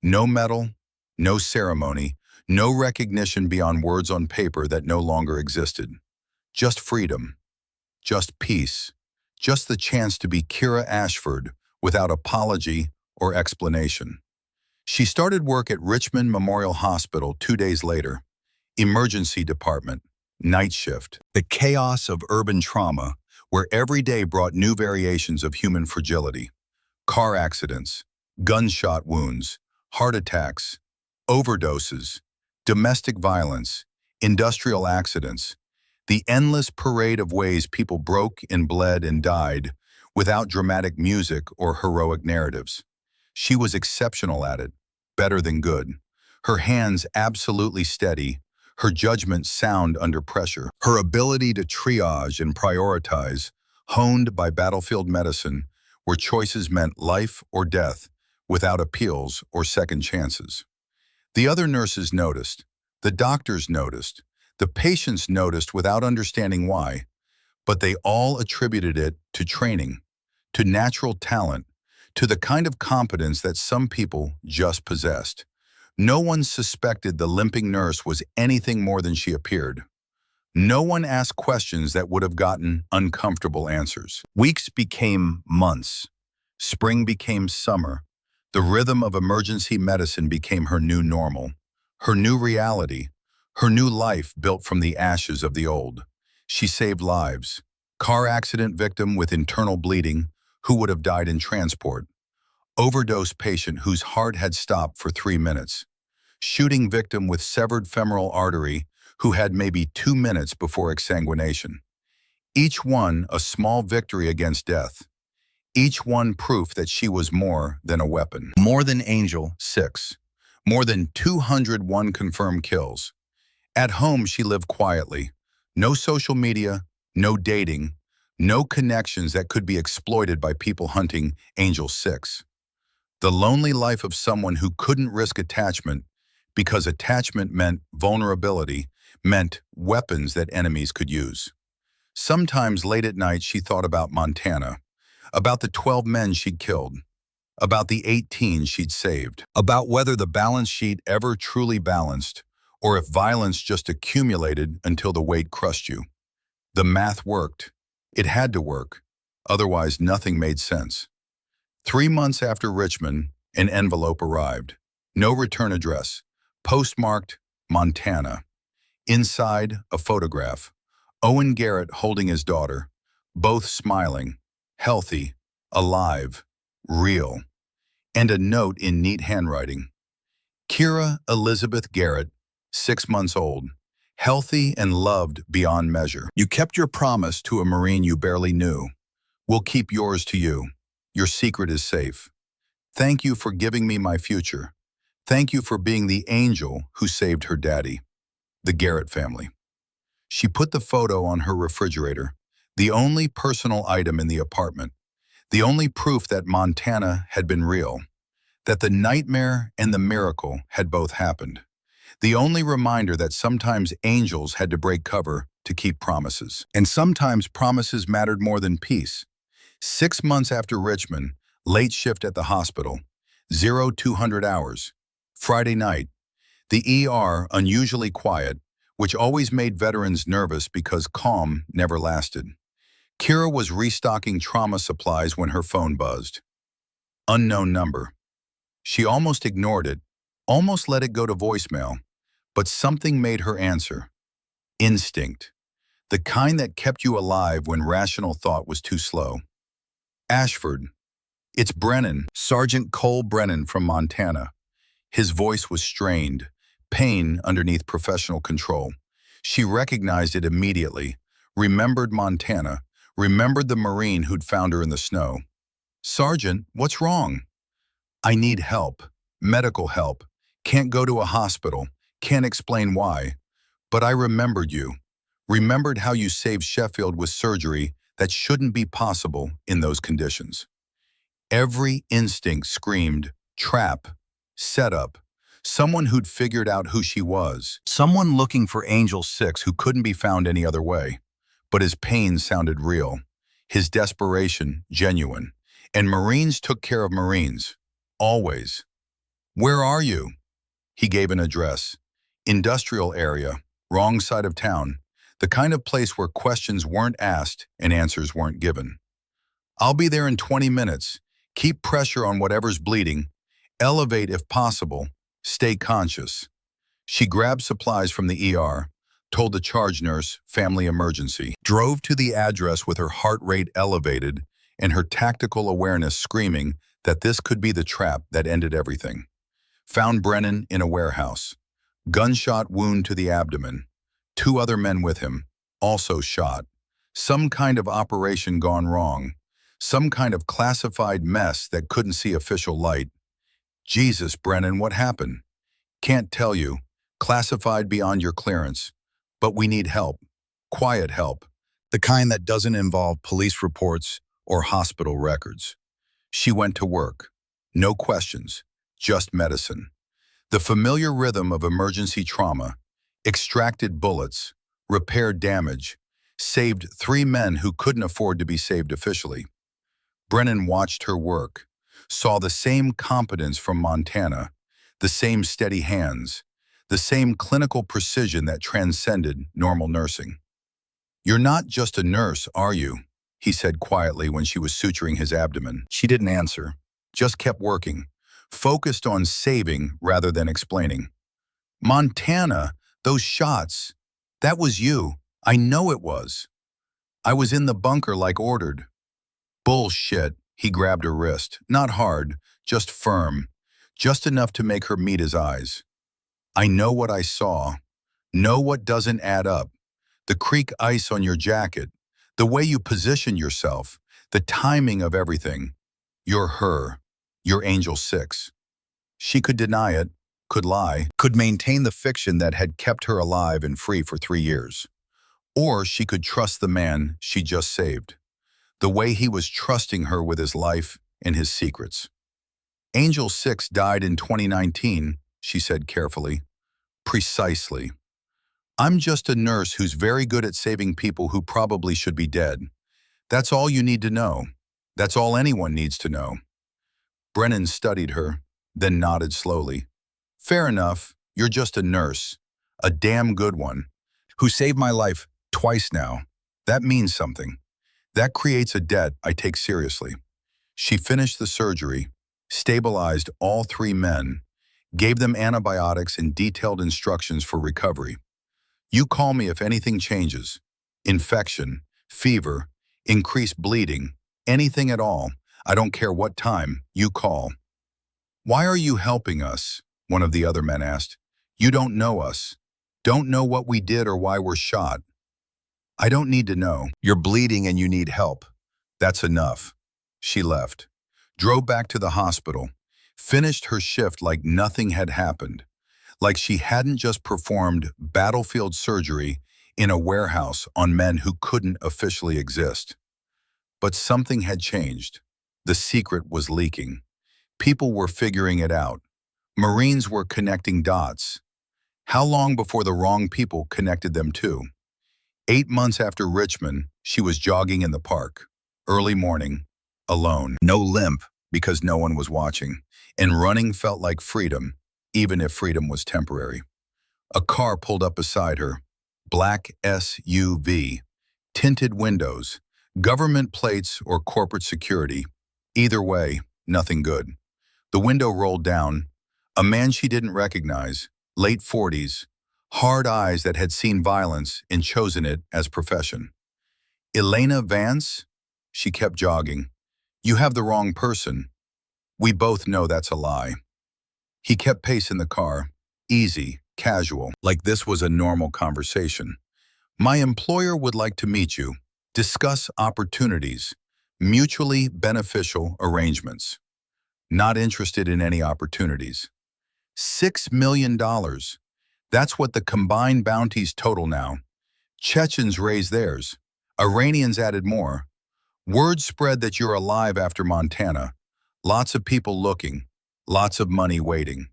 No medal, no ceremony, no recognition beyond words on paper that no longer existed. Just freedom, just peace, just the chance to be Kira Ashford without apology or explanation. She started work at Richmond Memorial Hospital 2 days later. Emergency department, night shift. The chaos of urban trauma, where every day brought new variations of human fragility. Car accidents, gunshot wounds, heart attacks, overdoses, domestic violence, industrial accidents. The endless parade of ways people broke and bled and died without dramatic music or heroic narratives. She was exceptional at it, better than good. Her hands absolutely steady, her judgment sound under pressure. Her ability to triage and prioritize, honed by battlefield medicine, where choices meant life or death without appeals or second chances. The other nurses noticed, the doctors noticed, the patients noticed without understanding why, but they all attributed it to training, to natural talent, to the kind of competence that some people just possessed. No one suspected the limping nurse was anything more than she appeared. No one asked questions that would have gotten uncomfortable answers. Weeks became months. Spring became summer. The rhythm of emergency medicine became her new normal, her new reality, her new life built from the ashes of the old. She saved lives. Car accident victim with internal bleeding who would have died in transport. Overdose patient whose heart had stopped for 3 minutes. Shooting victim with severed femoral artery who had maybe 2 minutes before exsanguination. Each one a small victory against death. Each one proof that she was more than a weapon. More than Angel 6. More than 201 confirmed kills. At home, she lived quietly. No social media, no dating, no connections that could be exploited by people hunting Angel 6. The lonely life of someone who couldn't risk attachment because attachment meant vulnerability, meant weapons that enemies could use. Sometimes late at night, she thought about Montana, about the 12 men she'd killed, about the 18 she'd saved, about whether the balance sheet ever truly balanced, or if violence just accumulated until the weight crushed you. The math worked. It had to work. Otherwise, nothing made sense. 3 months after Richmond, an envelope arrived. No return address. Postmarked, Montana. Inside, a photograph. Owen Garrett holding his daughter. Both smiling, healthy, alive, real. And a note in neat handwriting. Kira Elizabeth Garrett, 6 months old. Healthy and loved beyond measure. You kept your promise to a Marine you barely knew. We'll keep yours to you. Your secret is safe. Thank you for giving me my future. Thank you for being the angel who saved her daddy. The Garrett family. She put the photo on her refrigerator, the only personal item in the apartment, the only proof that Montana had been real, that the nightmare and the miracle had both happened, the only reminder that sometimes angels had to break cover to keep promises. And sometimes promises mattered more than peace. 6 months after Richmond, late shift at the hospital, 0200 hours, Friday night, the ER unusually quiet, which always made veterans nervous because calm never lasted. Kira was restocking trauma supplies when her phone buzzed. Unknown number. She almost ignored it, almost let it go to voicemail, but something made her answer. Instinct. The kind that kept you alive when rational thought was too slow. Ashford. It's Brennan, Sergeant Cole Brennan from Montana. His voice was strained, pain underneath professional control. She recognized it immediately, remembered Montana, remembered the Marine who'd found her in the snow. Sergeant, what's wrong? I need help, medical help. Can't go to a hospital, can't explain why. But I remembered you, remembered how you saved Sheffield with surgery that shouldn't be possible in those conditions. Every instinct screamed, trap, setup, someone who'd figured out who she was, someone looking for Angel 6 who couldn't be found any other way. But his pain sounded real, his desperation genuine, and Marines took care of Marines, always. Where are you? He gave an address. Industrial area, wrong side of town, the kind of place where questions weren't asked and answers weren't given. I'll be there in 20 minutes. Keep pressure on whatever's bleeding. Elevate if possible. Stay conscious. She grabbed supplies from the ER, told the charge nurse, family emergency, drove to the address with her heart rate elevated and her tactical awareness screaming that this could be the trap that ended everything. Found Brennan in a warehouse. Gunshot wound to the abdomen. 2 other men with him, also shot. Some kind of operation gone wrong. Some kind of classified mess that couldn't see official light. Jesus, Brennan, what happened? Can't tell you. Classified beyond your clearance. But we need help. Quiet help. The kind that doesn't involve police reports or hospital records. She went to work. No questions. Just medicine. The familiar rhythm of emergency trauma. Extracted bullets. Repaired damage. Saved 3 men who couldn't afford to be saved officially. Brennan watched her work. Saw the same competence from Montana. The same steady hands. The same clinical precision that transcended normal nursing. You're not just a nurse, are you? He said quietly when she was suturing his abdomen. She didn't answer, just kept working, focused on saving rather than explaining. Montana, those shots, that was you. I know it was. I was in the bunker like ordered. Bullshit, he grabbed her wrist, not hard, just firm, just enough to make her meet his eyes. I know what I saw, know what doesn't add up. The creek ice on your jacket, the way you position yourself, the timing of everything. You're her, you're Angel 6. She could deny it, could lie, could maintain the fiction that had kept her alive and free for 3 years. Or she could trust the man she just saved, the way he was trusting her with his life and his secrets. Angel 6 died in 2019, she said carefully. Precisely. I'm just a nurse who's very good at saving people who probably should be dead. That's all you need to know. That's all anyone needs to know. Brennan studied her, then nodded slowly. Fair enough, you're just a nurse. A damn good one. Who saved my life twice now. That means something. That creates a debt I take seriously. She finished the surgery, stabilized all three men, gave them antibiotics and detailed instructions for recovery. You call me if anything changes. Infection, fever, increased bleeding, anything at all. I don't care what time, you call. Why are you helping us? One of the other men asked. You don't know us. Don't know what we did or why we're shot. I don't need to know. You're bleeding and you need help. That's enough. She left, drove back to the hospital, finished her shift like nothing had happened, like she hadn't just performed battlefield surgery in a warehouse on men who couldn't officially exist. But something had changed. The secret was leaking. People were figuring it out. Marines were connecting dots. How long before the wrong people connected them too? 8 months after Richmond, she was jogging in the park. Early morning, alone. No limp, because no one was watching. And running felt like freedom, even if freedom was temporary. A car pulled up beside her. Black SUV. Tinted windows. Government plates or corporate security. Either way, nothing good. The window rolled down. A man she didn't recognize, late 40s, hard eyes that had seen violence and chosen it as profession. Elena Vance? She kept jogging. You have the wrong person. We both know that's a lie. He kept pace in the car, easy, casual, like this was a normal conversation. My employer would like to meet you, discuss opportunities, mutually beneficial arrangements. Not interested in any opportunities. $6 million. That's what the combined bounties total now. Chechens raised theirs. Iranians added more. Word spread that you're alive after Montana. Lots of people looking. Lots of money waiting.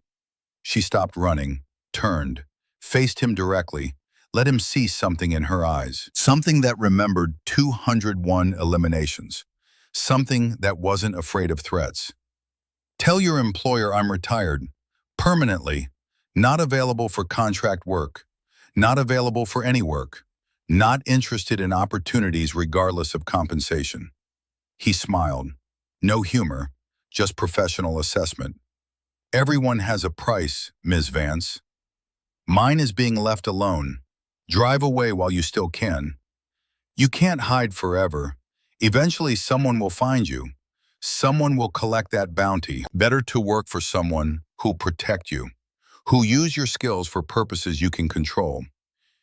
She stopped running, turned, faced him directly, let him see something in her eyes. Something that remembered 201 eliminations. Something that wasn't afraid of threats. Tell your employer I'm retired. Permanently. Not available for contract work. Not available for any work. Not interested in opportunities regardless of compensation. He smiled. No humor, just professional assessment. Everyone has a price, Ms. Vance. Mine is being left alone. Drive away while you still can. You can't hide forever. Eventually someone will find you. Someone will collect that bounty. Better to work for someone who'll protect you, who use your skills for purposes you can control.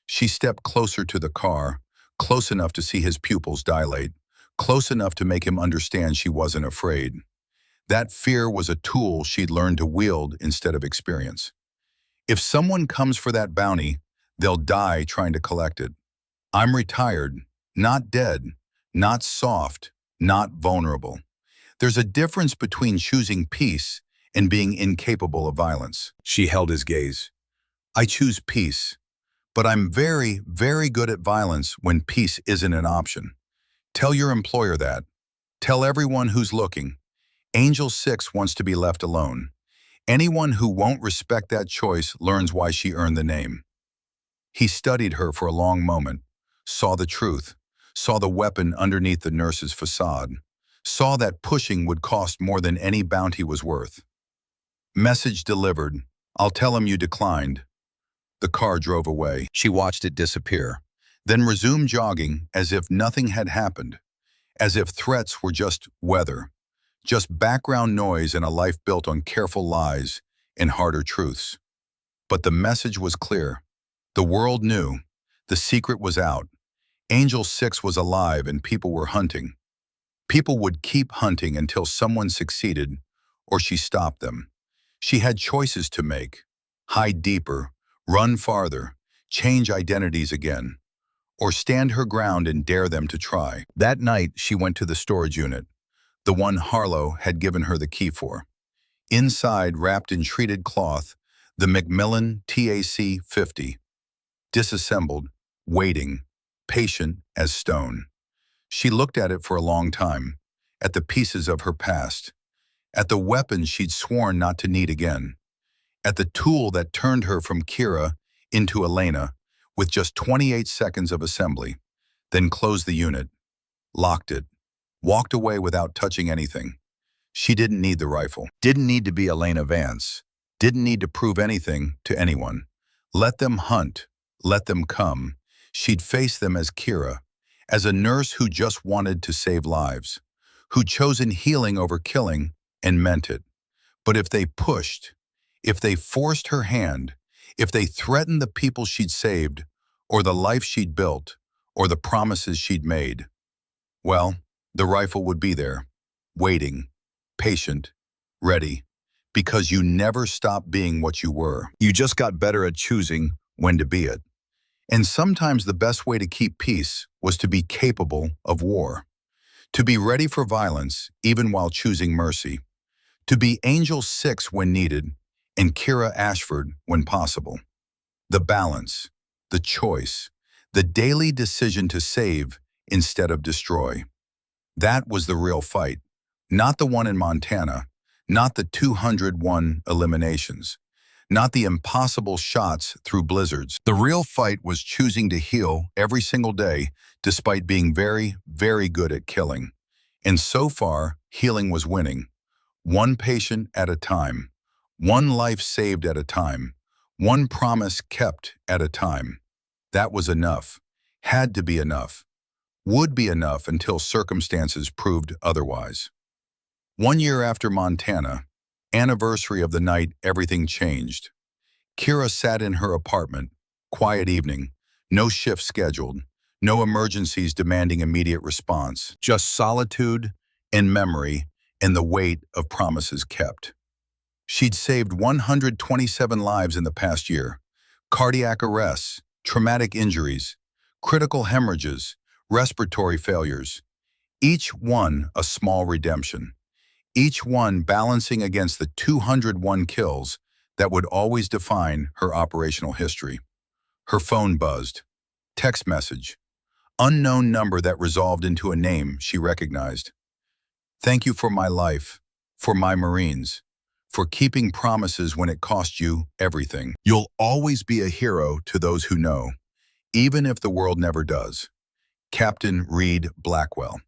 She stepped closer to the car, close enough to see his pupils dilate, close enough to make him understand she wasn't afraid. That fear was a tool she'd learned to wield instead of experience. If someone comes for that bounty, they'll die trying to collect it. I'm retired, not dead, not soft, not vulnerable. There's a difference between choosing peace and being incapable of violence. She held his gaze. I choose peace, but I'm very, very good at violence when peace isn't an option. Tell your employer that. Tell everyone who's looking. Angel 6 wants to be left alone. Anyone who won't respect that choice learns why she earned the name. He studied her for a long moment, saw the truth, saw the weapon underneath the nurse's facade, saw that pushing would cost more than any bounty was worth. Message delivered. I'll tell him you declined. The car drove away. She watched it disappear, then resumed jogging as if nothing had happened, as if threats were just weather, just background noise in a life built on careful lies and harder truths. But the message was clear. The world knew. The secret was out. Angel 6 was alive and people were hunting. People would keep hunting until someone succeeded or she stopped them. She had choices to make. Hide deeper, run farther, change identities again, or stand her ground and dare them to try. That night, she went to the storage unit, the one Harlow had given her the key for. Inside, wrapped in treated cloth, the Macmillan TAC-50. Disassembled, waiting, patient as stone. She looked at it for a long time, at the pieces of her past, at the weapon she'd sworn not to need again, at the tool that turned her from Kira into Elena with just 28 seconds of assembly, then closed the unit. locked it, walked away without touching anything. She didn't need the rifle, didn't need to be Elena Vance, didn't need to prove anything to anyone. Let them hunt, let them come. She'd face them as Kira, as a nurse who just wanted to save lives, who'd chosen healing over killing and meant it. But if they pushed, if they forced her hand, if they threatened the people she'd saved, or the life she'd built, or the promises she'd made, well, the rifle would be there, waiting, patient, ready, because you never stopped being what you were. You just got better at choosing when to be it. And sometimes the best way to keep peace was to be capable of war, to be ready for violence even while choosing mercy, to be Angel 6 when needed and Kira Ashford when possible. The balance, the choice, the daily decision to save instead of destroy. That was the real fight, not the one in Montana, not the 201 eliminations, not the impossible shots through blizzards. The real fight was choosing to heal every single day despite being very, very good at killing. And so far, healing was winning. One patient at a time, one life saved at a time, one promise kept at a time. That was enough, had to be enough, would be enough until circumstances proved otherwise. 1 year after Montana, anniversary of the night everything changed. Kira sat in her apartment, quiet evening, no shift scheduled, no emergencies demanding immediate response, just solitude and memory and the weight of promises kept. She'd saved 127 lives in the past year, cardiac arrests, traumatic injuries, critical hemorrhages, respiratory failures, each one a small redemption, each one balancing against the 201 kills that would always define her operational history. Her phone buzzed. Text message. Unknown number that resolved into a name she recognized. Thank you for my life, for my Marines, for keeping promises when it cost you everything. You'll always be a hero to those who know, even if the world never does. Captain Reed Blackwell.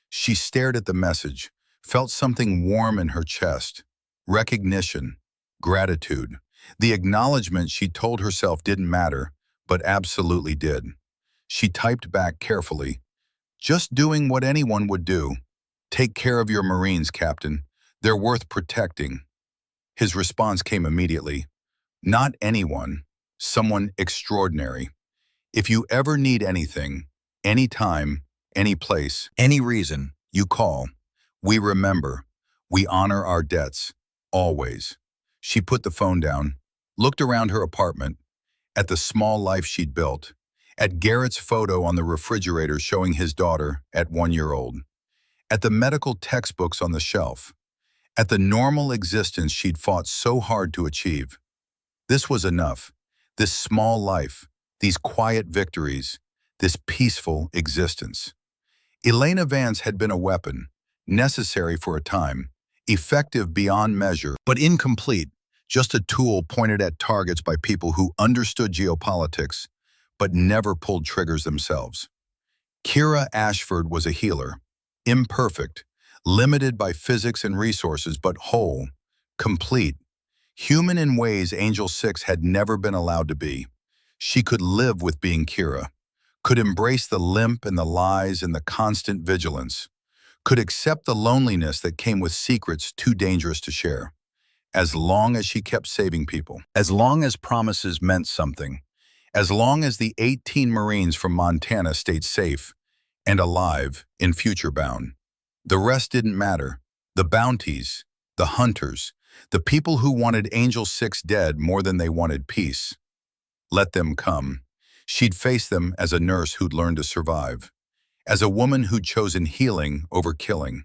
She stared at the message, felt something warm in her chest. Recognition, gratitude, the acknowledgement she told herself didn't matter, but absolutely did. She typed back carefully, just doing what anyone would do. Take care of your Marines, Captain. They're worth protecting. His response came immediately. Not anyone, someone extraordinary. If you ever need anything, anytime, any place, any reason, you call. We remember. We honor our debts. Always. She put the phone down, looked around her apartment, at the small life she'd built, at Garrett's photo on the refrigerator showing his daughter at 1 year old, at the medical textbooks on the shelf, at the normal existence she'd fought so hard to achieve. This was enough. This small life, these quiet victories, this peaceful existence. Elena Vance had been a weapon, necessary for a time, effective beyond measure, but incomplete, just a tool pointed at targets by people who understood geopolitics, but never pulled triggers themselves. Kira Ashford was a healer, imperfect, limited by physics and resources, but whole, complete, human in ways Angel 6 had never been allowed to be. She could live with being Kira, could embrace the limp and the lies and the constant vigilance, could accept the loneliness that came with secrets too dangerous to share, as long as she kept saving people, as long as promises meant something, as long as the 18 Marines from Montana stayed safe and alive in future bound. The rest didn't matter. The bounties, the hunters, the people who wanted Angel 6 dead more than they wanted peace. Let them come. She'd face them as a nurse who'd learned to survive, as a woman who'd chosen healing over killing,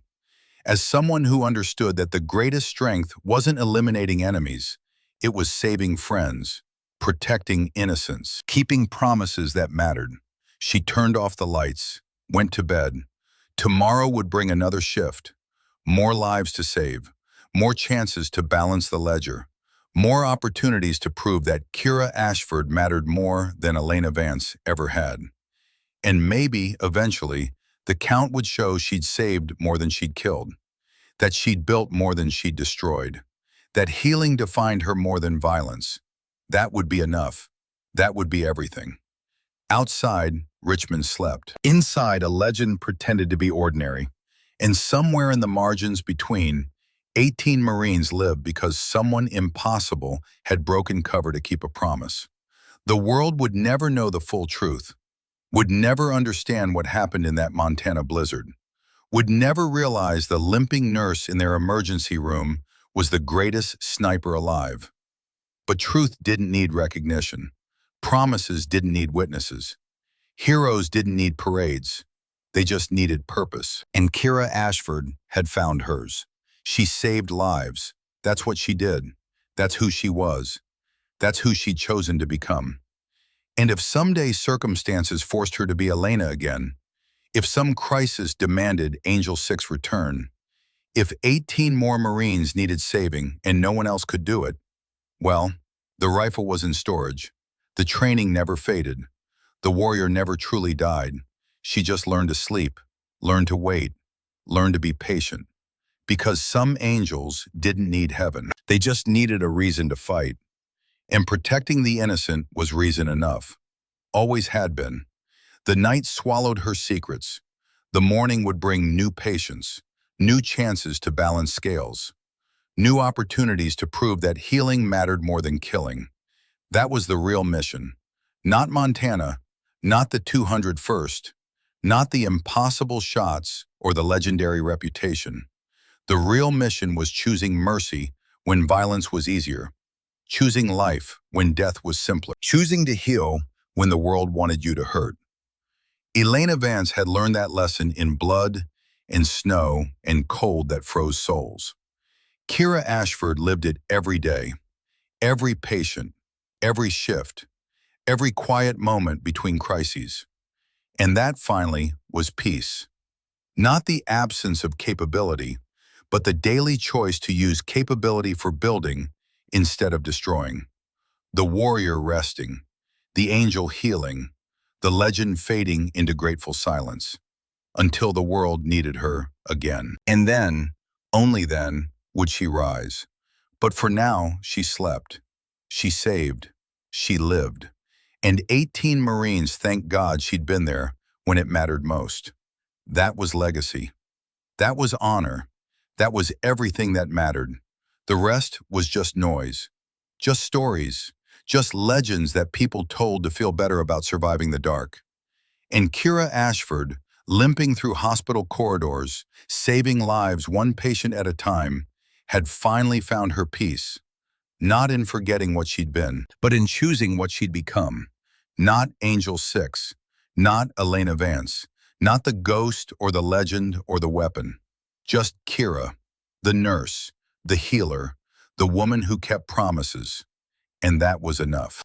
as someone who understood that the greatest strength wasn't eliminating enemies, it was saving friends, protecting innocence, keeping promises that mattered. She turned off the lights, went to bed. Tomorrow would bring another shift, more lives to save, more chances to balance the ledger, more opportunities to prove that Kira Ashford mattered more than Elena Vance ever had. And maybe, eventually, The count would show she'd saved more than she'd killed, that she'd built more than she'd destroyed, that healing defined her more than violence. That would be enough. That would be everything. Outside, Richmond slept. Inside, a legend pretended to be ordinary. And somewhere in the margins between, 18 Marines lived because someone impossible had broken cover to keep a promise. The world would never know the full truth, would never understand what happened in that Montana blizzard, would never realize the limping nurse in their emergency room was the greatest sniper alive. But truth didn't need recognition. Promises didn't need witnesses. Heroes didn't need parades. They just needed purpose. And Kira Ashford had found hers. She saved lives. That's what she did. That's who she was. That's who she'd chosen to become. And if someday circumstances forced her to be Elena again, if some crisis demanded Angel 6 return, if 18 more Marines needed saving and no one else could do it, well, the rifle was in storage. The training never faded. The warrior never truly died. She just learned to sleep, learned to wait, learned to be patient. Because some angels didn't need heaven. They just needed a reason to fight. And protecting the innocent was reason enough. Always had been. The night swallowed her secrets. The morning would bring new patience, new chances to balance scales, new opportunities to prove that healing mattered more than killing. That was the real mission. Not Montana, not the 201st, not the impossible shots or the legendary reputation. The real mission was choosing mercy when violence was easier, choosing life when death was simpler, choosing to heal when the world wanted you to hurt. Elena Vance had learned that lesson in blood and snow and cold that froze souls. Kira Ashford lived it every day, every patient, every shift, every quiet moment between crises. And that finally was peace. Not the absence of capability, but the daily choice to use capability for building instead of destroying. The warrior resting, the angel healing, the legend fading into grateful silence, until the world needed her again. And then, only then, would she rise. But for now, she slept. She saved. She lived. And 18 Marines thanked God she'd been there when it mattered most. That was legacy. That was honor. That was everything that mattered. The rest was just noise, just stories, just legends that people told to feel better about surviving the dark. And Kira Ashford, limping through hospital corridors, saving lives one patient at a time, had finally found her peace, not in forgetting what she'd been, but in choosing what she'd become. Not Angel 6, not Elena Vance, not the ghost or the legend or the weapon. Just Kira, the nurse, the healer, the woman who kept promises. And that was enough.